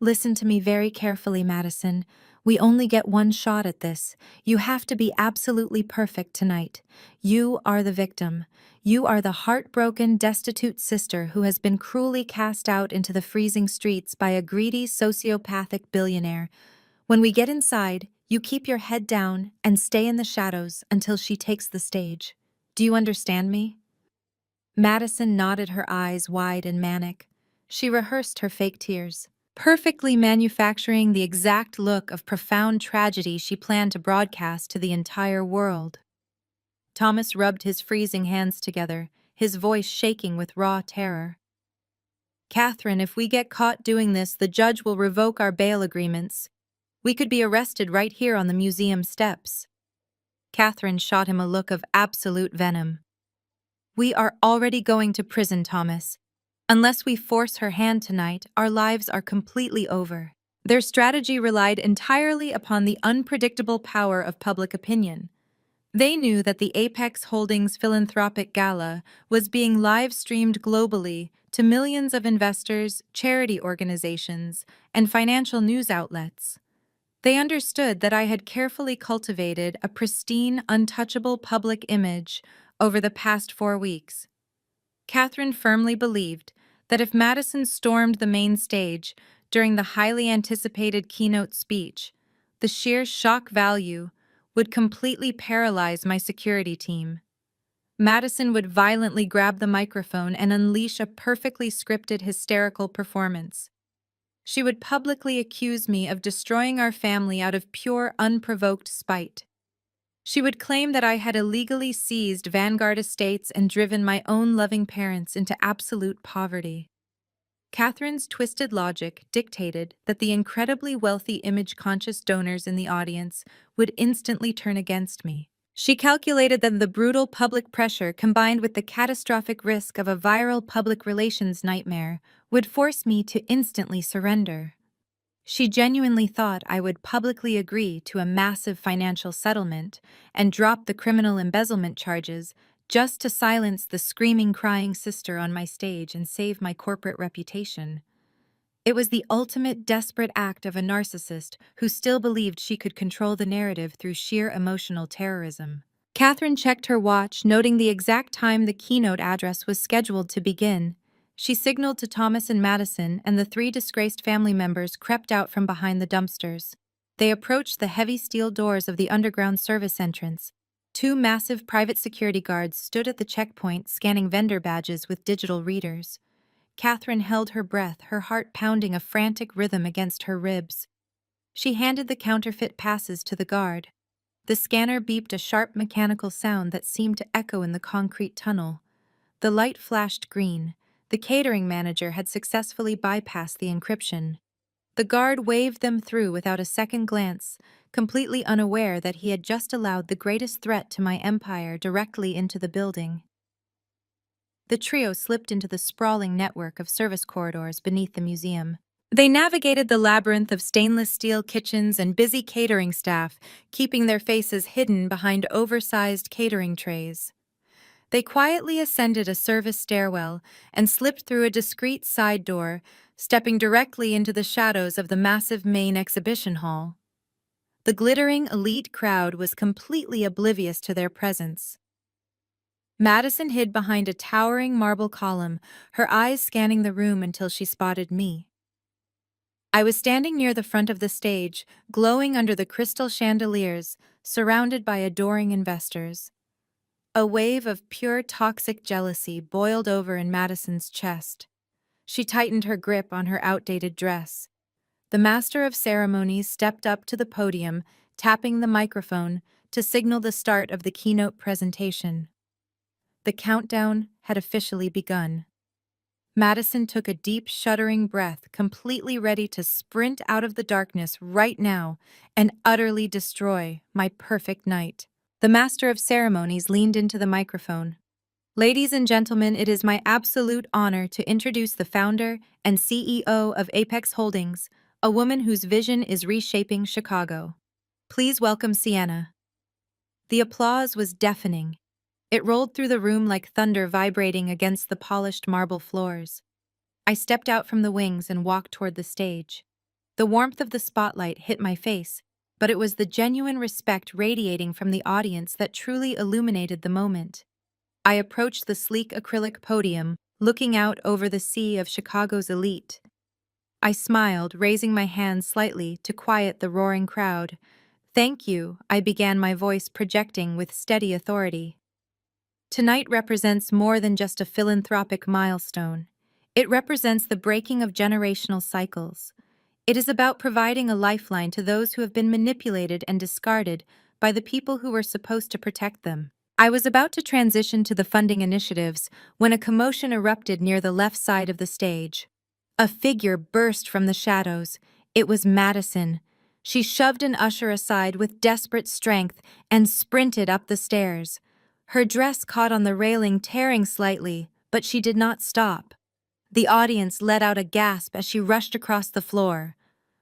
"Listen to me very carefully, Madison. We only get one shot at this. You have to be absolutely perfect tonight. You are the victim. You are the heartbroken, destitute sister who has been cruelly cast out into the freezing streets by a greedy, sociopathic billionaire. When we get inside, you keep your head down and stay in the shadows until she takes the stage. Do you understand me?" Madison nodded, her eyes wide and manic. She rehearsed her fake tears, perfectly manufacturing the exact look of profound tragedy she planned to broadcast to the entire world. Thomas rubbed his freezing hands together, his voice shaking with raw terror. "Catherine, if we get caught doing this, the judge will revoke our bail agreements. We could be arrested right here on the museum steps." Catherine shot him a look of absolute venom. "We are already going to prison, Thomas. Unless we force her hand tonight, our lives are completely over. Their strategy relied entirely upon the unpredictable power of public opinion. They knew that the Apex Holdings Philanthropic Gala was being live-streamed globally to millions of investors, charity organizations, and financial news outlets. They understood that I had carefully cultivated a pristine, untouchable public image over the past 4 weeks. Catherine firmly believed that if Madison stormed the main stage during the highly anticipated keynote speech, the sheer shock value would completely paralyze my security team. Madison would violently grab the microphone and unleash a perfectly scripted hysterical performance. She would publicly accuse me of destroying our family out of pure, unprovoked spite. She would claim that I had illegally seized Vanguard estates and driven my own loving parents into absolute poverty. Catherine's twisted logic dictated that the incredibly wealthy image-conscious donors in the audience would instantly turn against me. She calculated that the brutal public pressure combined with the catastrophic risk of a viral public relations nightmare would force me to instantly surrender. She genuinely thought I would publicly agree to a massive financial settlement and drop the criminal embezzlement charges just to silence the screaming, crying sister on my stage and save my corporate reputation. It was the ultimate desperate act of a narcissist who still believed she could control the narrative through sheer emotional terrorism. Catherine checked her watch, noting the exact time the keynote address was scheduled to begin. She signaled to Thomas and Madison, and the 3 disgraced family members crept out from behind the dumpsters. They approached the heavy steel doors of the underground service entrance. 2 massive private security guards stood at the checkpoint scanning vendor badges with digital readers. Catherine held her breath, her heart pounding a frantic rhythm against her ribs. She handed the counterfeit passes to the guard. The scanner beeped a sharp mechanical sound that seemed to echo in the concrete tunnel. The light flashed green. The catering manager had successfully bypassed the encryption. The guard waved them through without a second glance, completely unaware that he had just allowed the greatest threat to my empire directly into the building. The trio slipped into the sprawling network of service corridors beneath the museum. They navigated the labyrinth of stainless steel kitchens and busy catering staff, keeping their faces hidden behind oversized catering trays. They quietly ascended a service stairwell and slipped through a discreet side door, stepping directly into the shadows of the massive main exhibition hall. The glittering elite crowd was completely oblivious to their presence. Madison hid behind a towering marble column, her eyes scanning the room until she spotted me. I was standing near the front of the stage, glowing under the crystal chandeliers, surrounded by adoring investors. A wave of pure toxic jealousy boiled over in Madison's chest. She tightened her grip on her outdated dress. The master of ceremonies stepped up to the podium, tapping the microphone to signal the start of the keynote presentation. The countdown had officially begun. Madison took a deep, shuddering breath, completely ready to sprint out of the darkness right now and utterly destroy my perfect night. The master of ceremonies leaned into the microphone. "Ladies and gentlemen, it is my absolute honor to introduce the founder and CEO of Apex Holdings, a woman whose vision is reshaping Chicago. Please welcome Sienna." The applause was deafening. It rolled through the room like thunder vibrating against the polished marble floors. I stepped out from the wings and walked toward the stage. The warmth of the spotlight hit my face, but it was the genuine respect radiating from the audience that truly illuminated the moment. I approached the sleek acrylic podium, looking out over the sea of Chicago's elite. I smiled, raising my hand slightly to quiet the roaring crowd. "Thank you," I began, my voice projecting with steady authority. "Tonight represents more than just a philanthropic milestone. It represents the breaking of generational cycles. It is about providing a lifeline to those who have been manipulated and discarded by the people who were supposed to protect them." I was about to transition to the funding initiatives when a commotion erupted near the left side of the stage. A figure burst from the shadows. It was Madison. She shoved an usher aside with desperate strength and sprinted up the stairs. Her dress caught on the railing, tearing slightly, but she did not stop. The audience let out a gasp as she rushed across the floor.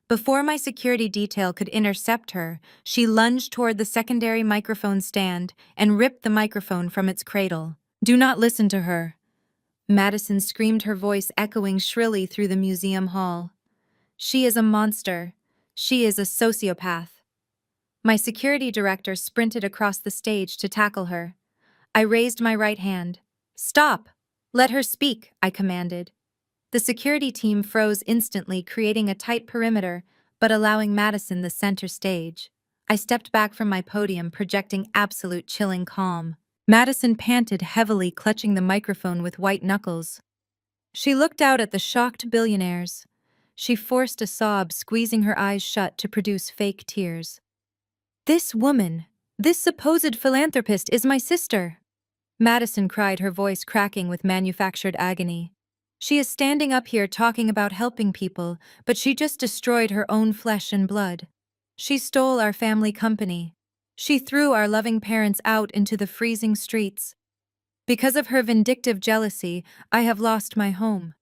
Before my security detail could intercept her, she lunged toward the secondary microphone stand and ripped the microphone from its cradle. "Do not listen to her," Madison screamed, her voice echoing shrilly through the museum hall. "She is a monster. She is a sociopath." My security director sprinted across the stage to tackle her. I raised my right hand. "Stop! Let her speak," I commanded. The security team froze instantly, creating a tight perimeter, but allowing Madison the center stage. I stepped back from my podium, projecting absolute chilling calm. Madison panted heavily, clutching the microphone with white knuckles. She looked out at the shocked billionaires. She forced a sob, squeezing her eyes shut to produce fake tears. "This woman, this supposed philanthropist, is my sister," Madison cried, her voice cracking with manufactured agony. "She is standing up here talking about helping people, but she just destroyed her own flesh and blood. She stole our family company. She threw our loving parents out into the freezing streets. Because of her vindictive jealousy, I have lost my home.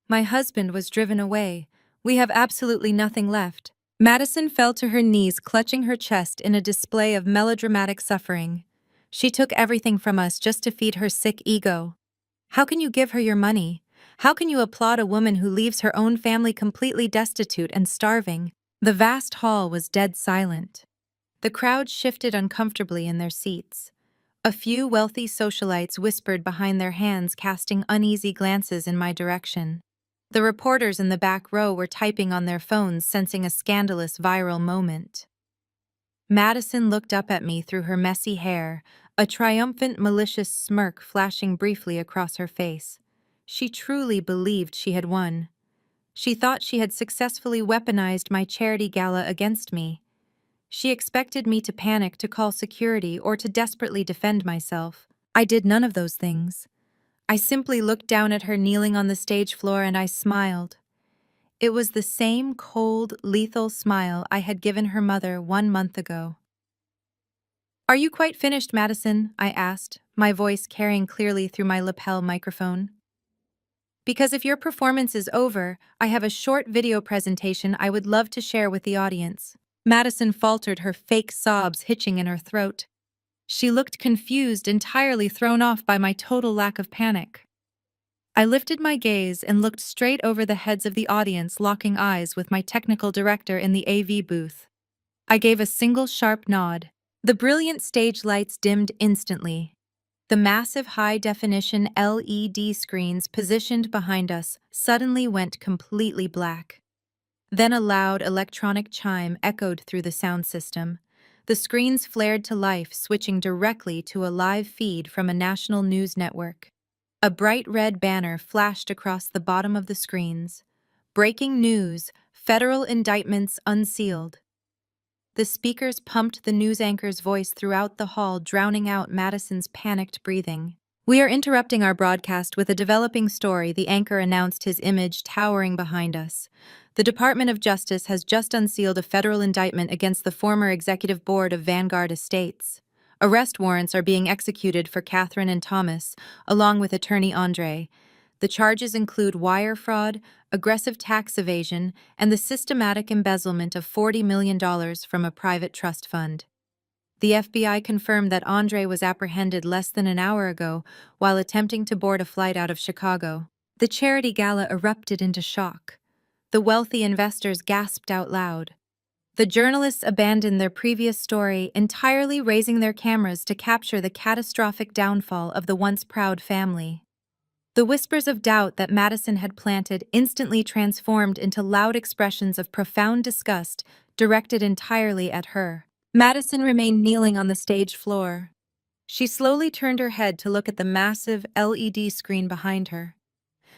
My husband was driven away. We have absolutely nothing left." Madison fell to her knees, clutching her chest in a display of melodramatic suffering. "She took everything from us just to feed her sick ego. How can you give her your money? How can you applaud a woman who leaves her own family completely destitute and starving?" The vast hall was dead silent. The crowd shifted uncomfortably in their seats. A few wealthy socialites whispered behind their hands, casting uneasy glances in my direction. The reporters in the back row were typing on their phones, sensing a scandalous viral moment. Madison looked up at me through her messy hair, a triumphant, malicious smirk flashing briefly across her face. She truly believed she had won. She thought she had successfully weaponized my charity gala against me. She expected me to panic, to call security, or to desperately defend myself. I did none of those things. I simply looked down at her kneeling on the stage floor and I smiled. It was the same cold, lethal smile I had given her mother 1 month ago. "Are you quite finished, Madison?" I asked, my voice carrying clearly through my lapel microphone. "Because if your performance is over, I have a short video presentation I would love to share with the audience." Madison faltered, her fake sobs hitching in her throat. She looked confused, entirely thrown off by my total lack of panic. I lifted my gaze and looked straight over the heads of the audience, locking eyes with my technical director in the AV booth. I gave a single sharp nod. The brilliant stage lights dimmed instantly. The massive high-definition LED screens positioned behind us suddenly went completely black. Then a loud electronic chime echoed through the sound system. The screens flared to life, switching directly to a live feed from a national news network. A bright red banner flashed across the bottom of the screens. "Breaking news, federal indictments unsealed." The speakers pumped the news anchor's voice throughout the hall, drowning out Madison's panicked breathing. "We are interrupting our broadcast with a developing story," the anchor announced, his image towering behind us. "The Department of Justice has just unsealed a federal indictment against the former executive board of Vanguard Estates. Arrest warrants are being executed for Catherine and Thomas, along with attorney Andre. The charges include wire fraud, aggressive tax evasion, and the systematic embezzlement of $40 million from a private trust fund." The FBI confirmed that Andre was apprehended less than an hour ago while attempting to board a flight out of Chicago. The charity gala erupted into shock. The wealthy investors gasped out loud. The journalists abandoned their previous story, entirely raising their cameras to capture the catastrophic downfall of the once proud family. The whispers of doubt that Madison had planted instantly transformed into loud expressions of profound disgust directed entirely at her. Madison remained kneeling on the stage floor. She slowly turned her head to look at the massive LED screen behind her.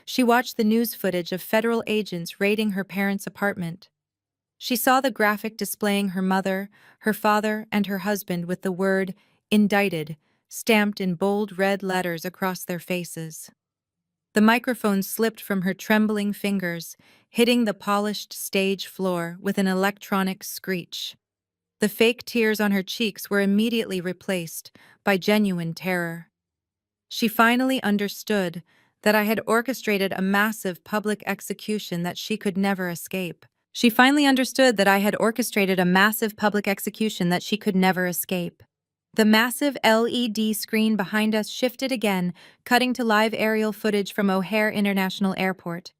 She watched the news footage of federal agents raiding her parents' apartment. She saw the graphic displaying her mother, her father, and her husband with the word "indicted" stamped in bold red letters across their faces. The microphone slipped from her trembling fingers, hitting the polished stage floor with an electronic screech. The fake tears on her cheeks were immediately replaced by genuine terror. She finally understood that I had orchestrated a massive public execution that she could never escape. She finally understood that I had orchestrated a massive public execution that she could never escape. The massive LED screen behind us shifted again, cutting to live aerial footage from O'Hare International Airport.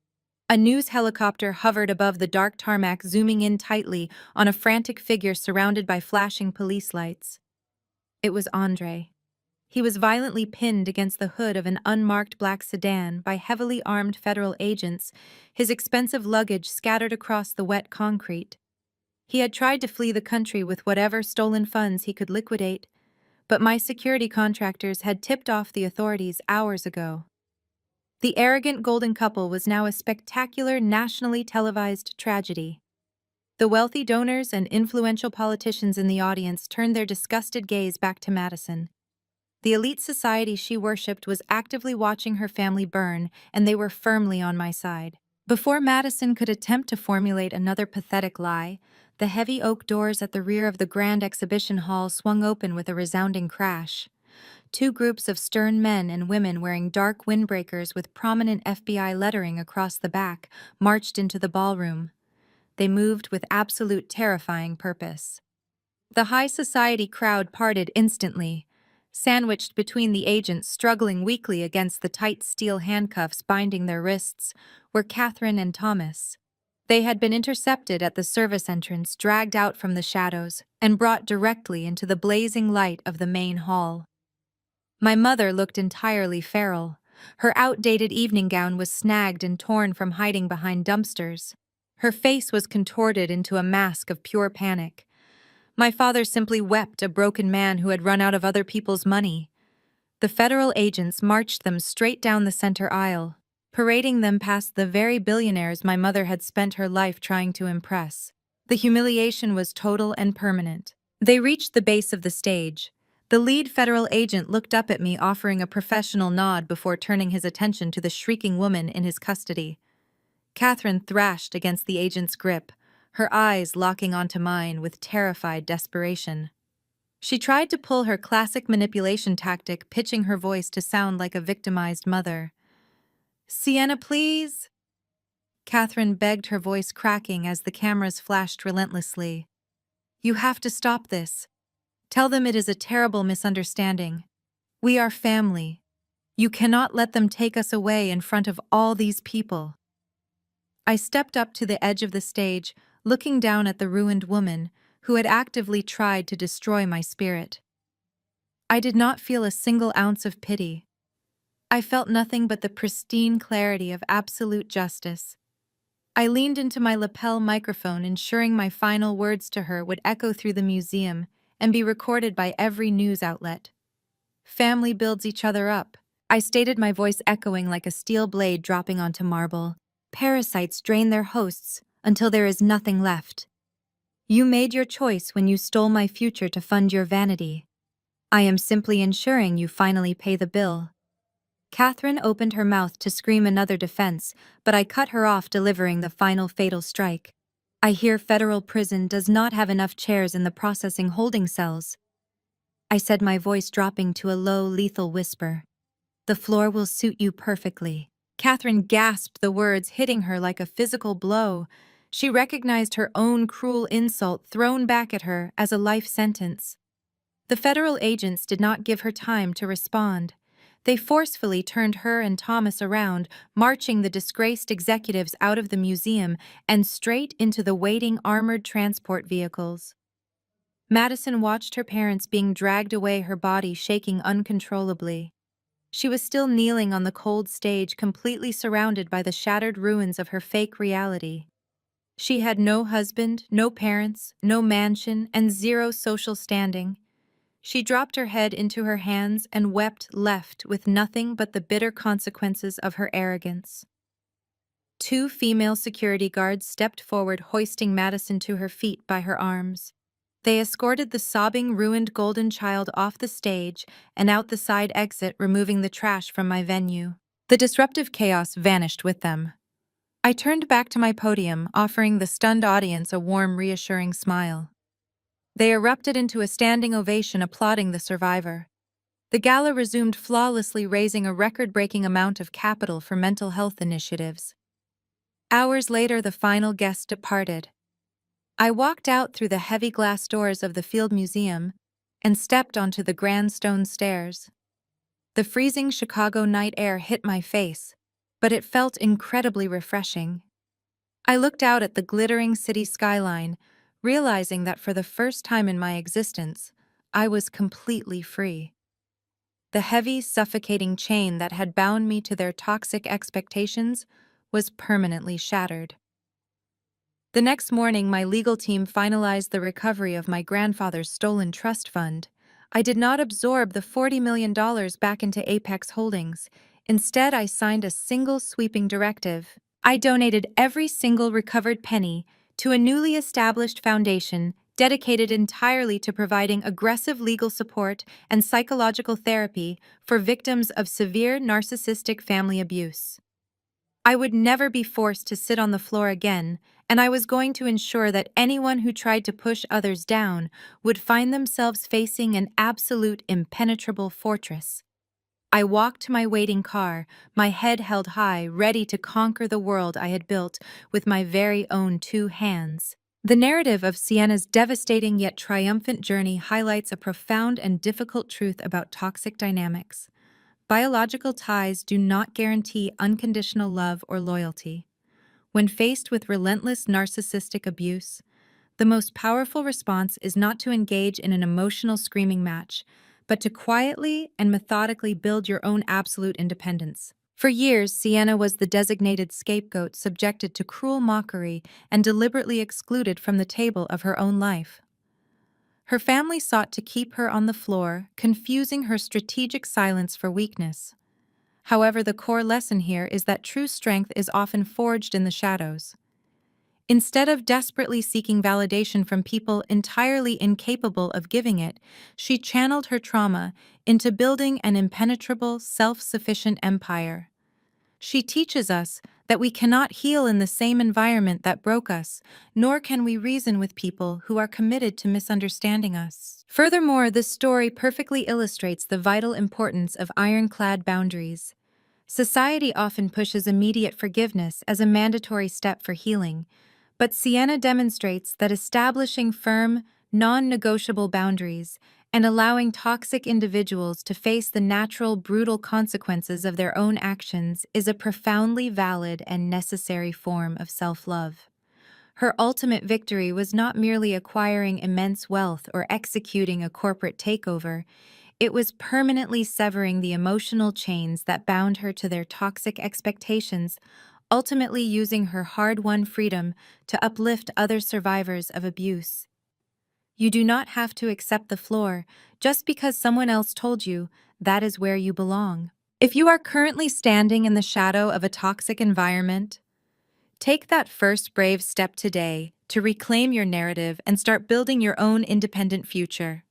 A news helicopter hovered above the dark tarmac, zooming in tightly on a frantic figure surrounded by flashing police lights. It was Andre. He was violently pinned against the hood of an unmarked black sedan by heavily armed federal agents, his expensive luggage scattered across the wet concrete. He had tried to flee the country with whatever stolen funds he could liquidate, but my security contractors had tipped off the authorities hours ago. The arrogant golden couple was now a spectacular, nationally televised tragedy. The wealthy donors and influential politicians in the audience turned their disgusted gaze back to Madison. The elite society she worshipped was actively watching her family burn, and they were firmly on my side. Before Madison could attempt to formulate another pathetic lie, the heavy oak doors at the rear of the Grand Exhibition Hall swung open with a resounding crash. Two groups of stern men and women wearing dark windbreakers with prominent FBI lettering across the back marched into the ballroom. They moved with absolute terrifying purpose. The high society crowd parted instantly. Sandwiched between the agents struggling weakly against the tight steel handcuffs binding their wrists were Catherine and Thomas. They had been intercepted at the service entrance, dragged out from the shadows, and brought directly into the blazing light of the main hall. My mother looked entirely feral. Her outdated evening gown was snagged and torn from hiding behind dumpsters. Her face was contorted into a mask of pure panic. My father simply wept, a broken man who had run out of other people's money. The federal agents marched them straight down the center aisle, parading them past the very billionaires my mother had spent her life trying to impress. The humiliation was total and permanent. They reached the base of the stage. The lead federal agent looked up at me, offering a professional nod before turning his attention to the shrieking woman in his custody. Catherine thrashed against the agent's grip, her eyes locking onto mine with terrified desperation. She tried to pull her classic manipulation tactic, pitching her voice to sound like a victimized mother. "Sienna, please!" Catherine begged, her voice cracking as the cameras flashed relentlessly. "You have to stop this. Tell them it is a terrible misunderstanding. We are family. You cannot let them take us away in front of all these people." I stepped up to the edge of the stage, looking down at the ruined woman who had actively tried to destroy my spirit. I did not feel a single ounce of pity. I felt nothing but the pristine clarity of absolute justice. I leaned into my lapel microphone, ensuring my final words to her would echo through the museum and be recorded by every news outlet. "Family builds each other up," I stated, my voice echoing like a steel blade dropping onto marble. "Parasites drain their hosts until there is nothing left. You made your choice when you stole my future to fund your vanity. I am simply ensuring you finally pay the bill." Catherine opened her mouth to scream another defense, but I cut her off, delivering the final fatal strike. "I hear federal prison does not have enough chairs in the processing holding cells," I said, my voice dropping to a low, lethal whisper. "The floor will suit you perfectly." Catherine gasped the words, hitting her like a physical blow. She recognized her own cruel insult thrown back at her as a life sentence. The federal agents did not give her time to respond. They forcefully turned her and Thomas around, marching the disgraced executives out of the museum and straight into the waiting armored transport vehicles. Madison watched her parents being dragged away, her body shaking uncontrollably. She was still kneeling on the cold stage, completely surrounded by the shattered ruins of her fake reality. She had no husband, no parents, no mansion, and zero social standing. She dropped her head into her hands and wept, left with nothing but the bitter consequences of her arrogance. Two female security guards stepped forward, hoisting Madison to her feet by her arms. They escorted the sobbing, ruined golden child off the stage and out the side exit, removing the trash from my venue. The disruptive chaos vanished with them. I turned back to my podium, offering the stunned audience a warm, reassuring smile. They erupted into a standing ovation, applauding the survivor. The gala resumed flawlessly, raising a record-breaking amount of capital for mental health initiatives. Hours later, the final guest departed. I walked out through the heavy glass doors of the Field Museum and stepped onto the grand stone stairs. The freezing Chicago night air hit my face, but it felt incredibly refreshing. I looked out at the glittering city skyline, realizing that for the first time in my existence, I was completely free. The heavy, suffocating chain that had bound me to their toxic expectations was permanently shattered. The next morning, my legal team finalized the recovery of my grandfather's stolen trust fund. I did not absorb the $40 million back into Apex Holdings. Instead, I signed a single sweeping directive. I donated every single recovered penny to a newly established foundation dedicated entirely to providing aggressive legal support and psychological therapy for victims of severe narcissistic family abuse. I would never be forced to sit on the floor again, and I was going to ensure that anyone who tried to push others down would find themselves facing an absolute impenetrable fortress. I walked to my waiting car, my head held high, ready to conquer the world I had built with my very own two hands. The narrative of Sienna's devastating yet triumphant journey highlights a profound and difficult truth about toxic dynamics. Biological ties do not guarantee unconditional love or loyalty. When faced with relentless narcissistic abuse, the most powerful response is not to engage in an emotional screaming match, but to quietly and methodically build your own absolute independence. For years, Sienna was the designated scapegoat, subjected to cruel mockery and deliberately excluded from the table of her own life. Her family sought to keep her on the floor, confusing her strategic silence for weakness. However, the core lesson here is that true strength is often forged in the shadows. Instead of desperately seeking validation from people entirely incapable of giving it, she channeled her trauma into building an impenetrable, self-sufficient empire. She teaches us that we cannot heal in the same environment that broke us, nor can we reason with people who are committed to misunderstanding us. Furthermore, this story perfectly illustrates the vital importance of ironclad boundaries. Society often pushes immediate forgiveness as a mandatory step for healing, but Sienna demonstrates that establishing firm, non-negotiable boundaries and allowing toxic individuals to face the natural, brutal consequences of their own actions is a profoundly valid and necessary form of self-love. Her ultimate victory was not merely acquiring immense wealth or executing a corporate takeover. It was permanently severing the emotional chains that bound her to their toxic expectations, ultimately using her hard-won freedom to uplift other survivors of abuse. You do not have to accept the floor just because someone else told you that is where you belong. If you are currently standing in the shadow of a toxic environment, take that first brave step today to reclaim your narrative and start building your own independent future.